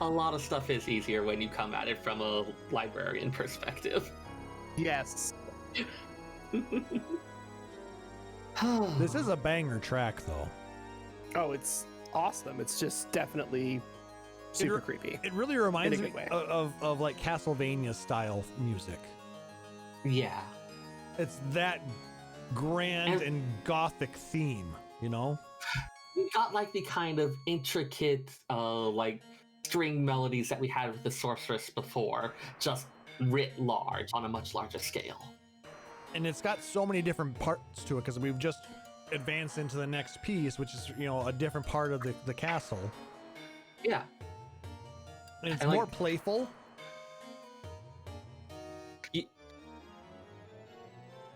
Speaker 4: a lot of stuff is easier when you come at it from a librarian perspective.
Speaker 3: Yes.
Speaker 2: This is a banger track, though.
Speaker 3: Oh, it's awesome. It's just definitely super creepy.
Speaker 2: It really reminds
Speaker 3: In a
Speaker 2: me
Speaker 3: good way.
Speaker 2: of like Castlevania style music.
Speaker 4: Yeah.
Speaker 2: It's that grand and gothic theme, you know?
Speaker 4: We got like the kind of intricate like string melodies that we had with the sorceress before, just writ large on a much larger scale.
Speaker 2: And it's got so many different parts to it because we've just advanced into the next piece, which is, you know, a different part of the castle.
Speaker 4: Yeah.
Speaker 2: And it's
Speaker 4: And,
Speaker 2: more
Speaker 4: like,
Speaker 2: playful.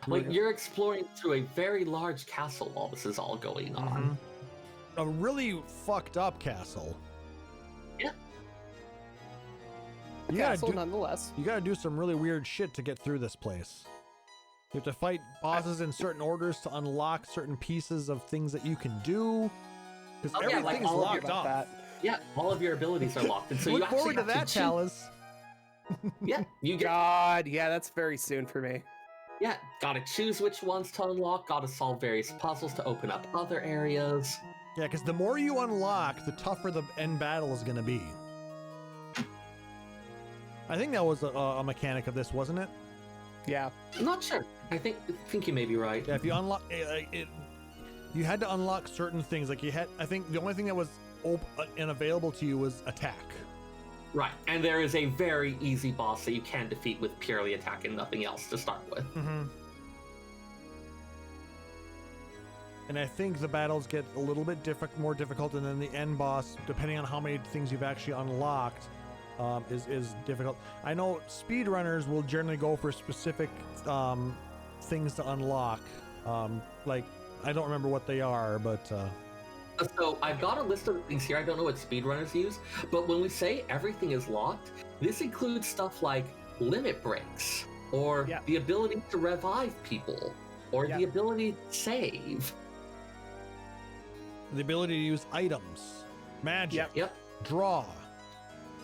Speaker 4: Like you're exploring through a very large castle while this is all going on.
Speaker 2: A really fucked up castle.
Speaker 4: Yeah.
Speaker 2: You
Speaker 3: Castle,
Speaker 2: gotta
Speaker 3: nonetheless.
Speaker 2: You gotta do some really weird shit to get through this place. You have to fight bosses in certain orders to unlock certain pieces of things that you can do. Because
Speaker 4: Oh, yeah, like
Speaker 2: everything's
Speaker 4: all of
Speaker 2: locked
Speaker 3: about
Speaker 2: off.
Speaker 3: that.
Speaker 4: Yeah, all of your abilities are locked, and so you
Speaker 2: Look
Speaker 4: actually
Speaker 2: forward to
Speaker 4: have
Speaker 2: that,
Speaker 4: choose-
Speaker 2: Taliz.
Speaker 4: Yeah, you get.
Speaker 3: God, yeah, that's very soon for me.
Speaker 4: Yeah, gotta choose which ones to unlock. Gotta solve various puzzles to open up other areas.
Speaker 2: Yeah, because the more you unlock, the tougher the end battle is gonna be. I think that was a mechanic of this, wasn't it?
Speaker 3: Yeah.
Speaker 4: I'm not sure. I think you may be right.
Speaker 2: Yeah, if you unlock it, you had to unlock certain things. Like you had, I think the only thing that was open and available to you was attack.
Speaker 4: Right, and there is a very easy boss that you can defeat with purely attack and nothing else to start with.
Speaker 2: And I think the battles get a little bit more difficult, and then the end boss, depending on how many things you've actually unlocked, is difficult. I know speedrunners will generally go for specific things to unlock. Like, I don't remember what they are, but...
Speaker 4: So I've got a list of things here. I don't know what speedrunners use, but when we say everything is locked, this includes stuff like limit breaks, or the ability to revive people, or the ability to save.
Speaker 2: The ability to use items, magic,
Speaker 4: Yep.
Speaker 2: draw.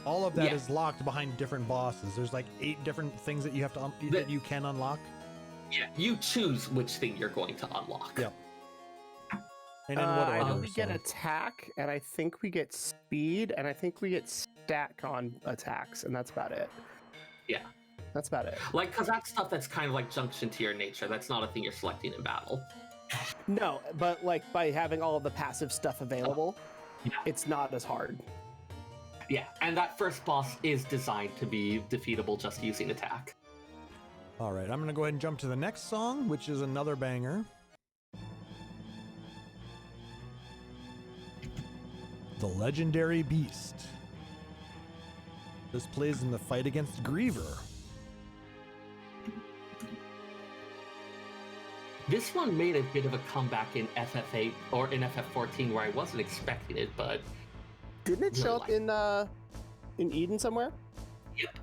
Speaker 2: All of that is locked behind different bosses. There's like 8 different things that you have to that you can unlock.
Speaker 4: Yeah, you choose which thing you're going to unlock.
Speaker 2: Yep. And in what
Speaker 3: I know
Speaker 2: order?
Speaker 3: we get attack, and I think we get speed, and I think we get stack on attacks, and that's about it.
Speaker 4: Yeah.
Speaker 3: That's about it.
Speaker 4: Like, because that's stuff that's kind of like junction to your nature. That's not a thing you're selecting in battle.
Speaker 3: No, but like by having all of the passive stuff available, it's not as hard.
Speaker 4: Yeah, and that first boss is designed to be defeatable just using attack.
Speaker 2: All right, I'm going to go ahead and jump to the next song, which is another banger. The Legendary Beast. This plays in the fight against Griever.
Speaker 4: This one made a bit of a comeback in FF8 or in FF14 where I wasn't expecting it, but
Speaker 3: didn't it show up in Eden somewhere?
Speaker 4: Yep.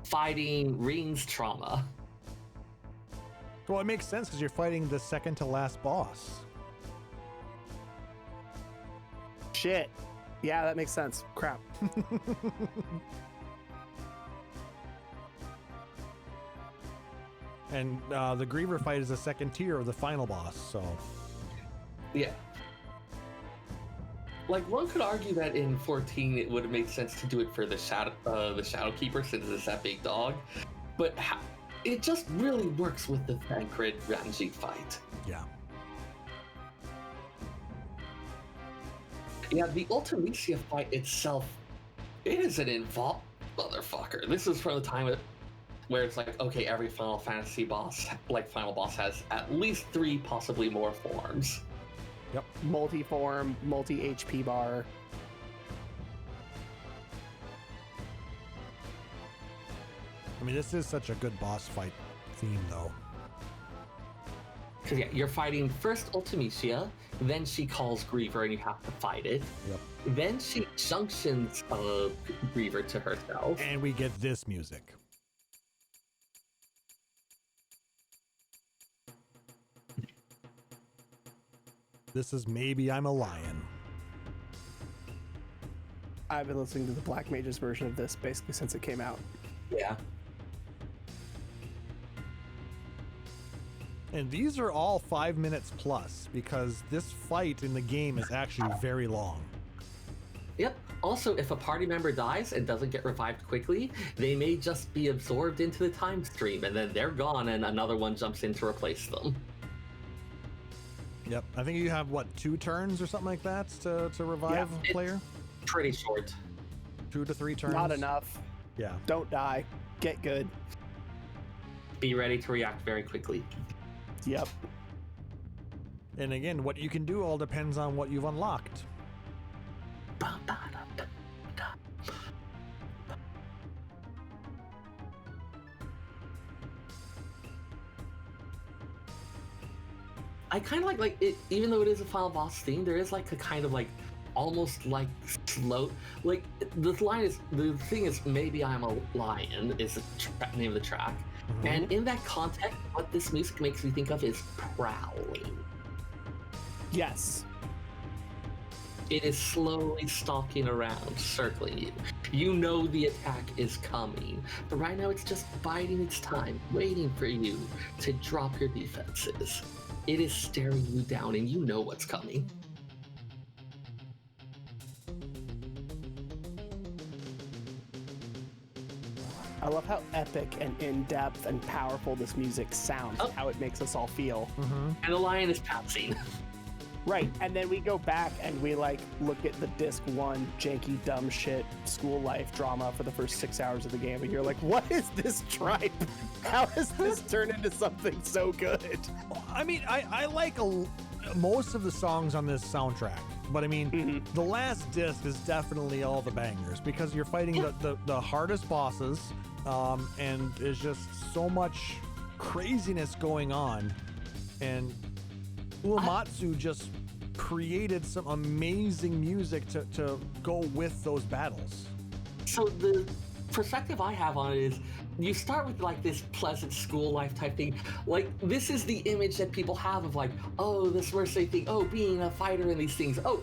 Speaker 4: Fighting Ring's trauma.
Speaker 2: Well, it makes sense because you're fighting the second to last boss.
Speaker 3: Shit. Yeah, that makes sense. Crap.
Speaker 2: And the Griever fight is the second tier of the final boss, so...
Speaker 4: Yeah. Like, one could argue that in 14 it would have made sense to do it for the Shadowkeeper since it's that big dog, but it just really works with the Thancred Ranjit fight.
Speaker 2: Yeah.
Speaker 4: Yeah, the Ultimecia fight itself, it is an involved motherfucker. This is from the time where it's like, okay, every Final Fantasy boss, like final boss, has at least 3, possibly more forms.
Speaker 2: Yep.
Speaker 3: Multi-form, multi-HP bar.
Speaker 2: I mean, this is such a good boss fight theme, though.
Speaker 4: Because, yeah, you're fighting first Ultimecia, then she calls Griever and you have to fight it.
Speaker 2: Yep.
Speaker 4: Then she junctions Griever to herself.
Speaker 2: And we get this music. This is Maybe I'm a Lion.
Speaker 3: I've been listening to the Black Mages version of this basically since it came out.
Speaker 4: Yeah.
Speaker 2: And these are all 5 minutes plus because this fight in the game is actually very long.
Speaker 4: Yep. Also, if a party member dies and doesn't get revived quickly, they may just be absorbed into the time stream, and then they're gone, and another one jumps in to replace them.
Speaker 2: Yep. I think you have, what, 2 turns or something like that to revive a player?
Speaker 4: Pretty short.
Speaker 2: 2 to 3 turns?
Speaker 3: Not enough.
Speaker 2: Yeah.
Speaker 3: Don't die. Get good.
Speaker 4: Be ready to react very quickly.
Speaker 3: Yep.
Speaker 2: And again, what you can do all depends on what you've unlocked.
Speaker 4: I kind of like it, even though it is a final boss theme, there is like a kind of like almost like slow, like the thing is maybe I'm a lion is the name of the track. And in that context, what this music makes me think of is prowling.
Speaker 3: Yes.
Speaker 4: It is slowly stalking around, circling you. You know the attack is coming, but right now it's just biding its time, waiting for you to drop your defenses. It is staring you down, and you know what's coming.
Speaker 3: I love how epic and in-depth and powerful this music sounds, and how it makes us all feel.
Speaker 4: And the lion is pouncing.
Speaker 3: Right, and then we go back and we like look at the disc 1 janky dumb shit school life drama for the first 6 hours of the game, and you're like, what is this tripe? How has this turned into something so good?
Speaker 2: I mean, I like most of the songs on this soundtrack, but I mean, the last disc is definitely all the bangers because you're fighting the hardest bosses, and there's just so much craziness going on, and Uematsu just created some amazing music to go with those battles.
Speaker 4: So the perspective I have on it is, you start with like this pleasant school life type thing. Like, this is the image that people have of like, oh, this mercenary thing, oh, being a fighter in these things, oh,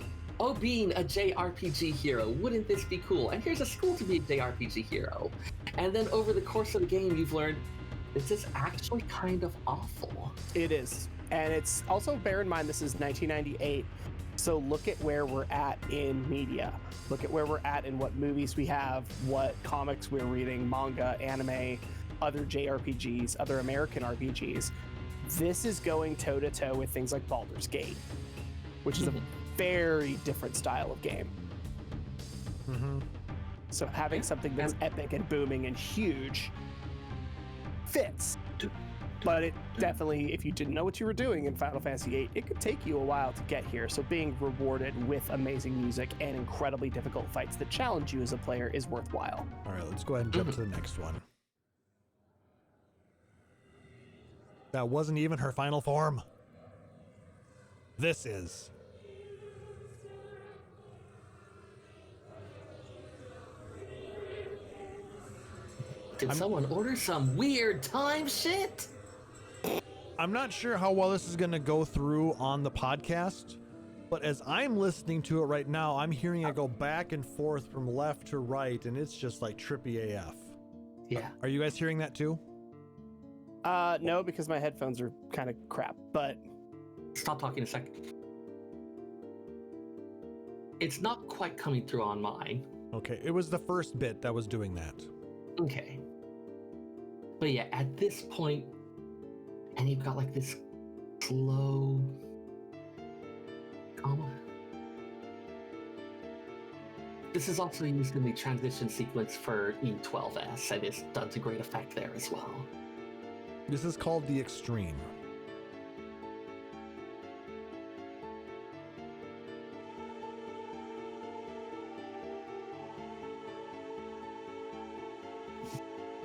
Speaker 4: being a JRPG hero, wouldn't this be cool? And here's a school to be a JRPG hero. And then over the course of the game, you've learned this is actually kind of awful.
Speaker 3: It is. And it's also, bear in mind, this is 1998. So look at where we're at in media. Look at where we're at in what movies we have, what comics we're reading, manga, anime, other JRPGs, other American RPGs. This is going toe-to-toe with things like Baldur's Gate, which is a very different style of game. So having something that's epic and booming and huge fits. But it definitely, if you didn't know what you were doing in Final Fantasy VIII, it could take you a while to get here. So being rewarded with amazing music and incredibly difficult fights that challenge you as a player is worthwhile.
Speaker 2: All right, let's go ahead and jump to the next one. That wasn't even her final form. This is.
Speaker 4: Did someone order some weird time shit?
Speaker 2: I'm not sure how well this is going to go through on the podcast, but as I'm listening to it right now, I'm hearing it go back and forth from left to right, and it's just like trippy AF.
Speaker 4: Yeah.
Speaker 2: Are you guys hearing that too?
Speaker 3: No, because my headphones are kind of crap, but...
Speaker 4: Stop talking a sec. It's not quite coming through on mine.
Speaker 2: Okay, it was the first bit that was doing that.
Speaker 4: Okay. But yeah, at this point, and you've got like this slow comma. This is also used in the transition sequence for E12S, and it's done to great effect there as well.
Speaker 2: This is called the Extreme.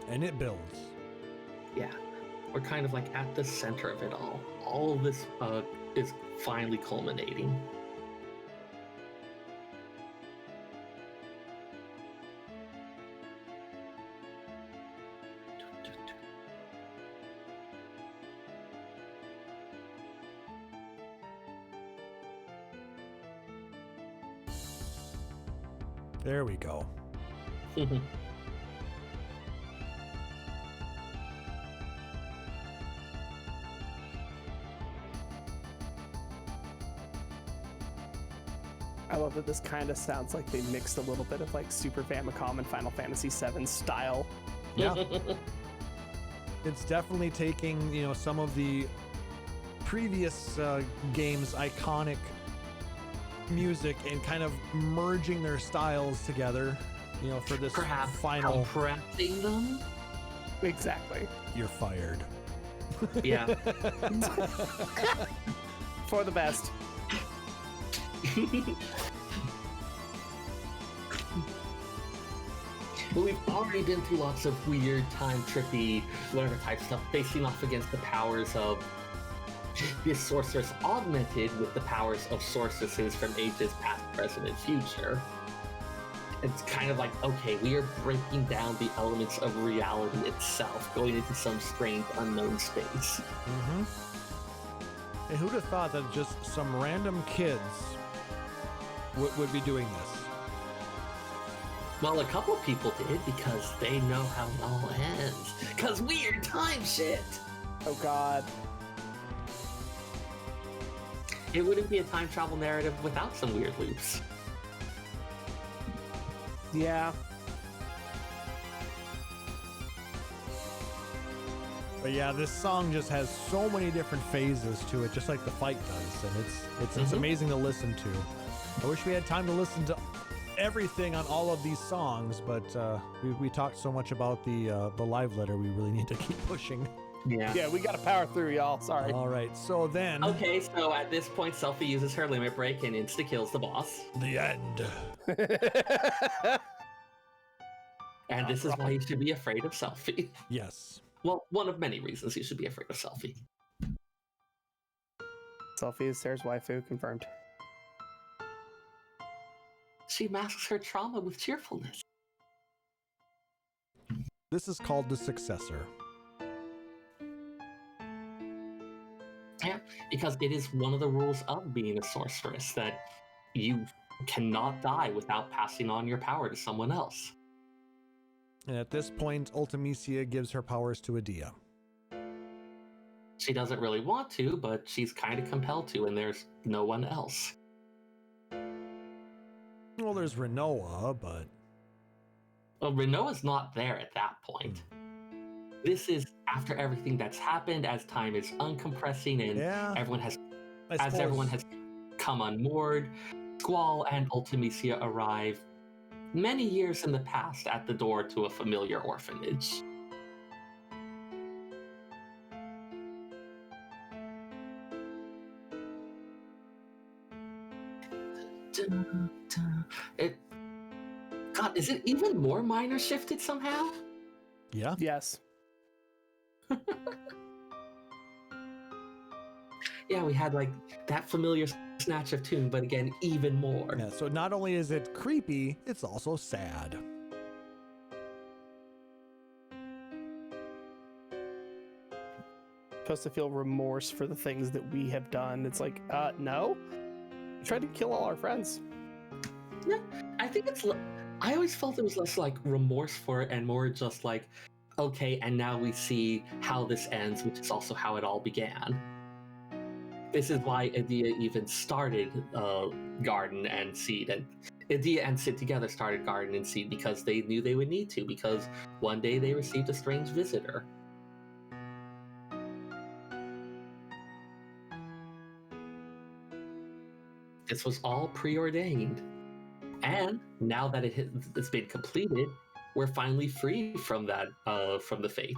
Speaker 2: And it builds.
Speaker 4: Yeah, we're kind of like at the center of it all. All of this is finally culminating.
Speaker 2: There we go.
Speaker 3: I love that this kind of sounds like they mixed a little bit of like Super Famicom and Final Fantasy VII style.
Speaker 2: Yeah. It's definitely taking, you know, some of the previous games' iconic music and kind of merging their styles together, you know, for this
Speaker 4: Perhaps
Speaker 2: final.
Speaker 4: compressing them.
Speaker 3: Exactly.
Speaker 2: You're fired.
Speaker 4: Yeah.
Speaker 3: For the best.
Speaker 4: But we've already been through lots of weird, time trippy, whatever type stuff, facing off against the powers of this sorceress augmented with the powers of sorceresses from ages past, present, and future. It's kind of like, okay, we are breaking down the elements of reality itself, going into some strange unknown space.
Speaker 2: Mm-hmm. And who'd have thought that just some random kids would be doing this?
Speaker 4: Well, a couple of people did because they know how it all ends. Because weird time shit!
Speaker 3: Oh god.
Speaker 4: It wouldn't be a time travel narrative without some weird loops.
Speaker 3: Yeah.
Speaker 2: But yeah, this song just has so many different phases to it, just like the fight does, and it's amazing to listen to. I wish we had time to listen to everything on all of these songs, but we talked so much about the live letter. We really need to keep pushing.
Speaker 3: Yeah, we gotta power through, y'all. Sorry.
Speaker 2: All right, so then
Speaker 4: Okay, so at this point, Selphie uses her limit break and insta-kills the boss.
Speaker 2: the end.
Speaker 4: And this is why you should be afraid of Selphie.
Speaker 2: Yes.
Speaker 4: Well, one of many reasons you should be afraid of Selphie.
Speaker 3: Selphie is Seyrr's waifu, confirmed.
Speaker 4: She masks her trauma with cheerfulness.
Speaker 2: This is called the successor.
Speaker 4: Yeah, because it is one of the rules of being a sorceress that you cannot die without passing on your power to someone else.
Speaker 2: And at this point, Ultimisia gives her powers to Adia.
Speaker 4: She doesn't really want to, but she's kind of compelled to, and there's no one else.
Speaker 2: Well, there's Rinoa, but...
Speaker 4: Well, Rinoa's not there at that point. This is after everything that's happened, as time is uncompressing, and
Speaker 2: Yeah,
Speaker 4: everyone has
Speaker 2: I suppose.
Speaker 4: everyone has come on board. Squall and Ultimisia arrive many years in the past at the door to a familiar orphanage. God, is it even more minor shifted somehow?
Speaker 2: Yeah.
Speaker 3: Yes.
Speaker 4: Yeah, we had like that familiar snatch of tune, but again, even more.
Speaker 2: Yeah, so not only is it creepy, it's also sad.
Speaker 3: Supposed to feel remorse for the things that we have done. It's like, no. We tried to kill all our friends.
Speaker 4: Yeah, I think it's. I always felt it was less like remorse for it and more just like, okay, and now we see how this ends, which is also how it all began. This is why Adia even started Garden and Seed, and Adia and Sid together started Garden and Seed because they knew they would need to, because one day they received a strange visitor. This was all preordained. And now that it's been completed, we're finally free from that, from the fate.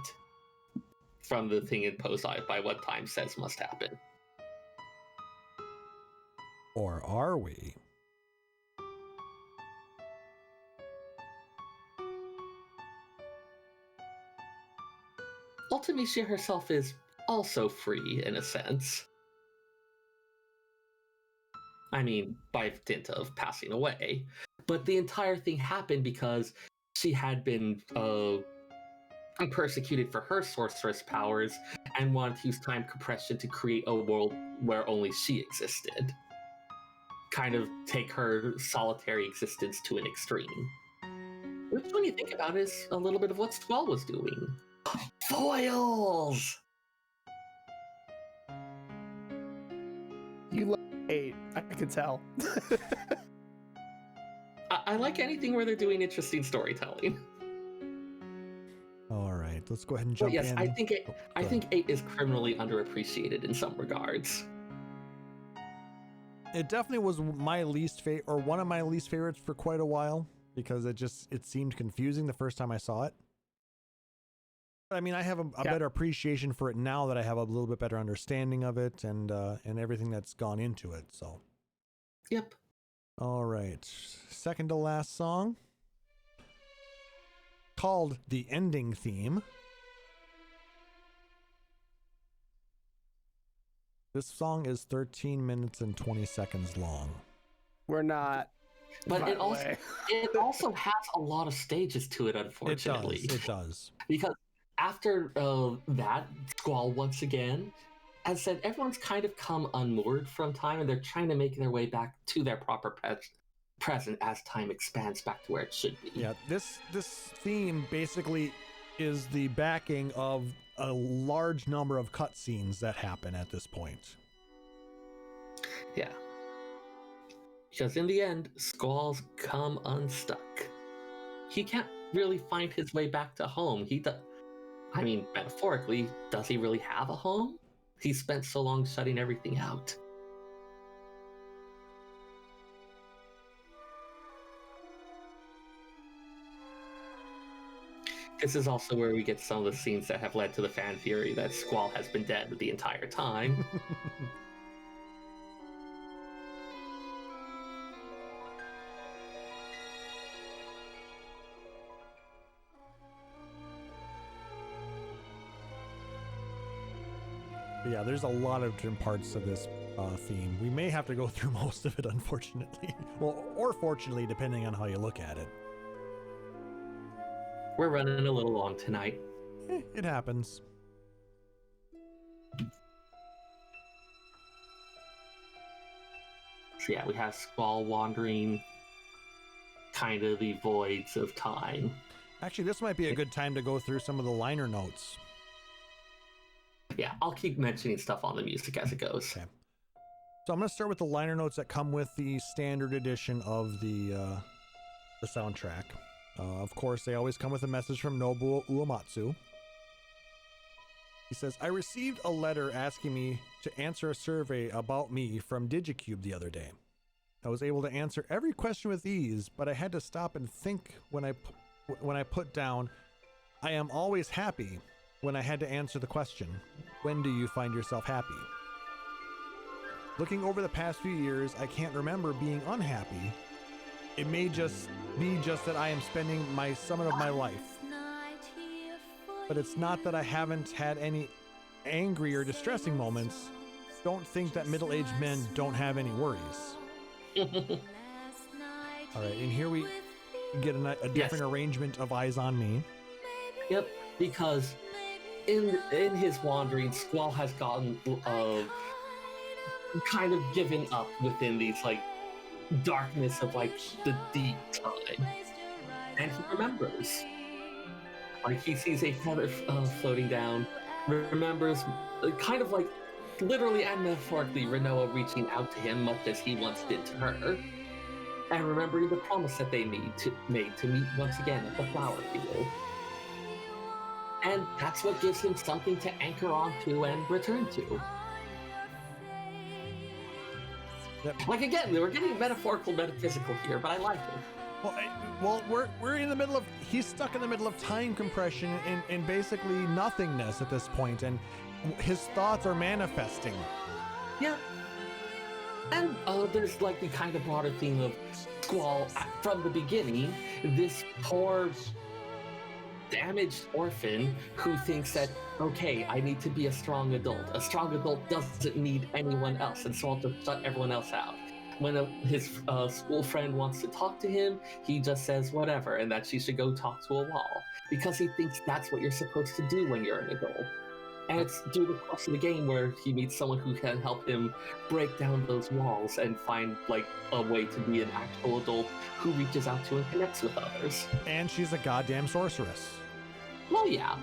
Speaker 4: From the thing imposed by what time says must happen.
Speaker 2: Or are we?
Speaker 4: Ultimisia herself is also free, in a sense. I mean, by dint of passing away. But the entire thing happened because she had been persecuted for her sorceress powers and wanted to use time compression to create a world where only she existed. kind of take her solitary existence to an extreme. Which, when you think about it, is a little bit of what Squall was doing. Foils!
Speaker 3: You love 8, I can tell.
Speaker 4: I like anything where they're doing interesting storytelling.
Speaker 2: All right, let's go ahead and
Speaker 4: But
Speaker 2: jump
Speaker 4: yes,
Speaker 2: in.
Speaker 4: I think
Speaker 2: Go
Speaker 4: I think 8 is criminally underappreciated in some regards.
Speaker 2: It definitely was my least favorite, or one of my least favorites for quite a while, because it seemed confusing the first time I saw it. But I mean, I have a better appreciation for it now that I have a little bit better understanding of it and everything that's gone into it. So,
Speaker 4: Yep.
Speaker 2: all right, second to last song, called The Ending Theme. This song is 13 minutes and 20 seconds long.
Speaker 3: We're not.
Speaker 4: But
Speaker 3: by
Speaker 4: it
Speaker 3: the way.
Speaker 4: also has a lot of stages to it, unfortunately.
Speaker 2: It does.
Speaker 4: Because after that, Squall once again, as I said, everyone's kind of come unmoored from time, and they're trying to make their way back to their proper present as time expands back to where it should be.
Speaker 2: Yeah, this theme basically is the backing of a large number of cutscenes that happen at this point.
Speaker 4: Yeah. Because in the end, Squall's come unstuck. He can't really find his way back to home. I mean, metaphorically, does he really have a home? He spent so long shutting everything out. This is also where we get some of the scenes that have led to the fan theory that Squall has been dead the entire time.
Speaker 2: Yeah, there's a lot of different parts to this theme. We may have to go through most of it, unfortunately. Well, or fortunately, depending on how you look at it.
Speaker 4: We're running a little long tonight.
Speaker 2: It happens.
Speaker 4: So yeah, we have Squall wandering kind of the voids of time.
Speaker 2: Actually, this might be a good time to go through some of the liner notes.
Speaker 4: Yeah, I'll keep mentioning stuff on the music as it goes.
Speaker 2: Okay. So I'm going to start with the liner notes that come with the standard edition of the soundtrack. Of course, they always come with a message from Nobuo Uematsu. He says, I received a letter asking me to answer a survey about me from Digicube the other day. I was able to answer every question with ease, but I had to stop and think when I put down, I am always happy, when I had to answer the question, when do you find yourself happy? Looking over the past few years, I can't remember being unhappy. It may just be that I am spending my summit of my life. But it's not that I haven't had any angry or distressing moments. Don't think that middle-aged men don't have any worries. All right, and here we get a different arrangement of Eyes on Me.
Speaker 4: Yep, because in his wandering, Squall has gotten kind of given up within these darkness of the deep time, and he remembers. He sees a feather floating down, remembers kind of literally and metaphorically Rinoa reaching out to him much as he once did to her, and remembering the promise that they made to meet once again at the flower field. And that's what gives him something to anchor onto and return to.
Speaker 2: Yep.
Speaker 4: Again, we're getting metaphorical, metaphysical here, but I like it.
Speaker 2: Well, we're in the middle of, he's stuck in the middle of time compression and basically nothingness at this point, and his thoughts are manifesting.
Speaker 4: Yeah. And there's the kind of broader theme of Squall from the beginning, this poor damaged orphan who thinks that, okay, I need to be a strong adult. A strong adult doesn't need anyone else, and so I'll just shut everyone else out. When his school friend wants to talk to him, he just says whatever, and that she should go talk to a wall, because he thinks that's what you're supposed to do when you're an adult. And it's through the course of the game where he meets someone who can help him break down those walls and find like a way to be an actual adult who reaches out to and connects with others.
Speaker 2: And she's a goddamn sorceress.
Speaker 4: Well, yeah.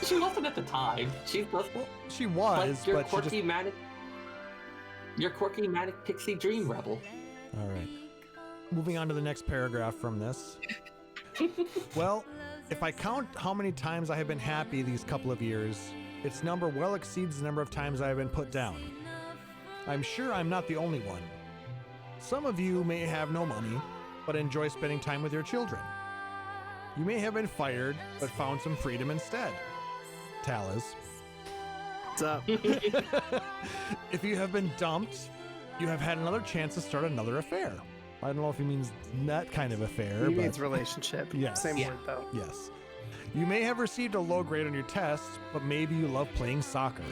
Speaker 4: She wasn't at the time. She was.
Speaker 2: Well, she was,
Speaker 4: your
Speaker 2: but
Speaker 4: quirky
Speaker 2: she just...
Speaker 4: your quirky manic pixie dream rebel.
Speaker 2: All right. Moving on to the next paragraph from this. Well, if I count how many times I have been happy these couple of years, its number well exceeds the number of times I have been put down. I'm sure I'm not the only one. Some of you may have no money, but enjoy spending time with your children. You may have been fired, but found some freedom instead. Taliz.
Speaker 3: What's up?
Speaker 2: If you have been dumped, you have had another chance to start another affair. I don't know if he means that kind of affair.
Speaker 3: He
Speaker 2: but
Speaker 3: means relationship.
Speaker 2: Yes.
Speaker 3: Same
Speaker 4: Yeah.
Speaker 3: word though.
Speaker 2: yes. You may have received a low grade on your test, but maybe you love playing soccer.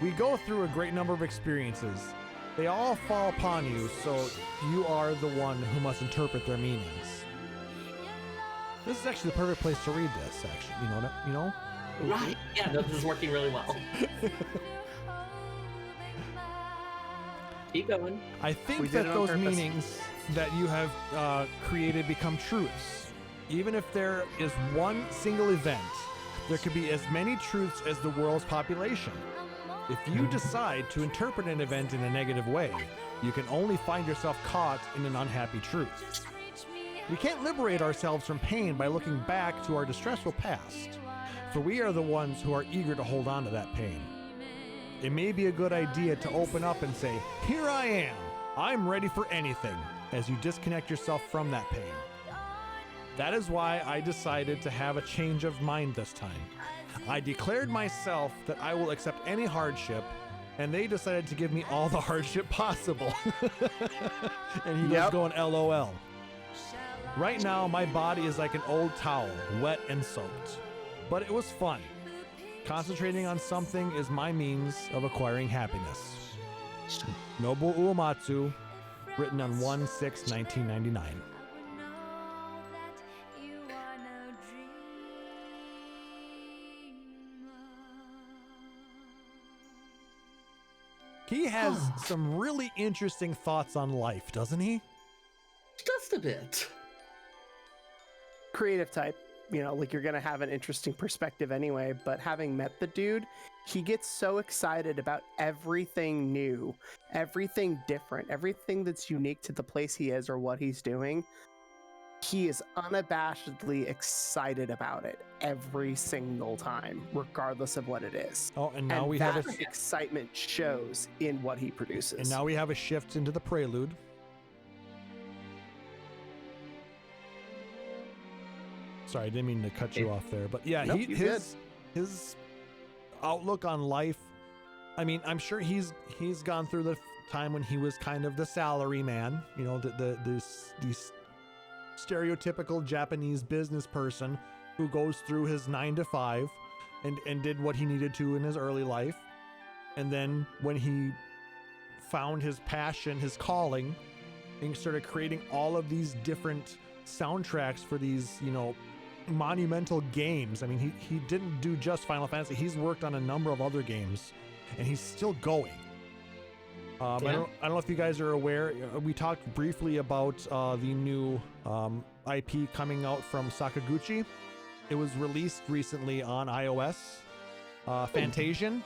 Speaker 2: We go through a great number of experiences. They all fall upon you, so you are the one who must interpret their meanings. This is actually the perfect place to read this, actually. You know?
Speaker 4: Right. Yeah, no, this is working really well. Keep going.
Speaker 2: I think
Speaker 3: We did
Speaker 2: that
Speaker 3: it on
Speaker 2: those
Speaker 3: purpose.
Speaker 2: meanings that you have created become truths. Even if there is one single event, there could be as many truths as the world's population. If you decide to interpret an event in a negative way, you can only find yourself caught in an unhappy truth. We can't liberate ourselves from pain by looking back to our distressful past, for we are the ones who are eager to hold on to that pain. It may be a good idea to open up and say, "Here I am. I'm ready for anything," as you disconnect yourself from that pain. That is why I decided to have a change of mind this time. I declared myself that I will accept any hardship, and they decided to give me all the hardship possible. And he was going LOL. Right now, my body is like an old towel, wet and soaked. But it was fun. Concentrating on something is my means of acquiring happiness. Nobu Uematsu, written on 1/6/1999. He has some really interesting thoughts on life, doesn't he?
Speaker 4: Just a bit.
Speaker 3: Creative type. You know, like you're gonna have an interesting perspective anyway, but having met the dude, he gets so excited about everything new, everything different, everything that's unique to the place he is or what he's doing. He is unabashedly excited about it every single time, regardless of what it is.
Speaker 2: Oh, and now
Speaker 3: And
Speaker 2: we
Speaker 3: that
Speaker 2: have a
Speaker 3: excitement shows in what he produces.
Speaker 2: and now we have a shift into the prelude. Sorry, I didn't mean to cut you off there, but yeah,
Speaker 3: Nope, you did.
Speaker 2: his outlook on life. I mean, I'm sure he's gone through the time when he was kind of the salary man, you know, the stereotypical Japanese business person who goes through his 9 to 5 and did what he needed to in his early life, and then when he found his passion, his calling, and started creating all of these different soundtracks for these, you know, monumental games. I mean, he didn't do just Final Fantasy. He's worked on a number of other games, and he's still going. I don't know if you guys are aware. We talked briefly about the new IP coming out from Sakaguchi. It was released recently on iOS. Fantasian.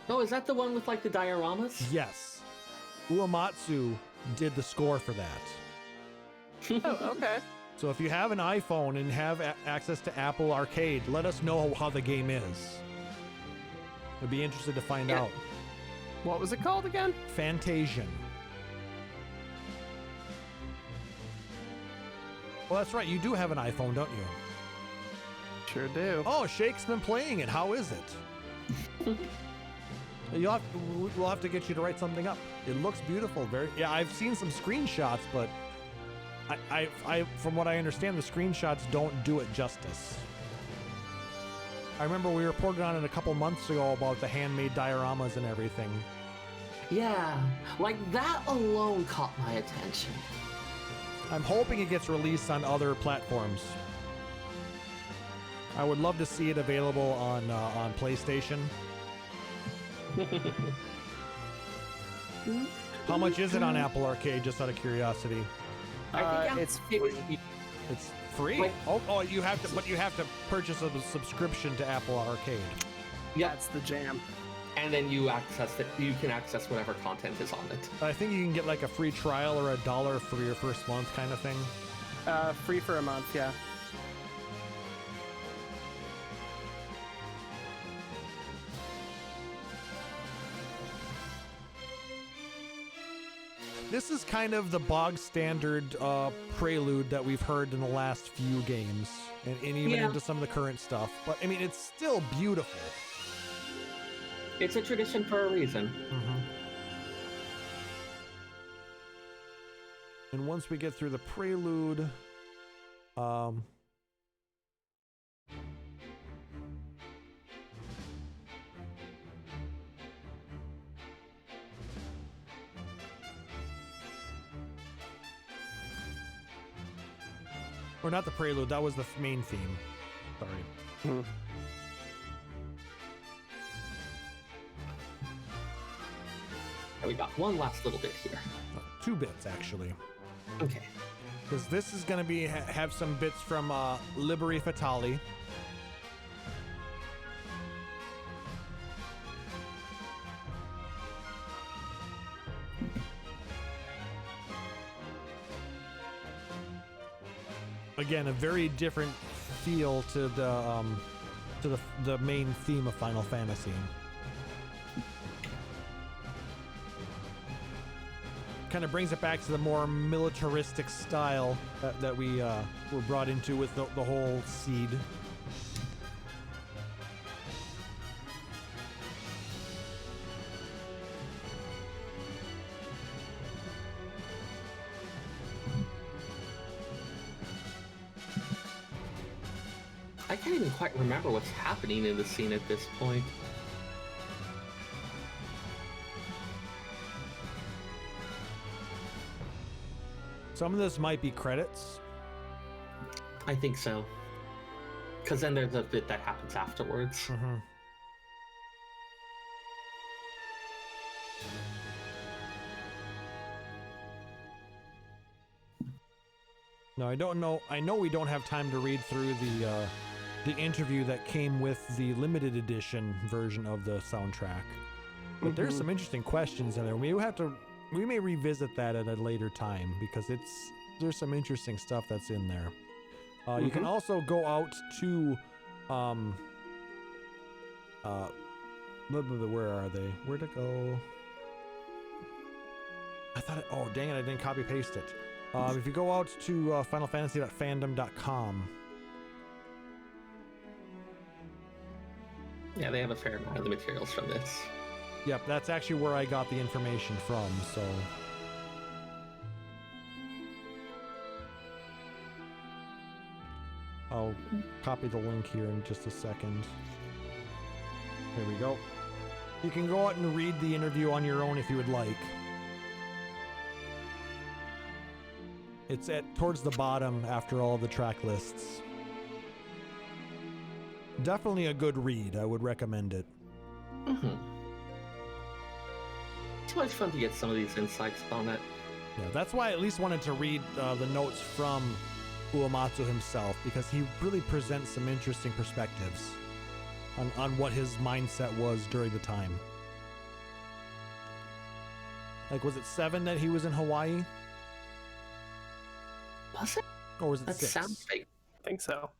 Speaker 4: Oh, is that the one with like the dioramas?
Speaker 2: Yes. Uematsu did the score for that.
Speaker 3: Oh, okay.
Speaker 2: So if you have an iPhone and have access to Apple Arcade, let us know how the game is. I'd be interested to find out.
Speaker 3: What was it called again?
Speaker 2: Fantasian. Well, that's right. You do have an iPhone, don't you?
Speaker 3: Sure do.
Speaker 2: Oh, Shake's been playing it. How is it? We'll have to get you to write something up. It looks beautiful. Yeah, I've seen some screenshots, but I from what I understand, the screenshots don't do it justice. I remember we reported on it a couple months ago about the handmade dioramas and everything.
Speaker 4: Yeah, like that alone caught my attention.
Speaker 2: I'm hoping it gets released on other platforms. I would love to see it available on PlayStation. How much is it on Apple Arcade, just out of curiosity?
Speaker 4: I think
Speaker 3: it's
Speaker 4: free.
Speaker 2: It's free.
Speaker 4: Wait.
Speaker 2: Oh, you have to, but you have to purchase a subscription to Apple Arcade.
Speaker 4: Yeah,
Speaker 3: That's the jam.
Speaker 4: and then you access it. You can access whatever content is on it.
Speaker 2: I think you can get like a free trial or $1 for your first month, kind of thing.
Speaker 3: Free for a month, yeah.
Speaker 2: This is kind of the bog standard prelude that we've heard in the last few games, and even
Speaker 4: Yeah.
Speaker 2: into some of the current stuff. But I mean, it's still beautiful.
Speaker 4: It's a tradition for a reason.
Speaker 2: And once we get through the prelude, or not the prelude, that was the main theme. Sorry.
Speaker 4: And we got one last little bit here.
Speaker 2: 2 bits, actually.
Speaker 4: Okay.
Speaker 2: Because this is going to be have some bits from Liberi Fatali. Again, a very different feel to the main theme of Final Fantasy. Kind of brings it back to the more militaristic style that we were brought into with the whole seed.
Speaker 4: I can't even quite remember what's happening in the scene at this point.
Speaker 2: Some of this might be credits.
Speaker 4: I think so. Because then there's a bit that happens afterwards.
Speaker 2: No, I don't know. I know we don't have time to read through the interview that came with the limited edition version of the soundtrack. But there's some interesting questions in there. We may revisit that at a later time because there's some interesting stuff that's in there. You can also go out to where are they? Where'd it go? I thought oh dang it, I didn't copy paste it. If you go out to finalfantasy.fandom.com.
Speaker 4: Yeah, they have a fair amount of the materials from this.
Speaker 2: Yep, that's actually where I got the information from, so. I'll copy the link here in just a second. There we go. You can go out and read the interview on your own if you would like. It's towards the bottom after all the track lists. Definitely a good read. I would recommend it.
Speaker 4: It's always fun to get some of these insights on it.
Speaker 2: Yeah, that's why I at least wanted to read the notes from Uematsu himself, because he really presents some interesting perspectives on what his mindset was during the time. Like, was it 7 that he was in Hawaii?
Speaker 4: Was it?
Speaker 2: Or was it
Speaker 4: That
Speaker 2: 6?
Speaker 4: sounds fake.
Speaker 3: I think so.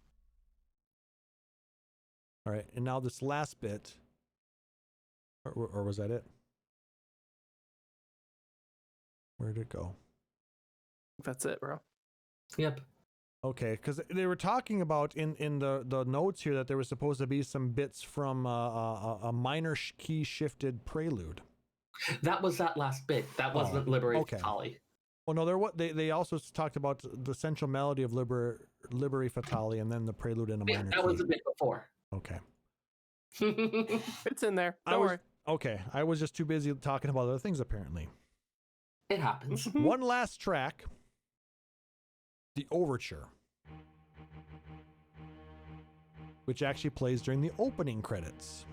Speaker 2: All right, and now this last bit, or was that it? Where'd it go?
Speaker 3: That's it, bro.
Speaker 4: Yep.
Speaker 2: Okay, because they were talking about in the notes here that there was supposed to be some bits from a minor key shifted prelude.
Speaker 4: That was that last bit. That wasn't Liberi
Speaker 2: okay.
Speaker 4: Fatali.
Speaker 2: Well, no, they also talked about the central melody of Liberi Fatali and then the prelude in a minor
Speaker 4: that
Speaker 2: key.
Speaker 4: was a bit before.
Speaker 2: Okay.
Speaker 3: It's in there. Don't worry.
Speaker 2: Okay, I was just too busy talking about other things, apparently.
Speaker 4: It happens.
Speaker 2: One last track, the overture. which actually plays during the opening credits.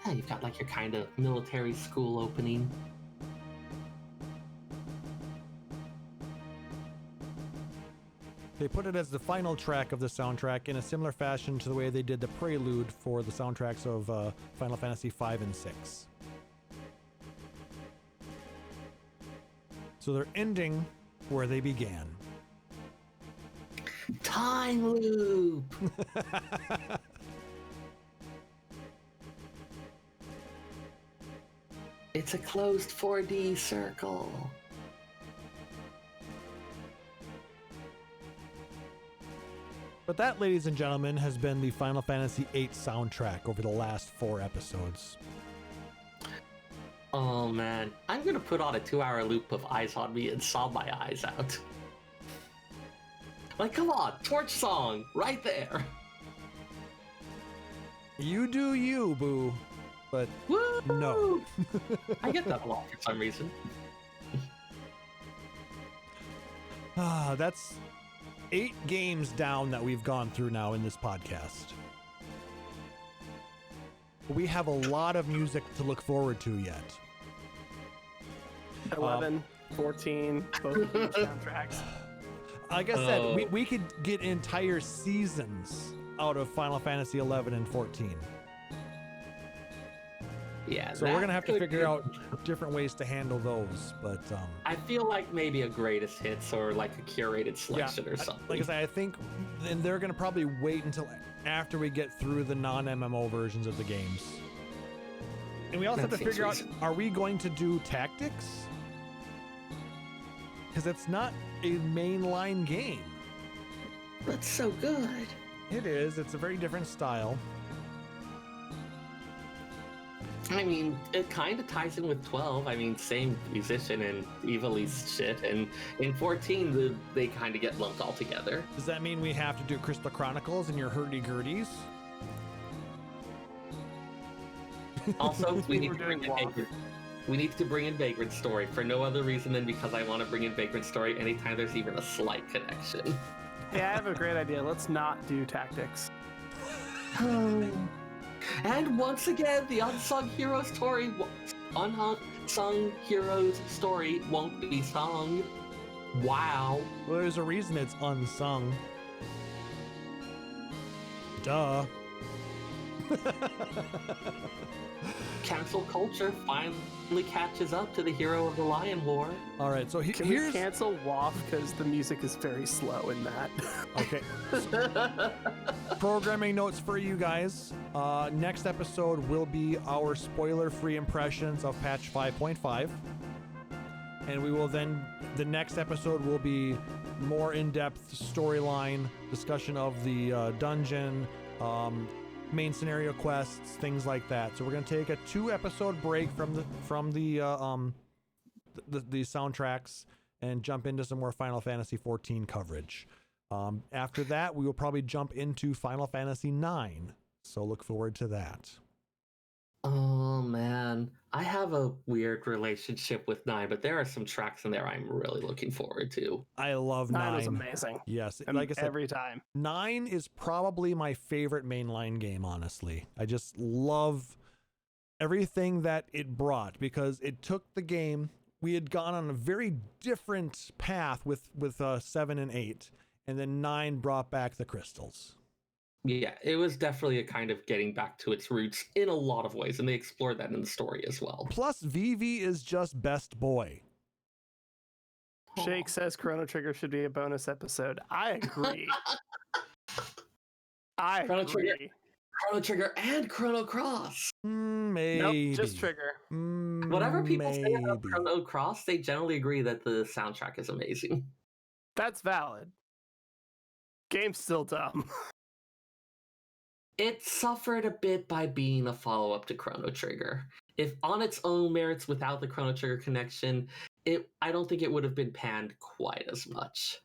Speaker 4: Yeah, you've got like your kind of military school opening.
Speaker 2: They put it as the final track of the soundtrack in a similar fashion to the way they did the prelude for the soundtracks of Final Fantasy V and VI. So they're ending where they began.
Speaker 4: Time loop! It's a closed 4D circle.
Speaker 2: But that, ladies and gentlemen, has been the Final Fantasy VIII soundtrack over the last 4 episodes.
Speaker 4: Oh man, I'm gonna put on a 2-hour loop of Eyes on Me and saw my eyes out. Like, come on, Torch song, right there.
Speaker 2: You do you, boo. But
Speaker 4: Woo!
Speaker 2: no.
Speaker 4: I get that a lot for some reason.
Speaker 2: That's 8 games down that we've gone through now in this podcast. We have a lot of music to look forward to yet.
Speaker 3: 11, 14, both of these soundtracks.
Speaker 2: Like I said, we could get entire seasons out of Final Fantasy 11 and 14.
Speaker 4: Yeah,
Speaker 2: So we're going to have to figure out different ways to handle those, but
Speaker 4: I feel like maybe a greatest hits or like a curated selection or something.
Speaker 2: Like I said, I think then they're going to probably wait until after we get through the non-MMO versions of the games. And we also have to figure out, are we going to do tactics? Because it's not a mainline game.
Speaker 4: That's so good.
Speaker 2: It is. It's a very different style.
Speaker 4: I mean, it kind of ties in with 12. I mean, same musician and Evilise shit. And in 14, they kind of get lumped all together.
Speaker 2: Does that mean we have to do Crystal Chronicles and your hurdy-gurdies?
Speaker 4: Also, we need to bring in Vagrant Story for no other reason than because I want to bring in Vagrant Story anytime there's even a slight connection.
Speaker 3: Yeah, I have a great idea. Let's not do tactics.
Speaker 4: And once again, the unsung hero's story won't be sung. Wow.
Speaker 2: Well, there's a reason it's unsung. Duh.
Speaker 4: Cancel culture finally catches up to the hero of the Lion War.
Speaker 2: All right, so
Speaker 3: Can we cancel WAF because the music is very slow in that?
Speaker 2: Okay. Programming notes for you guys. Next episode will be our spoiler-free impressions of patch 5.5. And we will then, the next episode will be more in-depth storyline, discussion of the dungeon, main scenario quests, things like that. So we're going to take a 2-episode break from the soundtracks and jump into some more Final Fantasy 14 coverage. After that, we will probably jump into Final Fantasy IX. So look forward to that.
Speaker 4: Oh man, I have a weird relationship with 9, but there are some tracks in there I'm really looking forward to.
Speaker 2: I love 9.
Speaker 3: 9 is amazing.
Speaker 2: Yes,
Speaker 3: And
Speaker 2: like I said,
Speaker 3: every time.
Speaker 2: 9 is probably my favorite mainline game, honestly. I just love everything that it brought because it took the game. We had gone on a very different path with 7 and 8, and then 9 brought back the crystals.
Speaker 4: Yeah, it was definitely a kind of getting back to its roots in a lot of ways, and they explored that in the story as well.
Speaker 2: Plus, VV is just best boy.
Speaker 3: Shake says Chrono Trigger should be a bonus episode. I agree. I
Speaker 4: Chrono
Speaker 3: agree.
Speaker 4: Chrono Trigger and Chrono Cross.
Speaker 2: Maybe.
Speaker 3: Nope, just Trigger.
Speaker 4: Whatever people say about Chrono Cross, they generally agree that the soundtrack is amazing.
Speaker 3: That's valid. Game's still dumb.
Speaker 4: It suffered a bit by being a follow-up to Chrono Trigger. If on its own merits without the Chrono Trigger connection, I don't think it would have been panned quite as much.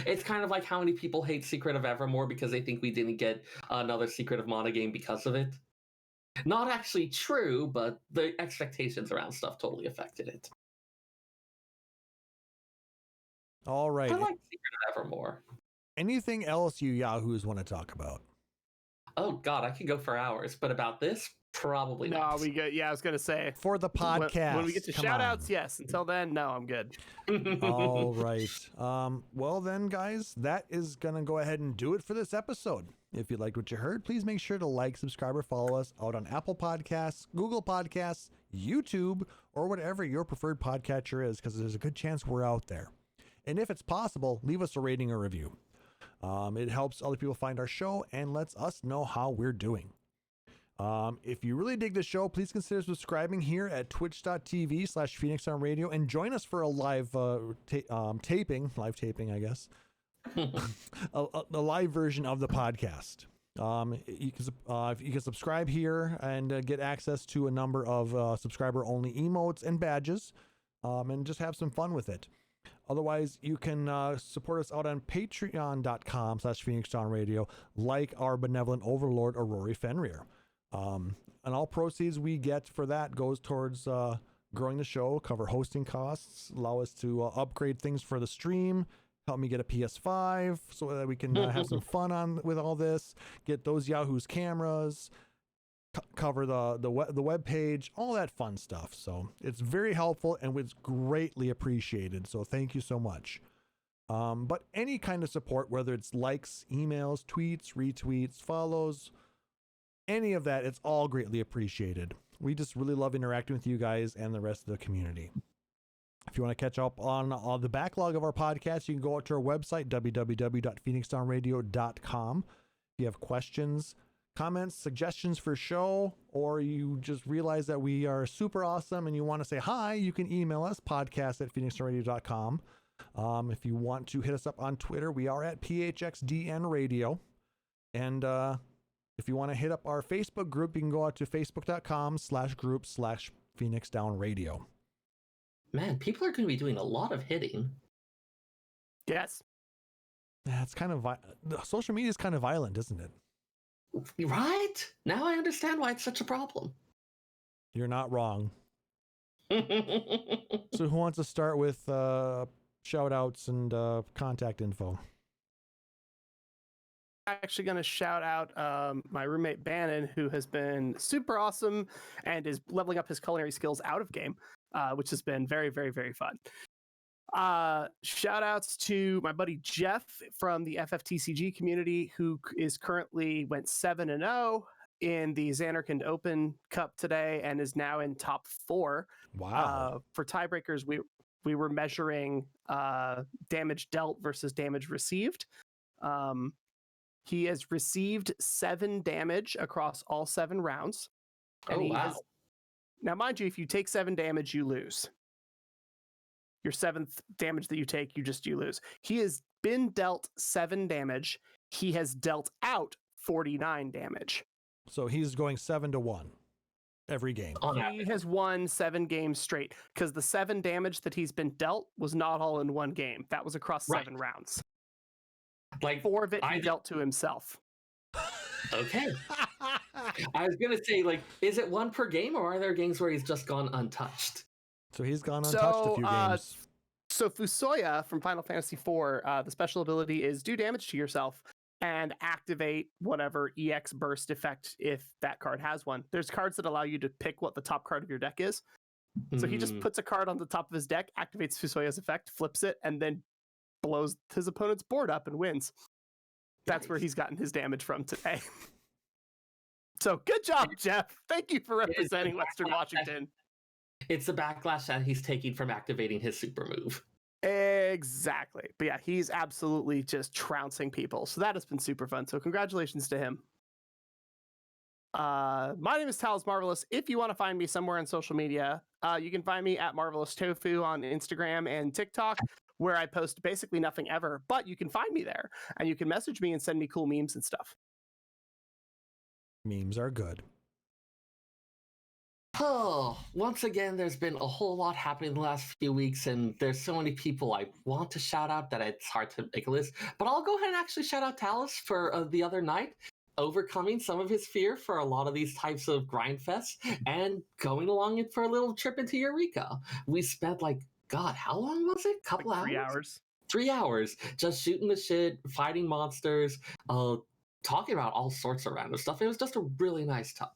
Speaker 4: It's kind of like how many people hate Secret of Evermore because they think we didn't get another Secret of Mana game because of it. Not actually true, but the expectations around stuff totally affected it.
Speaker 2: All right.
Speaker 4: I like Secret Evermore.
Speaker 2: Anything else you Yahoos want to talk about?
Speaker 4: Oh God, I could go for hours, but about this, probably
Speaker 3: No,
Speaker 4: not.
Speaker 3: we good. Yeah, I was gonna say
Speaker 2: For the podcast.
Speaker 3: when we get to
Speaker 2: come
Speaker 3: shout
Speaker 2: on.
Speaker 3: outs, yes. Until then, no, I'm good.
Speaker 2: All right. Well then, guys, that is gonna go ahead and do it for this episode. If you liked what you heard, please make sure to like, subscribe, or follow us out on Apple Podcasts, Google Podcasts, YouTube, or whatever your preferred podcatcher is, because there's a good chance we're out there. And if it's possible, leave us a rating or review. It helps other people find our show and lets us know how we're doing. If you really dig the show, please consider subscribing here at twitch.tv/Phoenix Down Radio and join us for a live taping, I guess, a live version of the podcast. You can subscribe here and get access to a number of subscriber-only emotes and badges, and just have some fun with it. Otherwise, you can support us out on patreon.com/Phoenix Down Radio, like our benevolent overlord, Aurori Fenrir. And all proceeds we get for that goes towards growing the show, cover hosting costs, allow us to upgrade things for the stream, help me get a PS5 so that we can have some fun with all this, get those Yahoo's cameras, cover the web page, all that fun stuff. So it's very helpful and it's greatly appreciated. So thank you so much. But any kind of support, whether it's likes, emails, tweets, retweets, follows, any of that, it's all greatly appreciated. We just really love interacting with you guys and the rest of the community. If you want to catch up on the backlog of our podcast, you can go out to our website, www.phoenixdownradio.com. If you have questions, comments, suggestions for show, or you just realize that we are super awesome and you want to say hi, you can email us, podcast@phoenixdownradio.com. If you want to hit us up on Twitter, we are at PHXDN Radio. And if you want to hit up our Facebook group, you can go out to facebook.com/group/Phoenix Down Radio.
Speaker 4: Man, people are going to be doing a lot of hitting.
Speaker 3: Yes.
Speaker 2: Yeah, it's kind of social media is kind of violent, isn't it?
Speaker 4: Right? Now I understand why it's such a problem.
Speaker 2: You're not wrong. So who wants to start with shout outs and contact info?
Speaker 3: Actually going to shout out my roommate Bannon, who has been super awesome and is leveling up his culinary skills out of game, which has been very, very, very fun. Shout outs to my buddy Jeff from the FFTCG community, who is currently went 7-0 in the Xanarkand Open Cup today and is now in top 4.
Speaker 2: Wow.
Speaker 3: For tiebreakers, we were measuring damage dealt versus damage received. He has received 7 damage across all 7 rounds.
Speaker 4: Oh, wow.
Speaker 3: Now, mind you, if you take 7 damage, you lose. Your 7th damage that you take, you lose. He has been dealt 7 damage. He has dealt out 49 damage.
Speaker 2: So he's going 7-1 every game.
Speaker 3: He has won 7 games straight because the 7 damage that he's been dealt was not all in one game. That was across 7 rounds.
Speaker 4: Like
Speaker 3: 4 of it he dealt to himself.
Speaker 4: Okay. I was gonna say, like, is it 1 per game, or are there games where he's just gone untouched?
Speaker 2: So he's gone untouched a few games.
Speaker 3: So Fusoya from Final Fantasy IV, the special ability is do damage to yourself and activate whatever EX burst effect if that card has one. There's cards that allow you to pick what the top card of your deck is. So he just puts a card on the top of his deck, activates Fusoya's effect, flips it, and then blows his opponent's board up and wins. That's where he's gotten his damage from today. So good job, Jeff. Thank you for representing Western Washington.
Speaker 4: It's the backlash that he's taking from activating his super move.
Speaker 3: Exactly. But yeah, he's absolutely just trouncing people. So that has been super fun. So congratulations to him. My name is Taliz Marvelous. If you want to find me somewhere on social media, you can find me at Marvelous Tofu on Instagram and TikTok, where I post basically nothing ever, but you can find me there and you can message me and send me cool memes and stuff.
Speaker 2: Memes are good.
Speaker 4: Oh, once again, there's been a whole lot happening the last few weeks, and there's so many people I want to shout out that it's hard to make a list. But I'll go ahead and actually shout out Taliz for the other night. overcoming some of his fear for a lot of these types of grind fests and going along it for a little trip into Eureka. We spent like, God, how long was it? Couple
Speaker 3: Like
Speaker 4: hours?
Speaker 3: 3 hours.
Speaker 4: 3 hours just shooting the shit, fighting monsters, talking about all sorts of random stuff. It was just a really nice time.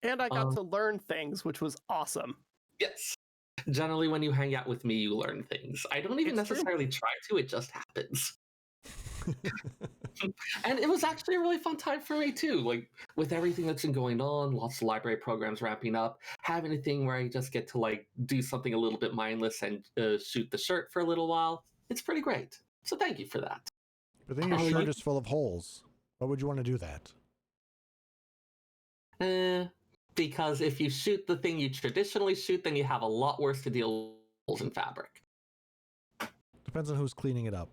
Speaker 3: And I got to learn things, which was awesome.
Speaker 4: Yes. Generally, when you hang out with me, you learn things. I don't even necessarily try to, it just happens. And it was actually a really fun time for me too. Like with everything that's been going on, lots of library programs ramping up, having a thing where I just get to like do something a little bit mindless and shoot the shirt for a little while. It's pretty great. So thank you for that.
Speaker 2: But then your shirt is full of holes. Why would you want to do that?
Speaker 4: Because if you shoot the thing you traditionally shoot, then you have a lot worse to deal with holes in fabric.
Speaker 2: Depends on who's cleaning it up.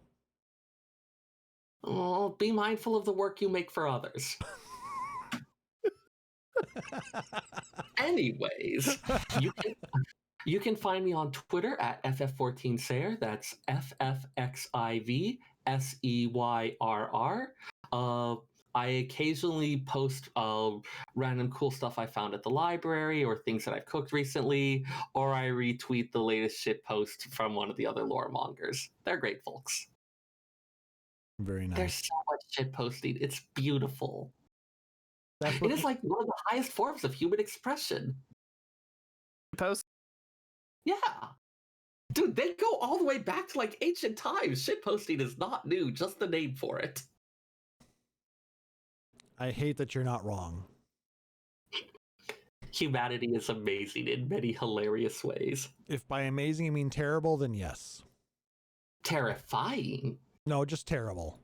Speaker 4: Oh, be mindful of the work you make for others. Anyways, you can find me on Twitter at FF14Seyrr. That's FFXIV SEYRR. I occasionally post random cool stuff I found at the library or things that I've cooked recently, or I retweet the latest shit post from one of the other lore mongers. They're great folks.
Speaker 2: Very nice.
Speaker 4: There's so much shit posting. It's beautiful.
Speaker 2: That's what
Speaker 4: it is like one of the highest forms of human expression.
Speaker 3: Post.
Speaker 4: Yeah. Dude, they go all the way back to like ancient times. Shit posting is not new, just the name for it.
Speaker 2: I hate that you're not wrong.
Speaker 4: Humanity is amazing in many hilarious ways.
Speaker 2: If by amazing you mean terrible, then yes.
Speaker 4: Terrifying.
Speaker 2: No, just terrible.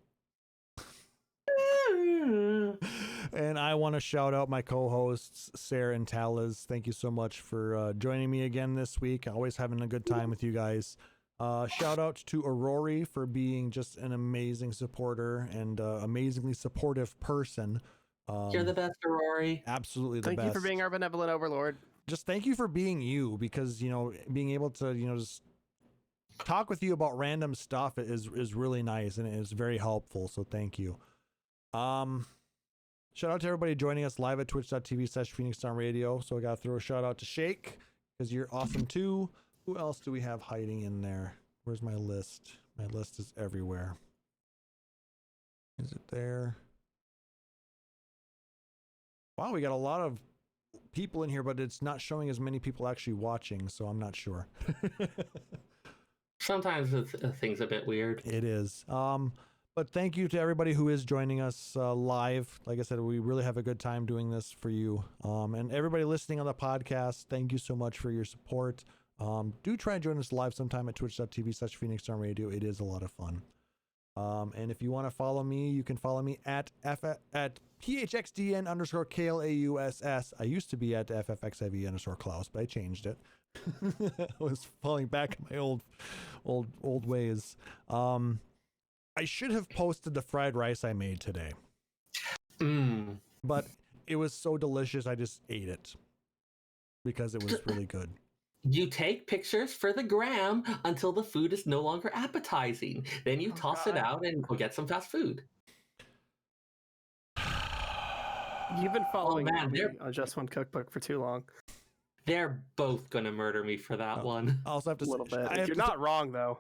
Speaker 2: And I want to shout out my co-hosts, Seyrr and Taliz. Thank you so much for joining me again this week. Always having a good time with you guys. Shout out to Aurori for being just an amazing supporter and amazingly supportive person.
Speaker 4: You're the best, Aurori.
Speaker 2: Absolutely the best.
Speaker 3: Thank you for being our benevolent overlord.
Speaker 2: Just thank you for being you, because, you know, being able to, you know, just talk with you about random stuff is really nice, and it is very helpful. So thank you. Shout out to everybody joining us live at twitch.tv/PhoenixDown So I got to throw a shout out to Shake, because you're awesome too. Who else do we have hiding in there? Where's my list? My list is everywhere. Is it there? Wow, we got a lot of people in here, but it's not showing as many people actually watching, so I'm not sure.
Speaker 4: Sometimes things a bit weird.
Speaker 2: It is. But thank you to everybody who is joining us live. Like I said, we really have a good time doing this for you. And everybody listening on the podcast, thank you so much for your support. Do try and join us live sometime at twitch.tv/PhoenixDown It is a lot of fun. And if you want to follow me, you can follow me at PHXDN_KLAUSS. I used to be at FFXIV_Klauss, but I changed it. I was falling back in my old ways. I should have posted the fried rice I made today. But it was so delicious, I just ate it because it was really good.
Speaker 4: You take pictures for the gram until the food is no longer appetizing. Then you toss it out and go get some fast food.
Speaker 3: You've been following
Speaker 4: man,
Speaker 3: me on Just One Cookbook for too long.
Speaker 4: They're both gonna murder me for that one.
Speaker 2: I also have to
Speaker 3: A little bit.
Speaker 2: You're
Speaker 3: You're not wrong, though.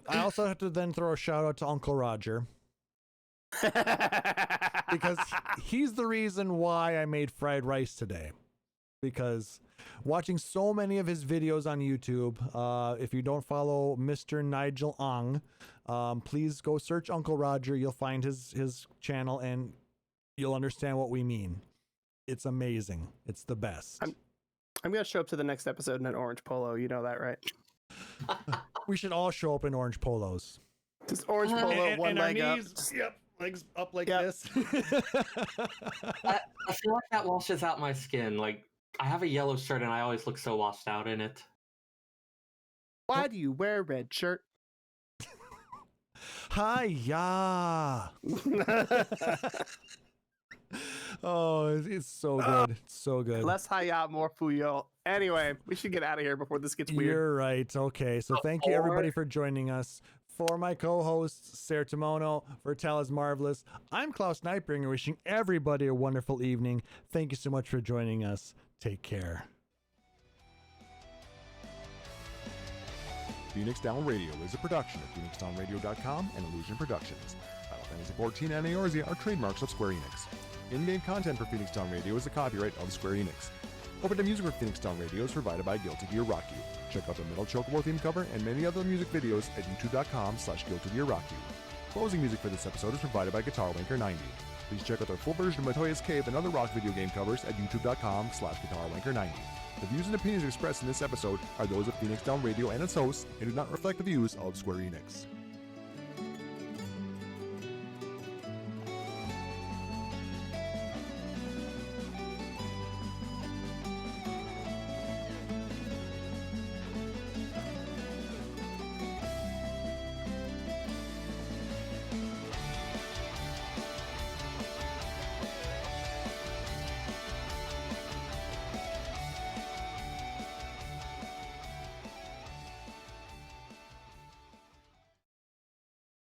Speaker 2: I also have to then throw a shout out to Uncle Roger. Because he's the reason why I made fried rice today. Because watching so many of his videos on YouTube, if you don't follow Mr. Nigel Ong, please go search Uncle Roger. You'll find his channel and you'll understand what we mean. It's amazing. It's the best.
Speaker 3: I'm going to show up to the next episode in an orange polo. You know that, right?
Speaker 2: We should all show up in orange polos.
Speaker 3: Just orange polo, one
Speaker 2: and
Speaker 3: leg
Speaker 2: our
Speaker 3: up.
Speaker 2: knees, yep, legs up like
Speaker 3: Yep.
Speaker 2: this.
Speaker 4: I feel like that washes out my skin. Like, I have a yellow shirt and I always look so washed out in it.
Speaker 3: Why do you wear a red shirt?
Speaker 2: Hi-ya. Oh, it's so good. It's so good.
Speaker 3: Less hi-ya, more fuyo. Anyway, we should get out of here before this gets weird.
Speaker 2: You're right. Okay. So thank you everybody for joining us. For my co-hosts, Seyrr Timono, for Taliz Marvelous, I'm Klauss Nightbringer, wishing everybody a wonderful evening. Thank you so much for joining us. Take care.
Speaker 1: Phoenix Down Radio is a production of PhoenixDownRadio.com and Illusion Productions. Final Fantasy XIV and Eorzea are trademarks of Square Enix. In-game content for Phoenix Down Radio is the copyright of Square Enix. Opening music for Phoenix Down Radio is provided by Guilty Gear Rock You. Check out the Metal Chocobo theme cover and many other music videos at youtube.com/Guilty Gear Rock You. Closing music for this episode is provided by Guitar Wanker 90. Please check out their full version of Matoya's Cave and other rock video game covers at youtube.com/Guitar Wanker 90. The views and opinions expressed in this episode are those of Phoenix Down Radio and its hosts and do not reflect the views of Square Enix.